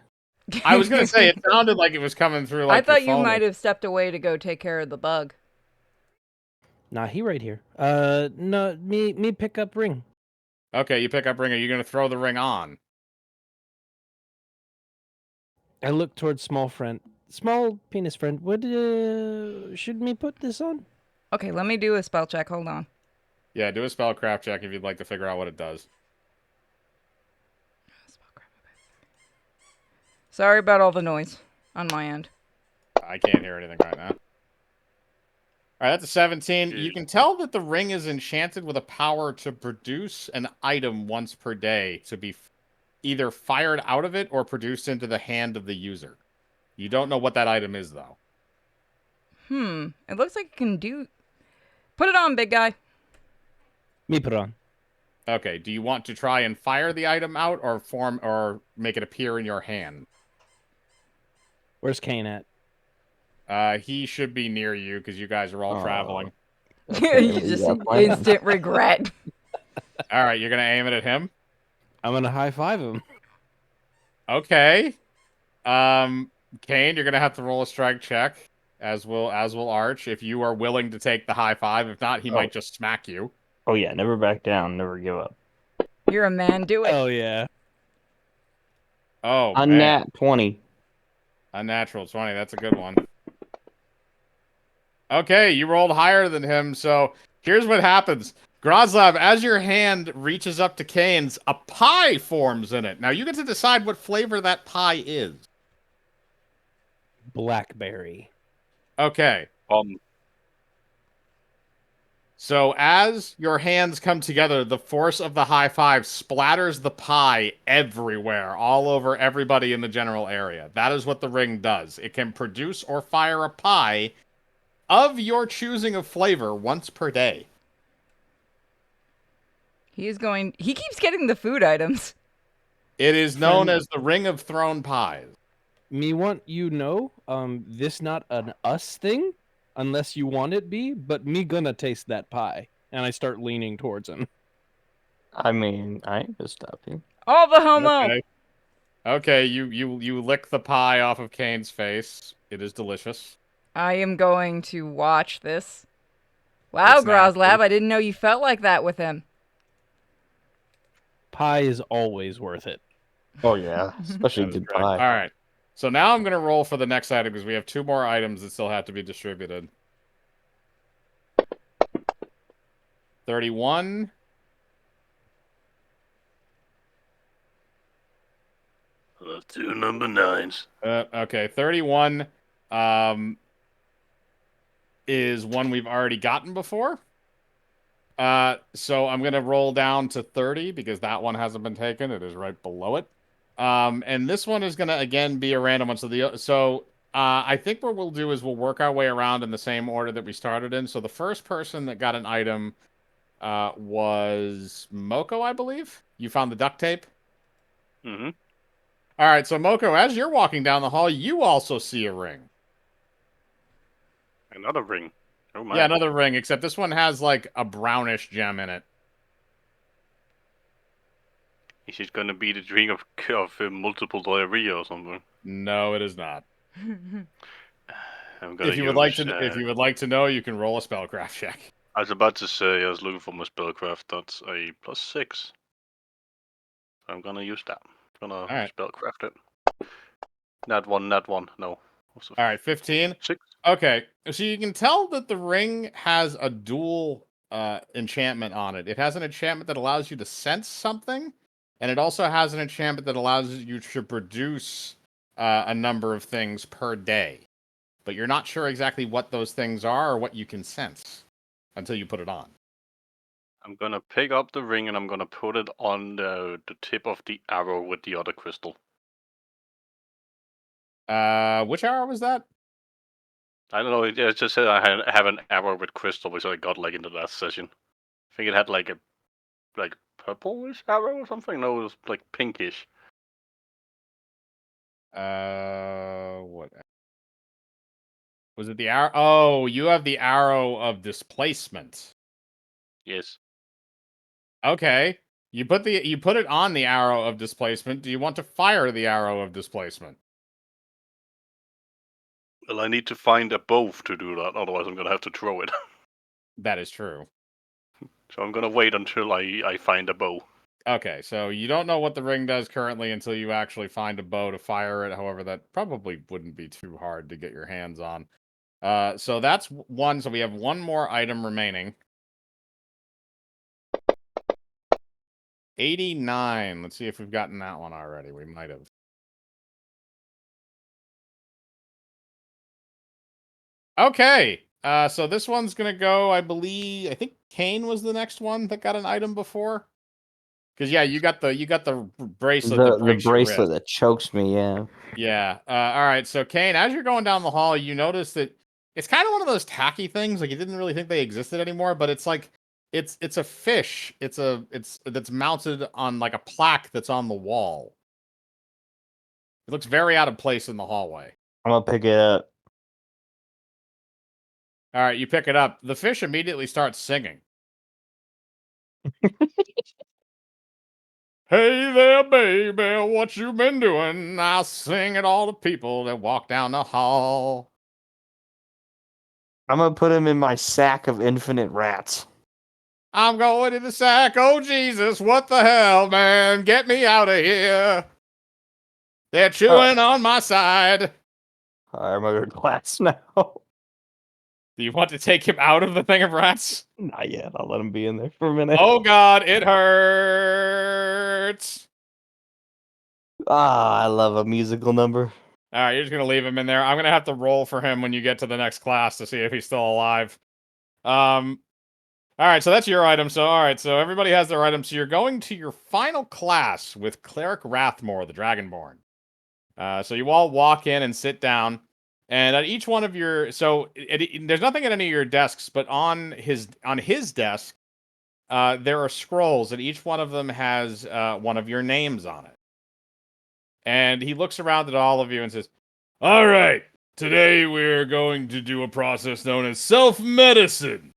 I was gonna say it sounded like it was coming through I like your thought you phone. might have stepped away to go take care of the bug. Nah, he right here. No, me pick up ring. Okay, you pick up ring. Are you gonna throw the ring on? I look towards small penis friend. What should me put this on? Okay, let me do a spell check. Hold on. Yeah, do a spellcraft check if you'd like to figure out what it does. Sorry about all the noise on my end. I can't hear anything right now. All right, that's a 17. You can tell that the ring is enchanted with a power to produce an item once per day to be either fired out of it or produced into the hand of the user. You don't know what that item is, though. It looks like it can do... Put it on, big guy. Me put on. Okay, do you want to try and fire the item out or make it appear in your hand? Where's Kane at? He should be near you because you guys are all traveling. You just instant regret. All right, you're gonna aim it at him. I'm gonna high five him. Okay. Kane, you're gonna have to roll a strike check, as will Arch, if you are willing to take the high five. If not, he might just smack you. Oh yeah, never back down, never give up. You're a man. Do it. Oh yeah. Oh A man, nat 20. a natural 20. That's a good one. Okay, you rolled higher than him, so here's what happens. Groslav, as your hand reaches up to Kane's, a pie forms in it. Now you get to decide what flavor that pie is. Blackberry. Okay. So as your hands come together, the force of the high five splatters the pie everywhere, all over everybody in the general area. That is what the ring does. It can produce or fire a pie of your choosing of flavor once per day. He keeps getting the food items. It is known Friend- as the Ring of Thrown Pies. Me want you know, this not an us thing, unless you want it be, but me gonna taste that pie. And I start leaning towards him. I mean, I ain't gonna stop you. All the homo. Okay, you lick the pie off of Kane's face. It is delicious. I am going to watch this. Wow, It's nasty. Groslab, I didn't know you felt like that with him. Pie is always worth it. Oh yeah, especially That is good correct. pie. All right. So now I'm going to roll for the next item because we have 2 more items that still have to be distributed. 31. Two number 9s. Okay, 31 is one we've already gotten before. So I'm going to roll down to 30 because that one hasn't been taken. It is right below it. And this one is going to, again, be a random one. So I think what we'll do is we'll work our way around in the same order that we started in. So the first person that got an item was Moko, I believe. You found the duct tape? Mm-hmm. All right, so Moko, as you're walking down the hall, you also see a ring. Another ring. Oh my. Yeah, another ring, except this one has like a brownish gem in it. Is it gonna be the ring of multiple diarrhea or something? No, it is not. I'm gonna If you would like to know, you can roll a spellcraft check. I was about to say I was looking for my spellcraft. That's a +6. I'm gonna use that. I'm gonna right. spellcraft it. Nat one. No. All right, 15. 6. Okay, so you can tell that the ring has a dual enchantment on it. It has an enchantment that allows you to sense something, and it also has an enchantment that allows you to produce a number of things per day. But you're not sure exactly what those things are or what you can sense until you put it on. I'm gonna pick up the ring and I'm gonna put it on the tip of the arrow with the other crystal. Which arrow was that? I don't know. It just said I have an arrow with crystal, which I got like in the last session. I think it had like a purplish arrow or something. No, it was like pinkish. What was it? The arrow? Oh, you have the arrow of displacement. Yes. Okay. You put it on the arrow of displacement. Do you want to fire the arrow of displacement? Well, I need to find a bow to do that. Otherwise, I'm gonna have to throw it. That is true. So I'm gonna wait until I find a bow. Okay, so you don't know what the ring does currently until you actually find a bow to fire it. However, that probably wouldn't be too hard to get your hands on. So that's one. So we have one more item remaining. 89. Let's see if we've gotten that one already. We might have. Okay. So this one's gonna go, I believe. I think Kane was the next one that got an item before. Because yeah, you got the bracelet that The breaks your bracelet wrist. that chokes me, yeah. Yeah. All right. So Kane, as you're going down the hall, you notice that it's kind of one of those tacky things. Like you didn't really think they existed anymore, but it's like it's a fish. It's that's mounted on like a plaque that's on the wall. It looks very out of place in the hallway. I'm gonna pick it up. All right, you pick it up. The fish immediately starts singing. Hey there, baby, what you been doing? I sing at all the people that walk down the hall. I'm gonna put him in my sack of infinite rats. I'm going in the sack. Oh, Jesus, what the hell, man? Get me out of here. They're chewing on my side. I'm under glass now. Do you want to take him out of the thing of rats? Not yet. I'll let him be in there for a minute. Oh, God, it hurts. Ah, I love a musical number. All right, you're just going to leave him in there. I'm going to have to roll for him when you get to the next class to see if he's still alive. All right, so that's your item. So, all right, so everybody has their item. So you're going to your final class with Cleric Rathmore, the Dragonborn. So you all walk in and sit down, and at each one of your there's nothing at any of your desks, but on his desk, there are scrolls, and each one of them has one of your names on it. And he looks around at all of you and says, "All right, today we're going to do a process known as self-medicine.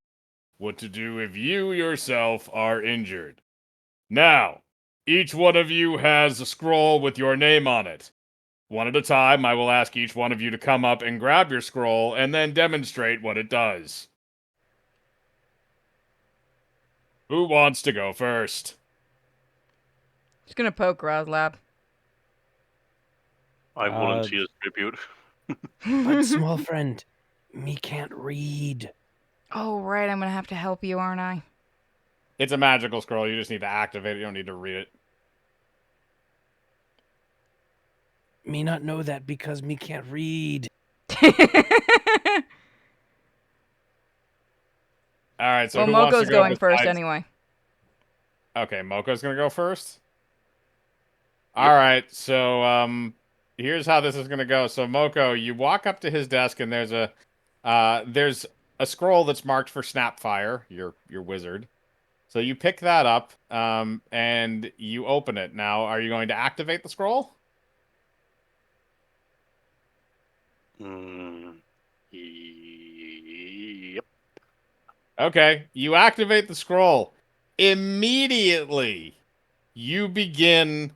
What to do if you yourself are injured. Now, each one of you has a scroll with your name on it. One at a time, I will ask each one of you to come up and grab your scroll and then demonstrate what it does. Who wants to go first?" Just gonna poke Roslab. I volunteer as tribute. But small friend, me can't read. Oh, right. I'm gonna have to help you, aren't I? It's a magical scroll. You just need to activate it. You don't need to read it. Me not know that because me can't read. All right, so Well, who wants to Moko's go going first besides- anyway. Okay, Moko's going to go first? All right, so here's how this is going to go. So Moko, you walk up to his desk and there's a scroll that's marked for Snapfire, your wizard. So you pick that up and you open it. Now, are you going to activate the scroll? Yep. Okay, you activate the scroll. Immediately, you begin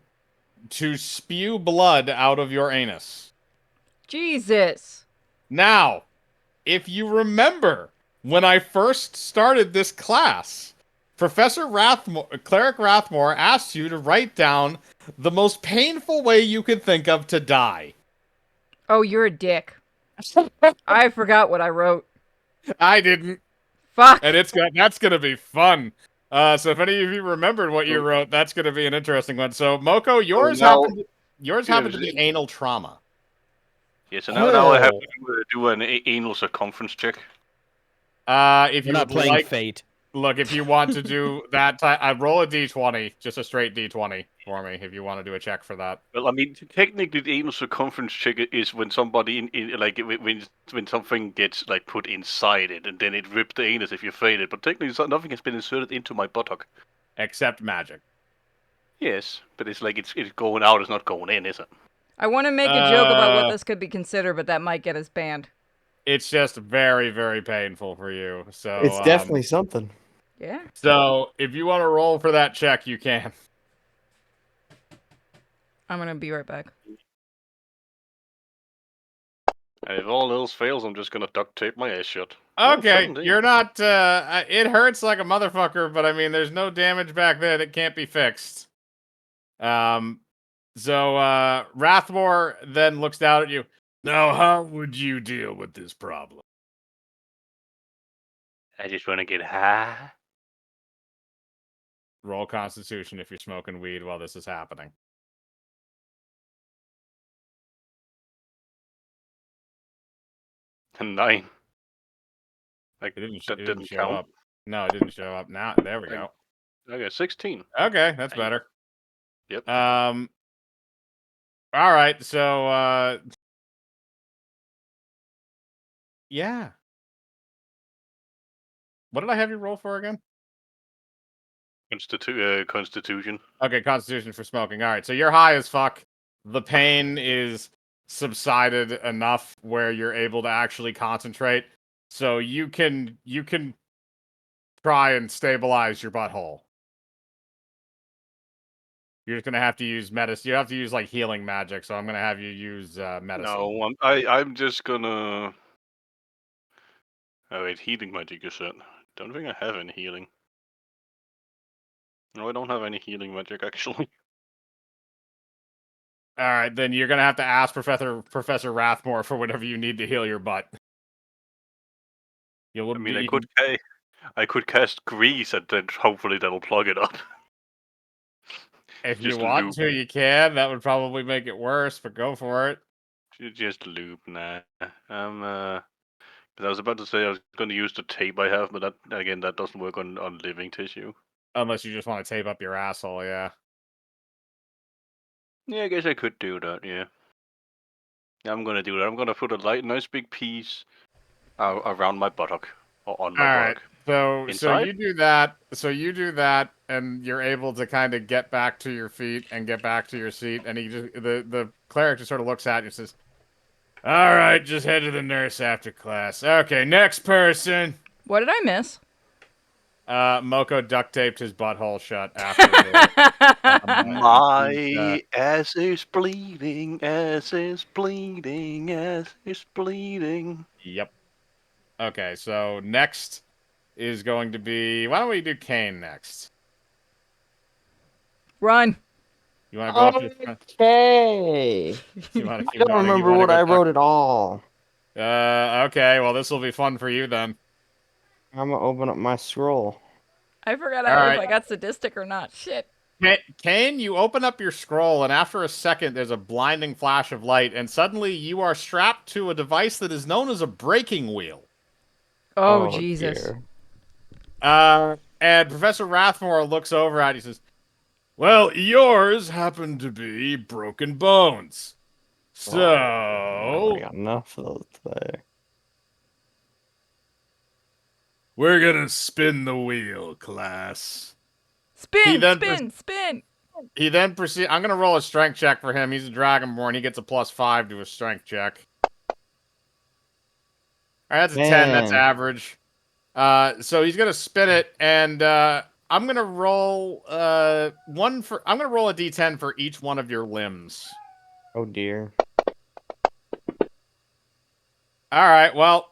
to spew blood out of your anus. Jesus. Now, if you remember, when I first started this class, Cleric Rathmore asked you to write down the most painful way you could think of to die. Oh, you're a dick. I forgot what I wrote. I didn't, Fuck. and that's gonna be fun. So if any of you remembered what you wrote, that's gonna be an interesting one. So Moko, yours happened to be anal trauma. Yeah, so now I have Oh. to do an anal circumference check. If We're you not would playing like, Fate. look, if you want to do that, I roll a d20, just a straight d20 for me. If you want to do a check for that. Well, I mean, technically, the anal circumference check is when somebody like when something gets like put inside it, and then it rips the anus if you fade it. But technically, nothing has been inserted into my buttock. Except magic. Yes, but it's like it's going out, it's not going in, is it? I want to make a joke about what this could be considered, but that might get us banned. It's just very, very painful for you. So It's definitely something. Yeah. So if you want to roll for that check, you can. I'm going to be right back. And if all else fails, I'm just gonna duct tape my ass shut. Okay, 17. you're not. It hurts like a motherfucker, but I mean, there's no damage back there that can't be fixed. So Rathmore then looks down at you. Now, how would you deal with this problem? I just want to get high. Roll Constitution if you're smoking weed while this is happening. And 9. Like It that didn't didn't show count. up. No, it didn't show up. Now, there we go. Okay, 16. Okay, that's Dang. better. Yep. All right, so yeah. What did I have you roll for again? Constitution. Okay, Constitution for smoking. All right, so you're high as fuck. The pain is subsided enough where you're able to actually concentrate. So you can try and stabilize your butthole. You're just gonna have to use medicine. You have to use like healing magic. So I'm gonna have you use medicine. No, I'm just gonna. Oh wait, healing magic you said. Don't think I have any healing. No, I don't have any healing magic actually. All right, then you're gonna have to ask Professor Rathmore for whatever you need to heal your butt. I mean, I could cast grease and then hopefully that'll plug it up. If you Just want loop. to, you can. That would probably make it worse, but go for it. Just loop, nah. But I was about to say I was going to use the tape I have, but that doesn't work on living tissue. Unless you just want to tape up your asshole, yeah. Yeah, I guess I could do that. Yeah, I'm gonna do that. I'm gonna put a nice big piece around my buttock or on my All right. buttock. So Inside? you do that. So you do that, and you're able to kind of get back to your feet and get back to your seat. And the cleric just sort of looks at you and says, "All right, just head to the nurse after class." Okay, next person. What did I miss? Moko duct taped his butthole shut after. My ass is bleeding, ass is bleeding, ass is bleeding. Yep. Okay, so next is going to be. Why don't we do Kane next? Run. You want to go up to the front? Okay. I don't remember what I wrote at all. Okay, well, this will be fun for you then. I'm gonna open up my scroll. I forgot All if right. I got sadistic or not. Shit. Kane, you open up your scroll, and after a second, there's a blinding flash of light, and suddenly you are strapped to a device that is known as a breaking wheel. Oh, Jesus. Dear. And Professor Rathmore looks over at you and says, "Well, yours happen to be broken bones. So, I got enough of those today. we're gonna spin the wheel, class." Spin, spin, spin. He then proceeds. I'm gonna roll a strength check for him. He's a Dragonborn. He gets a +5 to his strength check. All right, that's a 10. That's average. So he's gonna spin it, and I'm gonna roll I'm gonna roll a d10 for each one of your limbs. Oh dear. All right. Well,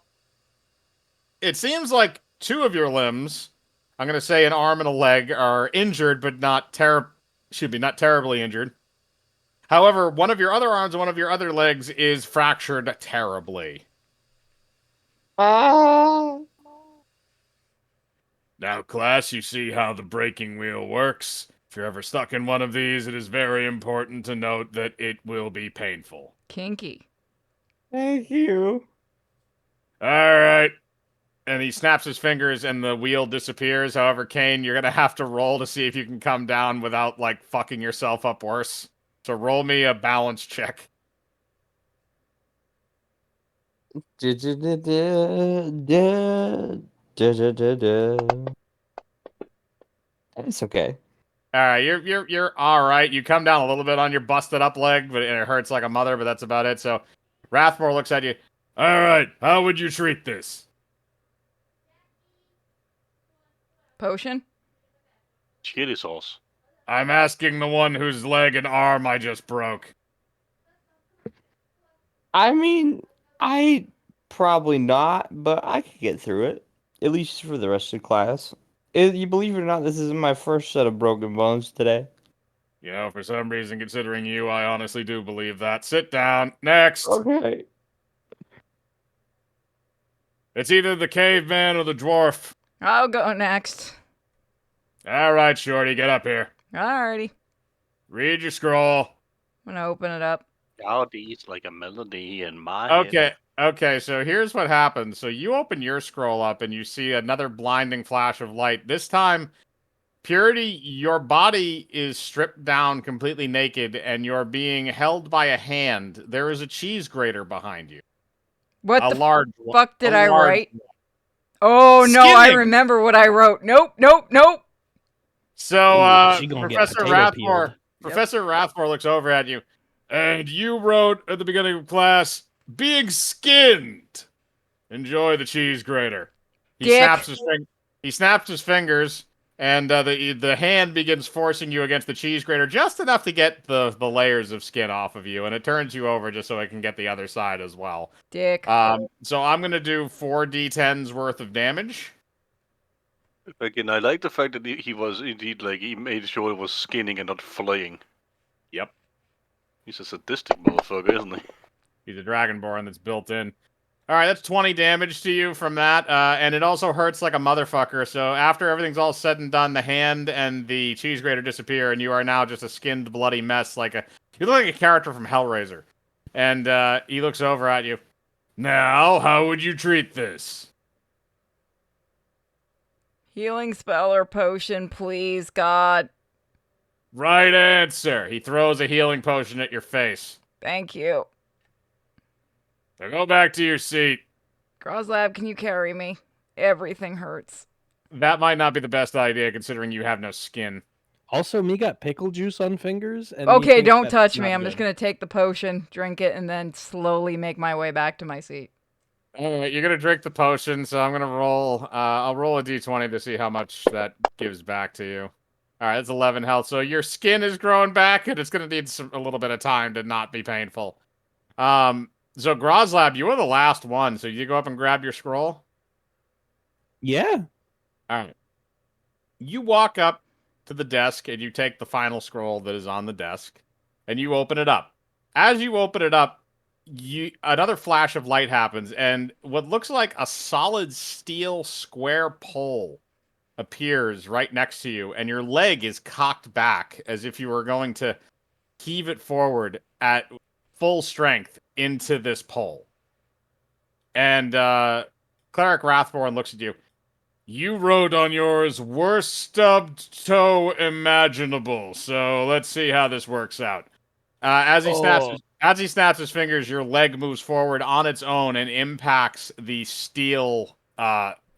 it seems like two of your limbs, I'm going to say an arm and a leg, are injured, but not not terribly injured. However, one of your other arms and one of your other legs is fractured terribly. Ah. Now, class, you see how the breaking wheel works. If you're ever stuck in one of these, it is very important to note that it will be painful. Kinky. Thank you. All right. And he snaps his fingers and the wheel disappears. However, Kane, you're going to have to roll to see if you can come down without, like, fucking yourself up worse. So roll me a balance check. It's okay. All right, you're all right. You come down a little bit on your busted up leg, but it hurts like a mother. But that's about it. So, Rathmore looks at you. All right, how would you treat this? Potion? Chili sauce. I'm asking the one whose leg and arm I just broke. I mean, I probably not, but I could get through it. At least for the rest of the class. You believe it or not, this is my first set of broken bones today. You know, for some reason, considering you, I honestly do believe that. Sit down. Next. Okay. It's either the caveman or the dwarf. I'll go next. All right, Shorty, get up here. Alrighty. Read your scroll. I'm gonna open it up. Melodies like a melody in my Okay, okay, so here's what happens. So you open your scroll up and you see another blinding flash of light. This time, Purity, your body is stripped down completely naked and you're being held by a hand. There is a cheese grater behind you. What A the large one. fuck did A I large write? one. Oh no, I Skimming. remember what I wrote. Nope. So, Ooh, she gonna get Professor potato Rathmore, peeled. Professor Rathmore looks over at you, and you wrote at the beginning of class, "being skinned." Enjoy the cheese grater. He Dick. snaps his fingers, and the hand begins forcing you against the cheese grater just enough to get the layers of skin off of you, and it turns you over just so it can get the other side as well. Dick. So I'm gonna do 4d10s worth of damage. Again, I like the fact that he was indeed like he made sure it was skinning and not flaying. Yep. He's a sadistic motherfucker, isn't he? He's a dragonborn that's built in. All right, that's 20 damage to you from that, and it also hurts like a motherfucker. So after everything's all said and done, the hand and the cheese grater disappear, and you are now just a skinned, bloody mess. You look like a character from Hellraiser. And he looks over at you. Now, how would you treat this? Healing spell or potion, please, God. Right answer. He throws a healing potion at your face. Thank you. Now go back to your seat. Groslab, can you carry me? Everything hurts. That might not be the best idea, considering you have no skin. Also, me got pickle juice on fingers. And Okay, methinks don't that's touch me. not I'm just good. gonna take the potion, drink it, and then slowly make my way back to my seat. All right, you're gonna drink the potion, so I'm gonna roll. I'll roll a d20 to see how much that gives back to you. All right, that's 11 health. So your skin is growing back, and it's gonna need a little bit of time to not be painful. So Groslab, you were the last one. So you go up and grab your scroll. Yeah. All right. You walk up to the desk and you take the final scroll that is on the desk, and you open it up. As you open it up, another flash of light happens, and what looks like a solid steel square pole appears right next to you, and your leg is cocked back as if you were going to heave it forward at full strength into this pole. And Cleric Rathborn looks at you. You wrote on yours, worst stubbed toe imaginable. So let's see how this works out. As he snaps his fingers, your leg moves forward on its own and impacts the steel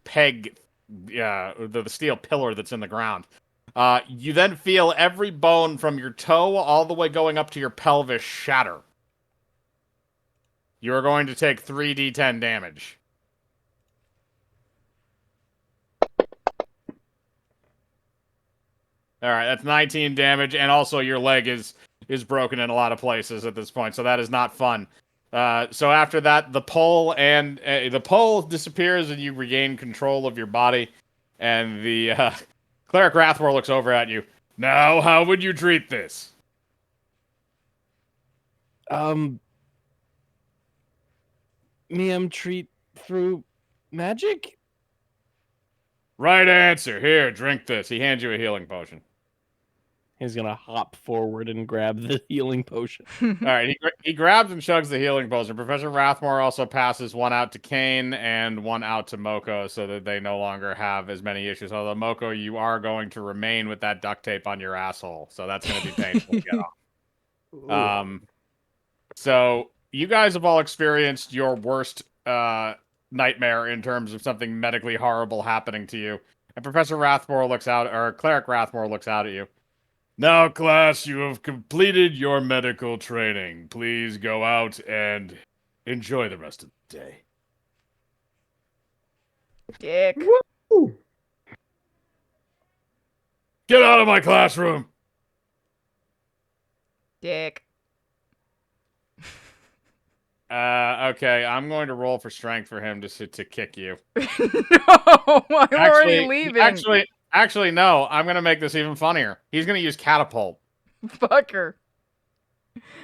peg, the steel pillar that's in the ground. You then feel every bone from your toe all the way going up to your pelvis shatter. You are going to take 3d10 damage. All right, that's 19 damage, and also your leg is broken in a lot of places at this point, so that is not fun. So after that, the pole disappears, and you regain control of your body. And the cleric Rathmore looks over at you. Now, how would you treat this? Treat through magic? Right answer. Here, drink this. He hands you a healing potion. He's gonna hop forward and grab the healing potion. All right, he grabs and chugs the healing potion. Professor Rathmore also passes one out to Kane and one out to Moko so that they no longer have as many issues. Although, Moko, you are going to remain with that duct tape on your asshole, so that's going to be painful to get off. So you guys have all experienced your worst nightmare in terms of something medically horrible happening to you. And Professor Rathmore looks out, or Cleric Rathmore looks out at you. Now, class, you have completed your medical training. Please go out and enjoy the rest of the day. Dick. Get out of my classroom! Dick. Okay, I'm going to roll for strength for him to kick you. No, I'm already leaving. Actually, no. I'm going to make this even funnier. He's going to use catapult. Fucker.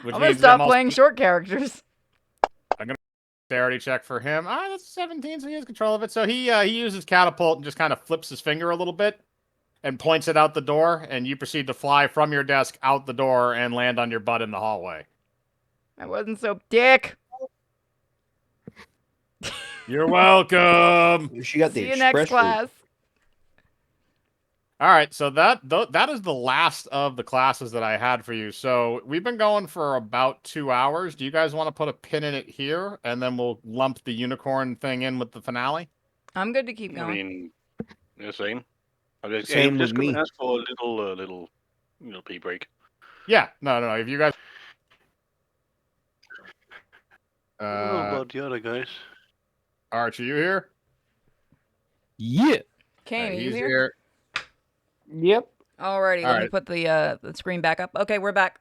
Which I'm gonna means stop playing short characters. Dexterity check for him. That's 17, so he has control of it. So he uses catapult and just kind of flips his finger a little bit and points it out the door, and you proceed to fly from your desk out the door and land on your butt in the hallway. I wasn't so dick. You're welcome. She got the See you next express route. class. All right, so that is the last of the classes that I had for you. So we've been going for about 2 hours. Do you guys want to put a pin in it here, and then we'll lump the unicorn thing in with the finale? I'm good to keep I going. mean, the same. Same I'm just with me. gonna ask for a little pee break. Yeah, no. If you guys, I don't know about the other guys. Arch, are you here? Yeah. Kane, are you he's here? Yep. Alrighty, let me put the screen back up. Okay, we're back.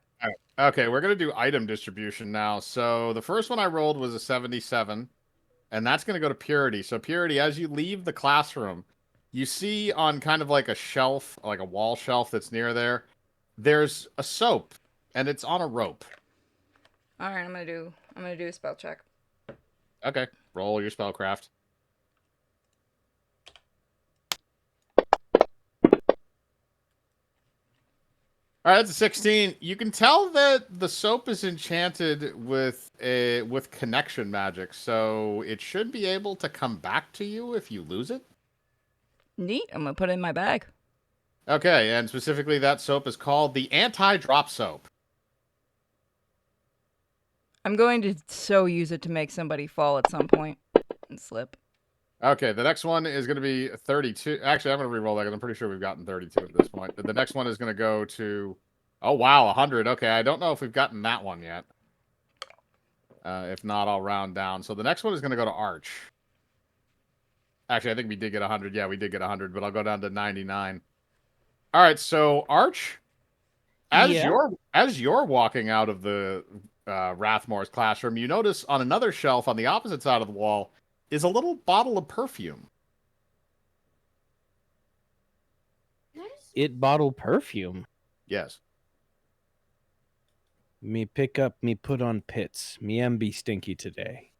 Okay, we're gonna do item distribution now. So the first one I rolled was a 77, and that's gonna go to Purity. So Purity, as you leave the classroom, you see on kind of like a shelf, like a wall shelf that's near there, there's a soap, and it's on a rope. All right, I'm gonna do a spell check. Okay, roll your spellcraft. All right, that's a 16. You can tell that the soap is enchanted with connection magic, so it should be able to come back to you if you lose it. Neat. I'm gonna put it in my bag. Okay, and specifically that soap is called the anti-drop soap. I'm going to so use it to make somebody fall at some point and slip. Okay, the next one is going to be 32. Actually, I'm going to re-roll that because I'm pretty sure we've gotten 32 at this point. The next one is going to go to, oh wow, 100. Okay, I don't know if we've gotten that one yet. If not, I'll round down. So the next one is going to go to Arch. Actually, I think we did get 100. Yeah, we did get 100, but I'll go down to 99. All right, so Arch, as you're walking out of the Rathmore's classroom, you notice on another shelf on the opposite side of the wall is a little bottle of perfume. It bottle perfume. Yes. Me pick up, me put on pits. Me am be stinky today.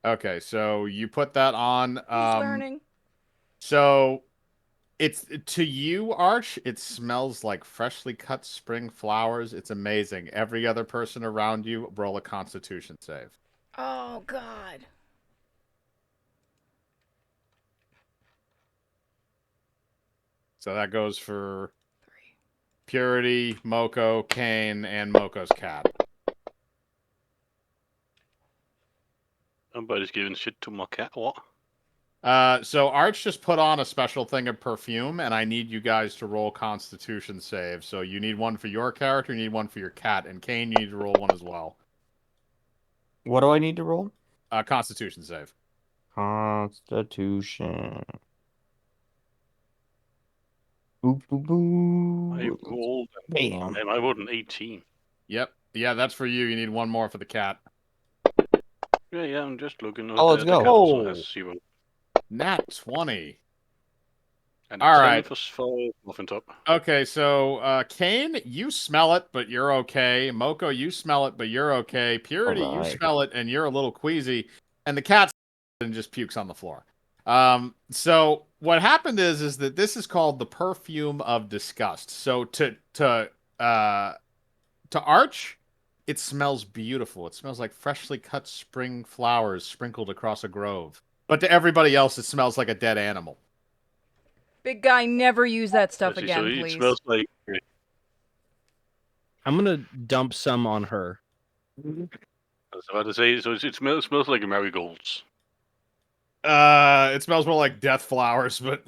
Okay, so you put that on. He's learning. So it's to you, Arch. It smells like freshly cut spring flowers. It's amazing. Every other person around you, roll a Constitution save. Oh God. So that goes for Purity, Moko, Kane, and Moko's cat. Somebody's giving shit to my cat. What? So Arch just put on a special thing of perfume, and I need you guys to roll Constitution save. So you need one for your character, you need one for your cat, and Kane, you need to roll one as well. What do I need to roll? Constitution save. Constitution. Boop, boop, boop. I rolled. Bam. And I rolled an 18. Yep. Yeah, that's for you. You need one more for the cat. Yeah, I'm just looking. Oh, let's the go. cat also Oh. has 0. Nat 20. And All a 10 right. for muffin top. Okay, so Kane, you smell it, but you're okay. Moko, you smell it, but you're okay. Purity, you Alright. smell it, and you're a little queasy. And the cat and just pukes on the floor. So what happened is that this is called the perfume of disgust. So uh to Arch, it smells beautiful. It smells like freshly cut spring flowers sprinkled across a grove. But to everybody else, it smells like a dead animal. Big guy, never use that stuff Let's see, so again, it please. smells like. I'm gonna dump some on her. I was about to say, so it smells like marigolds. It smells more like death flowers, but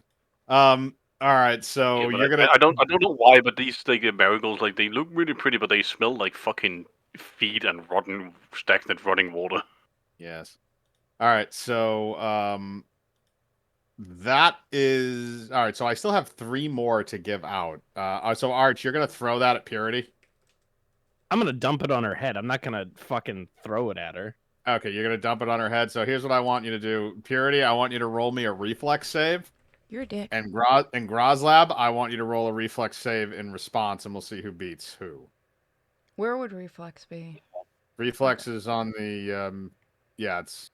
all right, so Yeah, but you're gonna I don't know why, but these like the marigolds, like they look really pretty, but they smell like fucking feet and rotten, stagnant, rotting water. yes. All right, so that is all right. So I still have 3 more to give out. So Arch, you're gonna throw that at Purity. I'm gonna dump it on her head. I'm not gonna fucking throw it at her. Okay, you're gonna dump it on her head. So here's what I want you to do, Purity. I want you to roll me a reflex save, You're a dick. and Groslab, I want you to roll a reflex save in response, and we'll see who beats who. Where would reflex be? Reflex is on the yeah, it's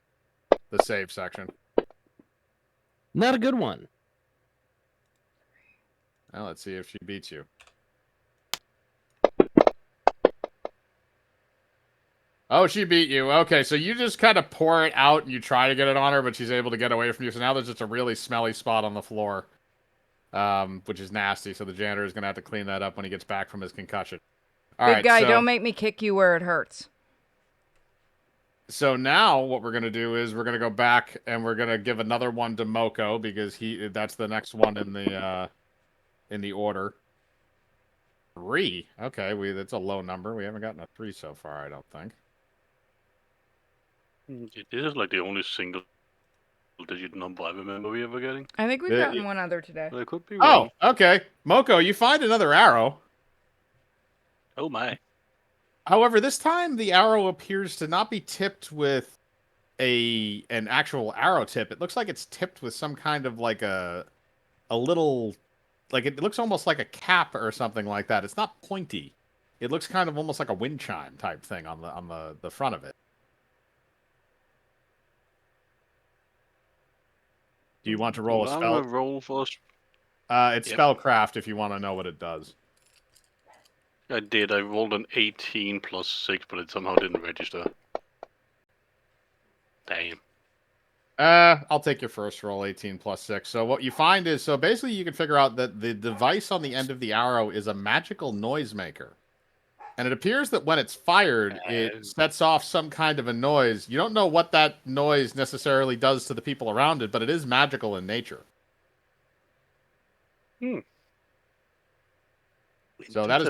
the save section. Not a good one. Well, let's see if she beats you. Oh, she beat you. Okay, so you just kind of pour it out and you try to get it on her, but she's able to get away from you. So now there's just a really smelly spot on the floor, which is nasty. So the janitor is going to have to clean that up when he gets back from his concussion. All Big right, guy, so, don't make me kick you where it hurts. so now what we're going to do is we're going to go back and we're going to give another one to Moko because that's the next one in the order. 3. Okay, that's a low number. We haven't gotten a 3 so far, I don't think. This is like the only single-digit number I remember we ever getting. I think we've Yeah, gotten one other today. But I could be Oh, wrong. okay. Moko, you find another arrow. Oh my! However, this time the arrow appears to not be tipped with an actual arrow tip. It looks like it's tipped with some kind of like a little, like it looks almost like a cap or something like that. It's not pointy. It looks kind of almost like a wind chime type thing on the front of it. Do you want to roll a I'm gonna spell? roll first. It's Yep. spellcraft if you want to know what it does. I did. I rolled an 18 plus 6, but it somehow didn't register. Damn. I'll take your first roll, 18 plus 6. So what you find is, so basically you can figure out that the device on the end of the arrow is a magical noisemaker. And it appears that when it's fired, it sets off some kind of a noise. You don't know what that noise necessarily does to the people around it, but it is magical in nature. So that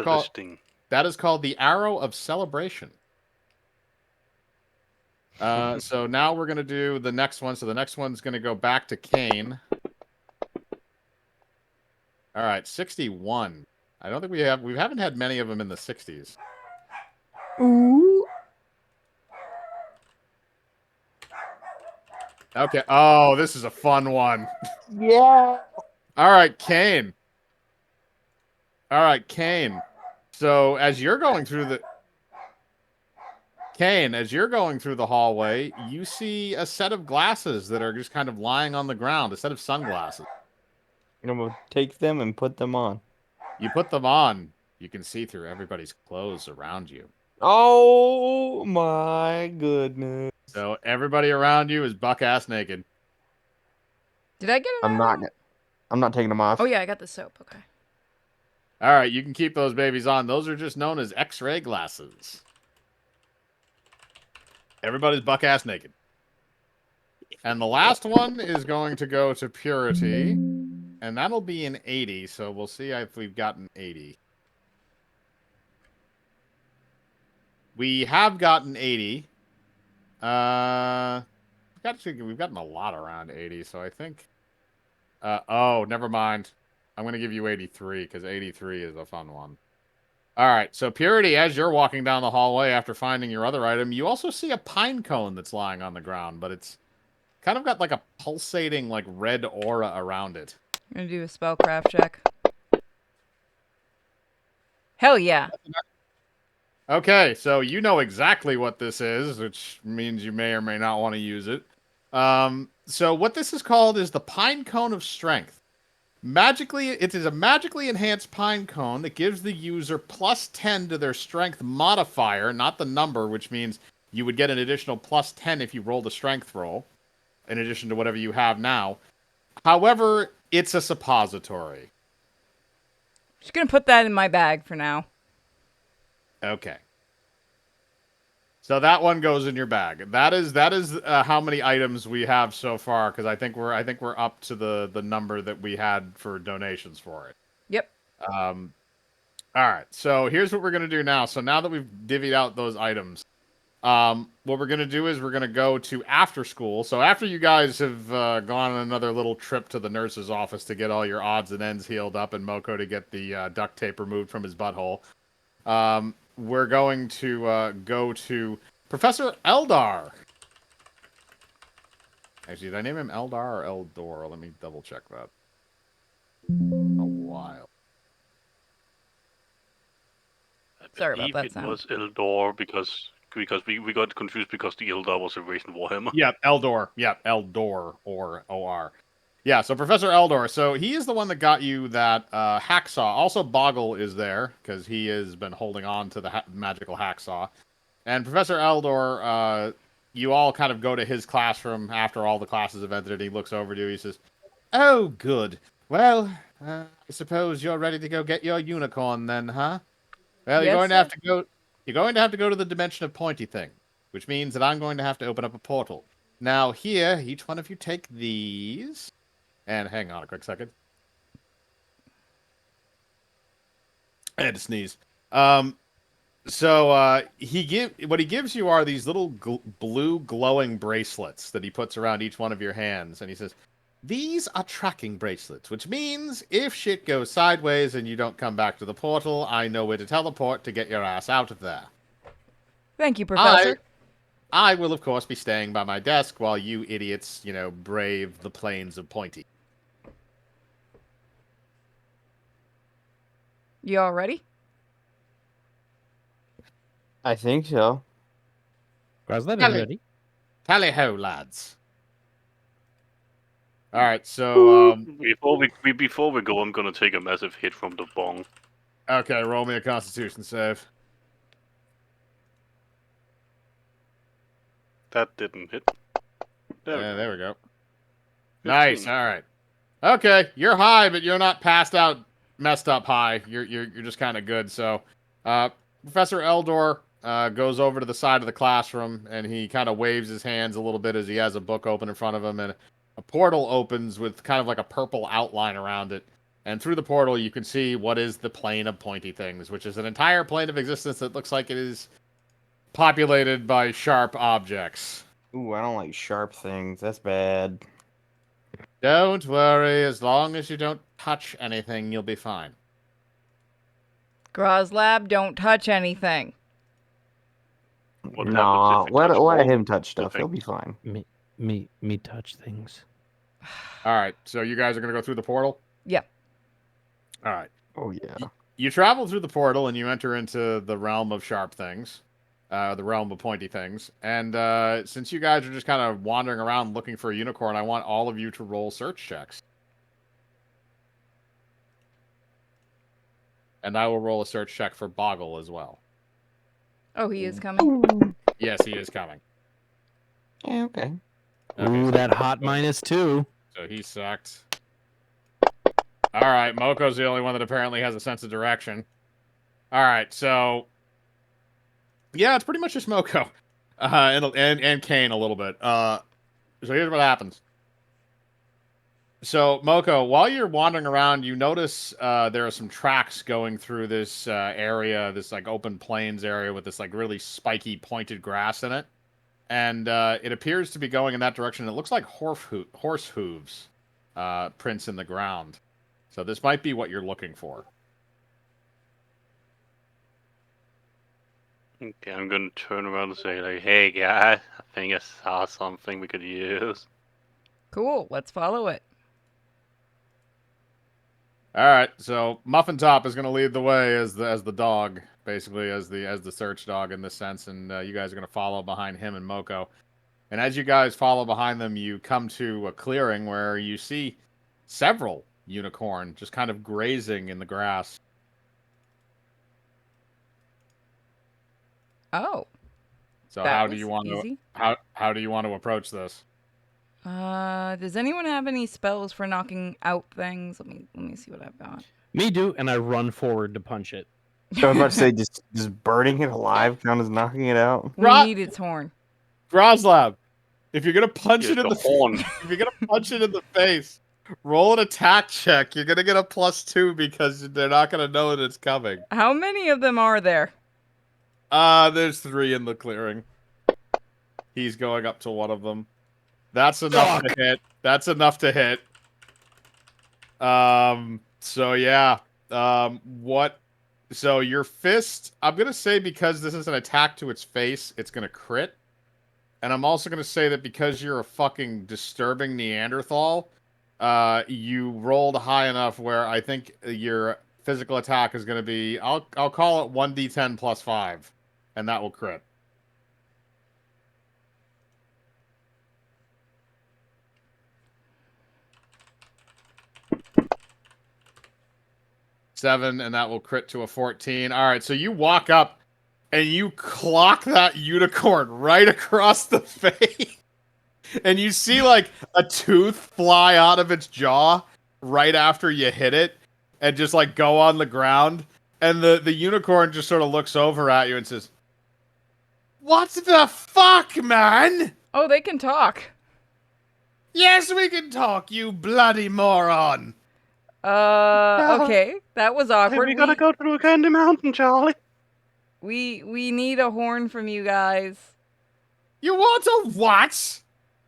is called the Arrow of Celebration. So now we're gonna do the next one. So the next one's gonna go back to Kane. All right, 61. I don't think we haven't had many of them in the 60s. Ooh. Okay. Oh, this is a fun one. Yeah. All right, Kane. All right, Kane. So as you're going through the hallway, you see a set of glasses that are just kind of lying on the ground, a set of sunglasses. I'm gonna take them and put them on. You put them on, you can see through everybody's clothes around you. Oh my goodness. So everybody around you is buck-ass naked. Did I get an I'm arrow? not taking them off. Oh yeah, I got the soap. Okay. All right, you can keep those babies on. Those are just known as X-ray glasses. Everybody's buck-ass naked. And the last one is going to go to Purity, and that'll be an 80, so we'll see if we've gotten 80. We have gotten 80. We've gotten a lot around 80, so I think... oh, never mind. I'm going to give you 83, because 83 is a fun one. All right, so Purity, as you're walking down the hallway after finding your other item, you also see a pine cone that's lying on the ground, but it's kind of got like a pulsating, like red aura around it. I'm gonna do a spellcraft check. Hell yeah. Okay, so you know exactly what this is, which means you may or may not want to use it. So what this is called is the Pine Cone of Strength. It is a magically enhanced pine cone that gives the user plus 10 to their strength modifier, not the number, which means you would get an additional plus 10 if you rolled a strength roll, in addition to whatever you have now. However, it's a suppository. Just gonna put that in my bag for now. Okay. So that one goes in your bag. That is how many items we have so far, because I think we're up to the number that we had for donations for it. Yep. All right. So here's what we're gonna do now. So now that we've divvied out those items, what we're gonna do is we're gonna go to after school. So after you guys have gone on another little trip to the nurse's office to get all your odds and ends healed up, and Moko to get the duct tape removed from his butthole, we're going to go to Professor Eldar. Actually, did I name him Eldar or Eldor? Let me double check that. A while. Sorry about believe that it sound. was Eldor because we got confused because the Eldar was a race in Warhammer. Yeah, Eldor. Yeah, Eldor or OR. Yeah, so Professor Eldor. So he is the one that got you that hacksaw. Also, Boggle is there because he has been holding on to the magical hacksaw. And Professor Eldor, you all kind of go to his classroom after all the classes have ended. And he looks over to you. He says, "Oh, good. Well, I suppose you're ready to go get your unicorn then, huh? Well, you're Yes, going to sir. have to go. You're going to have to go to the dimension of pointy thing, which means that I'm going to have to open up a portal. Now, here, each one of you take these, and hang on a quick second. I had to sneeze. So what he gives you are these little blue glowing bracelets that he puts around each one of your hands, and he says, "These are tracking bracelets, which means if shit goes sideways and you don't come back to the portal, I know where to teleport to get your ass out of there. Thank you, Professor. I will, of course, be staying by my desk while you idiots, brave the plains of Pointy." You all ready? I think so. Graslab is Tally, ready. tally ho, lads. All right, so Before we go, I'm gonna take a massive hit from the bong. okay, roll me a Constitution save. That didn't hit. There we go. There we go. 15. Nice. All right. Okay, you're high, but you're not passed out, messed up high. You're just kind of good. So, Professor Eldor goes over to the side of the classroom and he kind of waves his hands a little bit as he has a book open in front of him, and a portal opens with kind of like a purple outline around it. And through the portal, you can see what is the plane of pointy things, which is an entire plane of existence that looks like it is populated by sharp objects. Ooh, I don't like sharp things. That's bad. Don't worry, as long as you don't touch anything, you'll be fine. Groslab, don't touch anything. What happens Nah, if we touch let all him touch stuff. the He'll be fine. Me touch things. All right, so you guys are going to go through the portal? Yeah. All right. Oh yeah. You travel through the portal and you enter into the realm of sharp things, the realm of pointy things. And since you guys are just kind of wandering around looking for a unicorn, I want all of you to roll search checks. And I will roll a search check for Boggle as well. Oh, he is coming. Yes, he is coming. Yeah, okay. Okay, Ooh, so that hot -2. So he sucked. All right, Moko's the only one that apparently has a sense of direction. All right, so yeah, it's pretty much just Moko, and Kane a little bit. So here's what happens. So Moko, while you're wandering around, you notice there are some tracks going through this area, this like open plains area with this like really spiky, pointed grass in it, and it appears to be going in that direction. It looks like horse hooves, prints in the ground. So this might be what you're looking for. Okay, I'm gonna turn around and say like, "Hey guys, I think I saw something we could use." Cool. Let's follow it. All right, so Muffin Top is going to lead the way as the dog, basically as the search dog in this sense, and you guys are going to follow behind him and Moko. And as you guys follow behind them, you come to a clearing where you see several unicorn just kind of grazing in the grass. Oh, So that how do was you want to easy. how do you want to approach this? Does anyone have any spells for knocking out things? Let me see what I've got. Me do, and I run forward to punch it. I was about to say, just burning it alive count as knocking it out. We need its horn. Groslab, if you're gonna punch Yeah, it in the the horn. if you're gonna punch it in the face, roll an attack check. You're gonna get a +2 because they're not gonna know that it's coming. How many of them are there? There's 3 in the clearing. He's going up to one of them. That's enough to hit. That's enough to hit. So yeah. What? So your fist, I'm gonna say because this is an attack to its face, it's gonna crit. And I'm also gonna say that because you're a fucking disturbing Neanderthal, you rolled high enough where I think your physical attack is gonna be I'll call it 1d10 plus 5, and that will crit. Seven, and that will crit to a 14. All right, so you walk up and you clock that unicorn right across the face. And you see like a tooth fly out of its jaw right after you hit it and just like go on the ground. And the unicorn just sort of looks over at you and says, "What the fuck, man? Oh, they can talk. Yes, we can talk, you bloody moron." Okay. That was awkward. We gotta go through a candy mountain, Charlie. We need a horn from you guys. You want a what?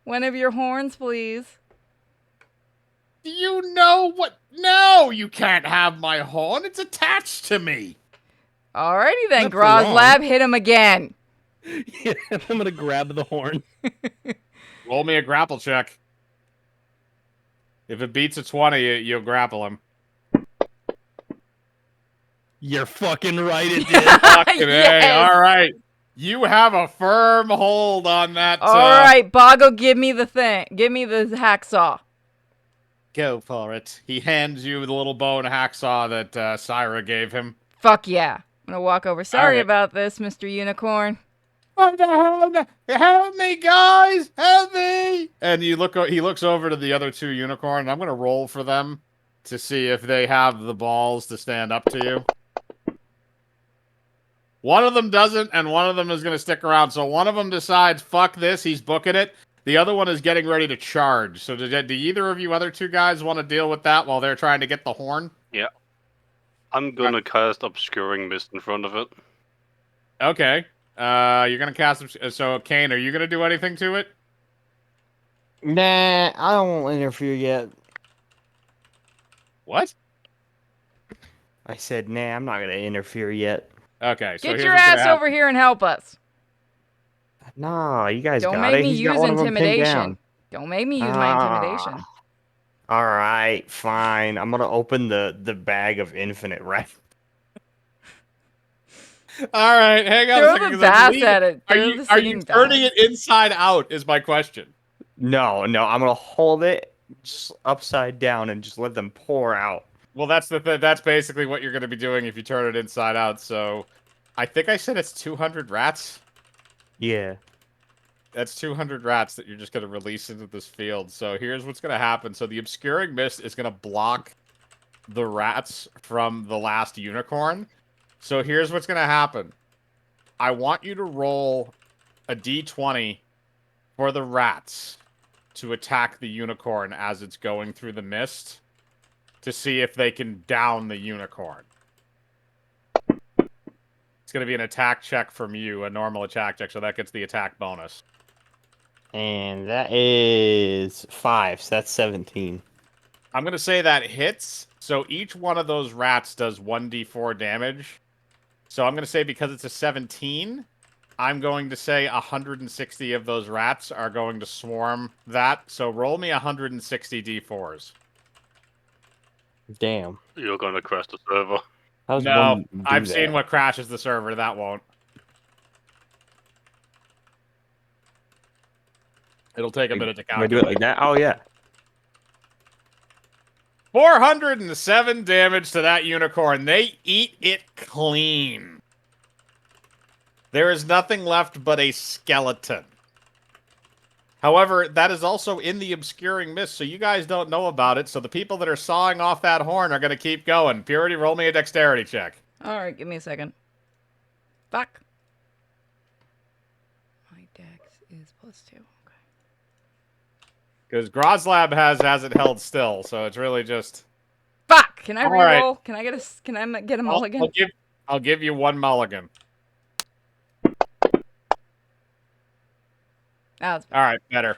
One of your horns, please. Do you know what? No, you can't have my horn. It's attached to me. Alrighty then, Not for long. Groslab, hit him again. Yeah, I'm gonna grab the horn. Roll me a grapple check. If it beats a 20, you'll grapple him. You're fucking right, it did. Fucking A. Yes. All right. You have a firm hold on that. Alright, Boggo, give me the thing. Give me the hacksaw. Go for it. He hands you the little bone hacksaw that Syra gave him. Fuck yeah. I'm gonna walk over. Sorry Alright. about this, Mr. Unicorn. What the hell? Help me, guys! Help me! And he looks over to the other 2 unicorn. I'm gonna roll for them to see if they have the balls to stand up to you. One of them doesn't, and one of them is gonna stick around. So one of them decides, fuck this, he's booking it. The other one is getting ready to charge. So do either of you other 2 guys want to deal with that while they're trying to get the horn? Yeah. I'm gonna cast Obscuring Mist in front of it. Okay. You're gonna cast. So, Kane, are you gonna do anything to it? Nah, I don't want to interfere yet. What? I said, nah, I'm not gonna interfere yet. Okay. So Get here's your what's gonna ass happen. over here and help us. Nah, you guys Don't got make it. me He's got use one of them pinned intimidation. down. Don't make me use my intimidation. All right, fine. I'm gonna open the bag of infinite right. All right, hang on a Throw second. the 'Cause I bass believe- at it. Are Throw you the are you singing turning bass. it inside out? Is my question. No, I'm gonna hold it just upside down and just let them pour out. Well, that's basically what you're gonna be doing if you turn it inside out. So, I think I said it's 200 rats. Yeah. That's 200 rats that you're just gonna release into this field. So here's what's gonna happen. So the obscuring mist is gonna block the rats from the last unicorn. So here's what's gonna happen. I want you to roll a d20 for the rats to attack the unicorn as it's going through the mist to see if they can down the unicorn. It's going to be an attack check from you, a normal attack check, so that gets the attack bonus. And that is 5, so that's 17. I'm going to say that hits, so each one of those rats does 1d4 damage. So I'm going to say because it's a 17, I'm going to say 160 of those rats are going to swarm that. So roll me 160 d4s. Damn. You're gonna crash the server. How's No, one do I've that? seen what crashes the server. That won't. It'll take a minute to If I do it calculate. like that? Oh yeah. 407 damage to that unicorn. They eat it clean. There is nothing left but a skeleton. However, that is also in the obscuring mist, so you guys don't know about it. So the people that are sawing off that horn are going to keep going. Purity, roll me a dexterity check. All right, give me a second. Fuck. My dex is +2. Okay. Because Groslab has it held still, so it's really just... Fuck! Can I All right. reroll? Can I get a mulligan? I'll give you one mulligan. That's All right, better.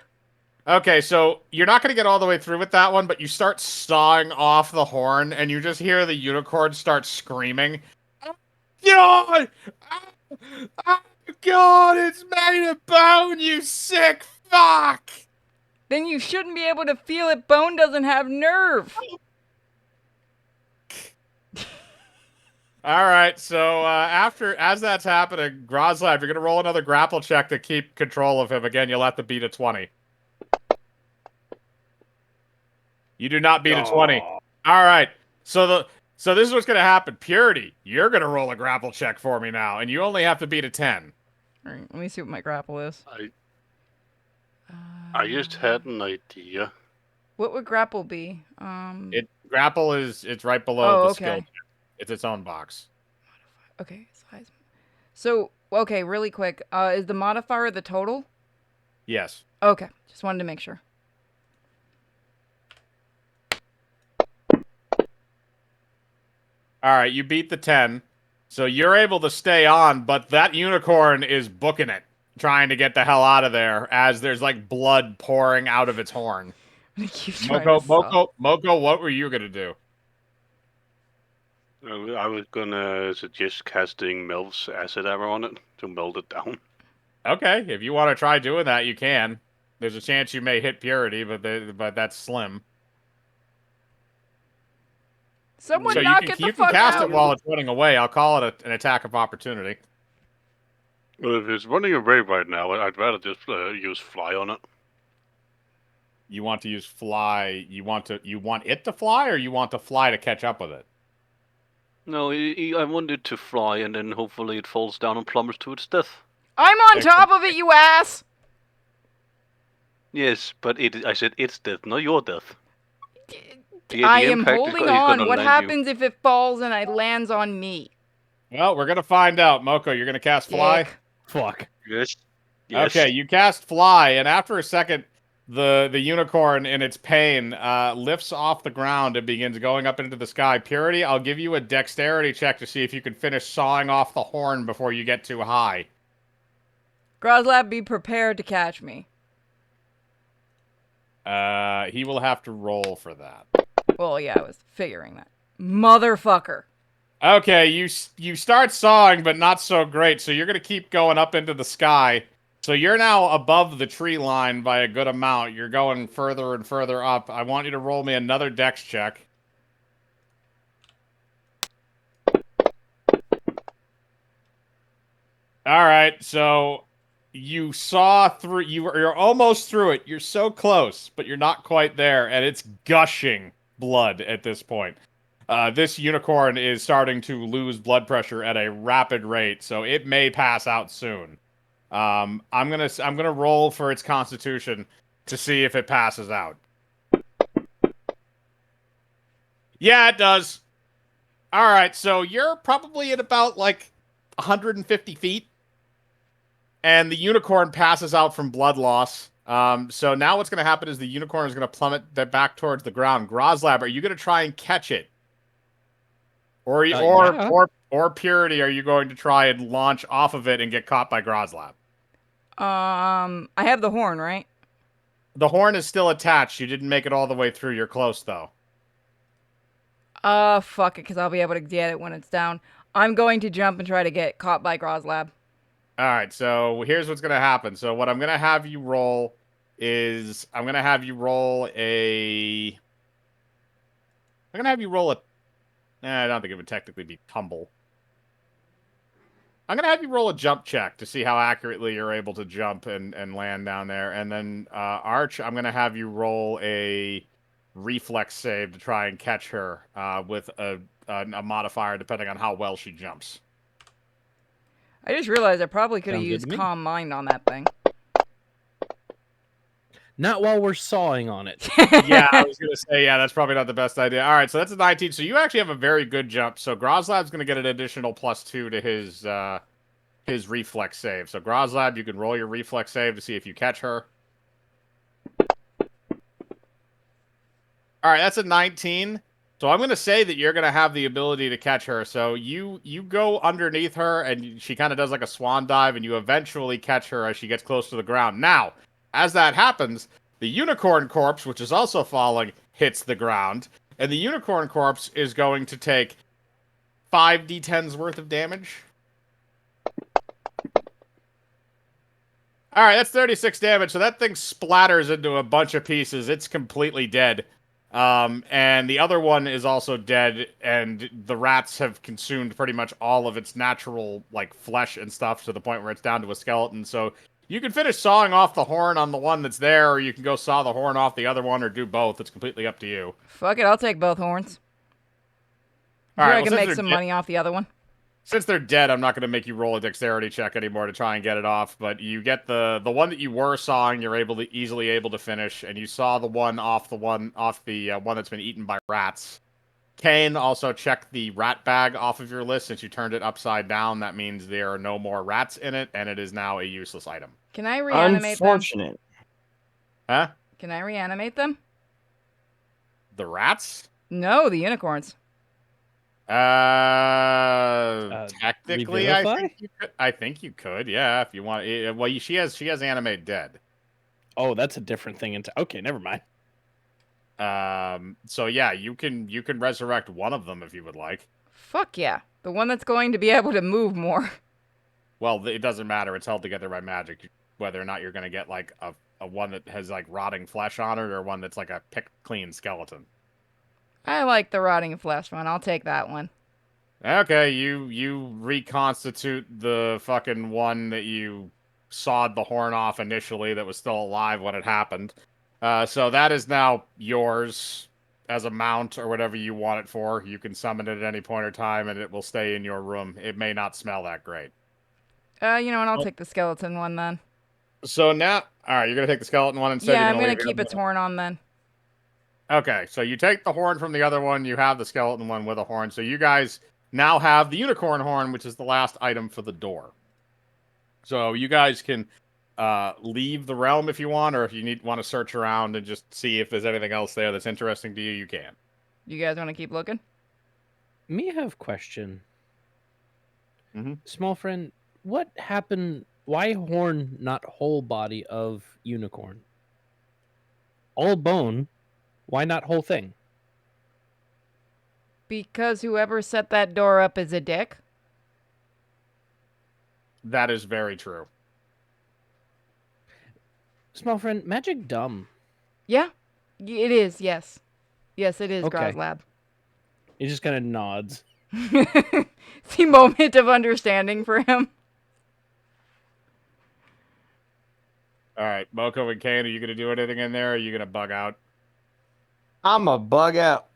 Okay, so you're not going to get all the way through with that one, but you start sawing off the horn, and you just hear the unicorn start screaming. God! Oh, God, it's made of bone, you sick fuck! Then you shouldn't be able to feel it. Bone doesn't have nerve. All right, so as that's happening, Groslab, you're going to roll another grapple check to keep control of him. Again, you'll have to beat a 20. You do not beat a 20. All right. So this is what's going to happen. Purity, you're going to roll a grapple check for me now, and you only have to beat a 10. All right, let me see what my grapple is. I just had an idea. What would grapple be? Grapple it's right below Oh, the skill okay. check. It's its own box. Okay, size. So, okay, really quick. Is the modifier the total? Yes. Okay, just wanted to make sure. All right, you beat the 10. So you're able to stay on, but that unicorn is booking it, trying to get the hell out of there as there's like blood pouring out of its horn. I'm gonna keep trying to Moko, what were you going to do? I was gonna suggest casting Melv's acid arrow on it to melt it down. Okay, if you want to try doing that, you can. There's a chance you may hit Purity, but that's slim. Someone So knock it the you can fuck cast out. it while it's running away. I'll call it an attack of opportunity. Well, if it's running away right now, I'd rather just use fly on it. You want to use fly? You want it to fly, or you want to fly to catch up with it? No, I want it to fly, and then hopefully it falls down and plummets to its death. I'm on top of it, you ass! Yes, but I said its death, not your death. I am impact holding is on. gonna What land happens if it falls and it lands on me? Well, we're gonna find out. Moko, you're gonna cast fly. Dick. Fuck. Yes. Yes. Okay, you cast fly, and after a second, the unicorn in its pain lifts off the ground and begins going up into the sky. Purity, I'll give you a dexterity check to see if you can finish sawing off the horn before you get too high. Groslab, be prepared to catch me. He will have to roll for that. Well, yeah, I was figuring that. Motherfucker. Okay, you start sawing, but not so great, so you're going to keep going up into the sky. So you're now above the tree line by a good amount. You're going further and further up. I want you to roll me another dex check. All right, so you saw through. You're almost through it. You're so close, but you're not quite there, and it's gushing blood at this point. This unicorn is starting to lose blood pressure at a rapid rate, so it may pass out soon. I'm gonna roll for its constitution to see if it passes out. Yeah, it does. All right, so you're probably at about like 150 feet, and the unicorn passes out from blood loss. So now what's gonna happen is the unicorn is gonna plummet back towards the ground. Groslab, are you gonna try and catch it? Or Purity, are you going to try and launch off of it and get caught by Groslab? I have the horn, right? The horn is still attached. You didn't make it all the way through. You're close, though. Fuck it, because I'll be able to get it when it's down. I'm going to jump and try to get caught by Groslab. All right, so here's what's gonna happen. So what I'm gonna have you roll is I'm gonna have you roll a. I'm gonna have you roll a. I don't think it would technically be tumble. I'm gonna have you roll a jump check to see how accurately you're able to jump and land down there, and then Arch, I'm gonna have you roll a reflex save to try and catch her with a modifier depending on how well she jumps. I just realized I probably could have Sounds good used to me. Calm Mind on that thing. Not while we're sawing on it. Yeah, I was gonna say, yeah, that's probably not the best idea. All right, so that's a 19. So you actually have a very good jump. So Groslab's gonna get an additional +2 to his reflex save. So Groslab, you can roll your reflex save to see if you catch her. All right, that's a 19. So I'm gonna say that you're gonna have the ability to catch her. So you go underneath her, and she kind of does like a swan dive, and you eventually catch her as she gets close to the ground. Now, as that happens, the unicorn corpse, which is also falling, hits the ground, and the unicorn corpse is going to take 5d10s worth of damage. All right, that's 36 damage. So that thing splatters into a bunch of pieces. It's completely dead. And the other one is also dead, and the rats have consumed pretty much all of its natural, like, flesh and stuff to the point where it's down to a skeleton. So you can finish sawing off the horn on the one that's there, or you can go saw the horn off the other one, or do both. It's completely up to you. Fuck it, I'll take both horns. All Sure, right, I well, can make some money off the other one. since they're dead, I'm not going to make you roll a dexterity check anymore to try and get it off. But you get the one that you were sawing. You're easily able to finish, and you saw the one off the one that's been eaten by rats. Kane, also check the rat bag off of your list since you turned it upside down. That means there are no more rats in it, and it is now a useless item. Can I reanimate them? Unfortunate. Huh? Can I reanimate them? The rats? No, the unicorns. Technically, revivify? I think you could. Yeah, if you want. Well, she has animate dead. Oh, that's a different thing. Okay, never mind. So yeah, you can resurrect one of them if you would like. Fuck yeah. The one that's going to be able to move more. Well, it doesn't matter. It's held together by magic. Whether or not you're going to get like a one that has like rotting flesh on it, or one that's like a picked clean skeleton. I like the rotting flesh one. I'll take that one. Okay, you reconstitute the fucking one that you sawed the horn off initially that was still alive when it happened. So that is now yours as a mount or whatever you want it for. You can summon it at any point or time, and it will stay in your room. It may not smell that great. You know what? I'll take the skeleton one then. So now, all right, you're gonna take the skeleton one instead. Yeah, You're I'm gonna leave the keep other its one? horn on then. Okay, so you take the horn from the other one. You have the skeleton one with a horn. So you guys now have the unicorn horn, which is the last item for the door. So you guys can leave the realm if you want, or if you want to search around and just see if there's anything else there that's interesting to you, you can. You guys want to keep looking? Me have question. Mhm. Small friend, what happened? Why horn, not whole body of unicorn? All bone. Why not whole thing? Because whoever set that door up is a dick. That is very true. Small friend, magic dumb. Yeah, it is. Yes, yes, it is. Okay. Groslab. He just kind of nods. It's the moment of understanding for him. All right, Moko and Kane, are you gonna do anything in there? Or are you gonna bug out? I'm a bug out.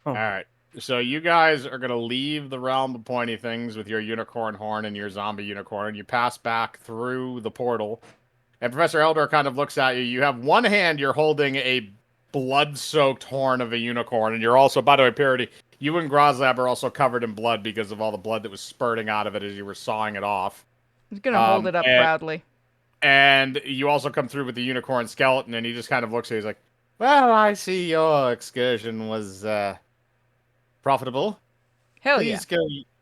All right. So you guys are gonna leave the realm of pointy things with your unicorn horn and your zombie unicorn, and you pass back through the portal. And Professor Eldor kind of looks at you. You have one hand, you're holding a blood-soaked horn of a unicorn, and you're also, by the way, Purity, you and Groslab are also covered in blood because of all the blood that was spurting out of it as you were sawing it off. He's gonna hold it up proudly. And you also come through with the unicorn skeleton, and he just kind of looks at you. He's like, "Well, I see your excursion was profitable. Hell yeah.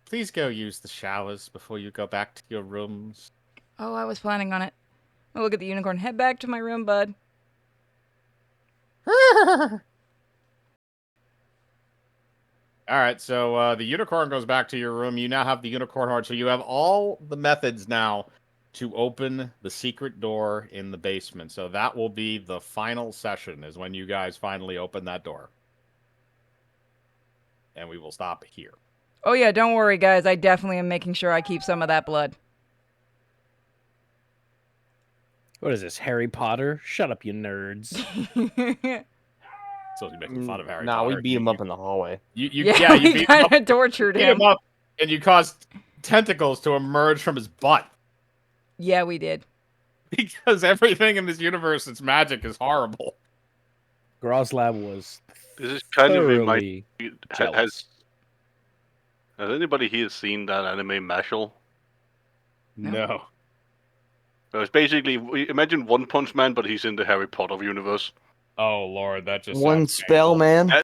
Please go use the showers before you go back to your rooms." Oh, I was planning on it. I'll look at the unicorn. Head back to my room, bud. All right, so the unicorn goes back to your room. You now have the unicorn horn, so you have all the methods now to open the secret door in the basement. So that will be the final session, is when you guys finally open that door. And we will stop here. Oh yeah, don't worry, guys. I definitely am making sure I keep some of that blood. What is this, Harry Potter? Shut up, you nerds. So you're making fun of Harry Nah, Potter. we beat him up in the hallway. You Yeah, you we beat him kind up, of tortured beat him him. up, and you caused tentacles to emerge from his butt. Yeah, we did. Because everything in this universe that's magic is horrible. Groslab was This is kind of in my. thoroughly Has jealous. anybody here seen that anime Mashal? No. It's basically imagine One Punch Man, but he's in the Harry Potter universe. Oh Lord, that just One sounds spell, painful. man.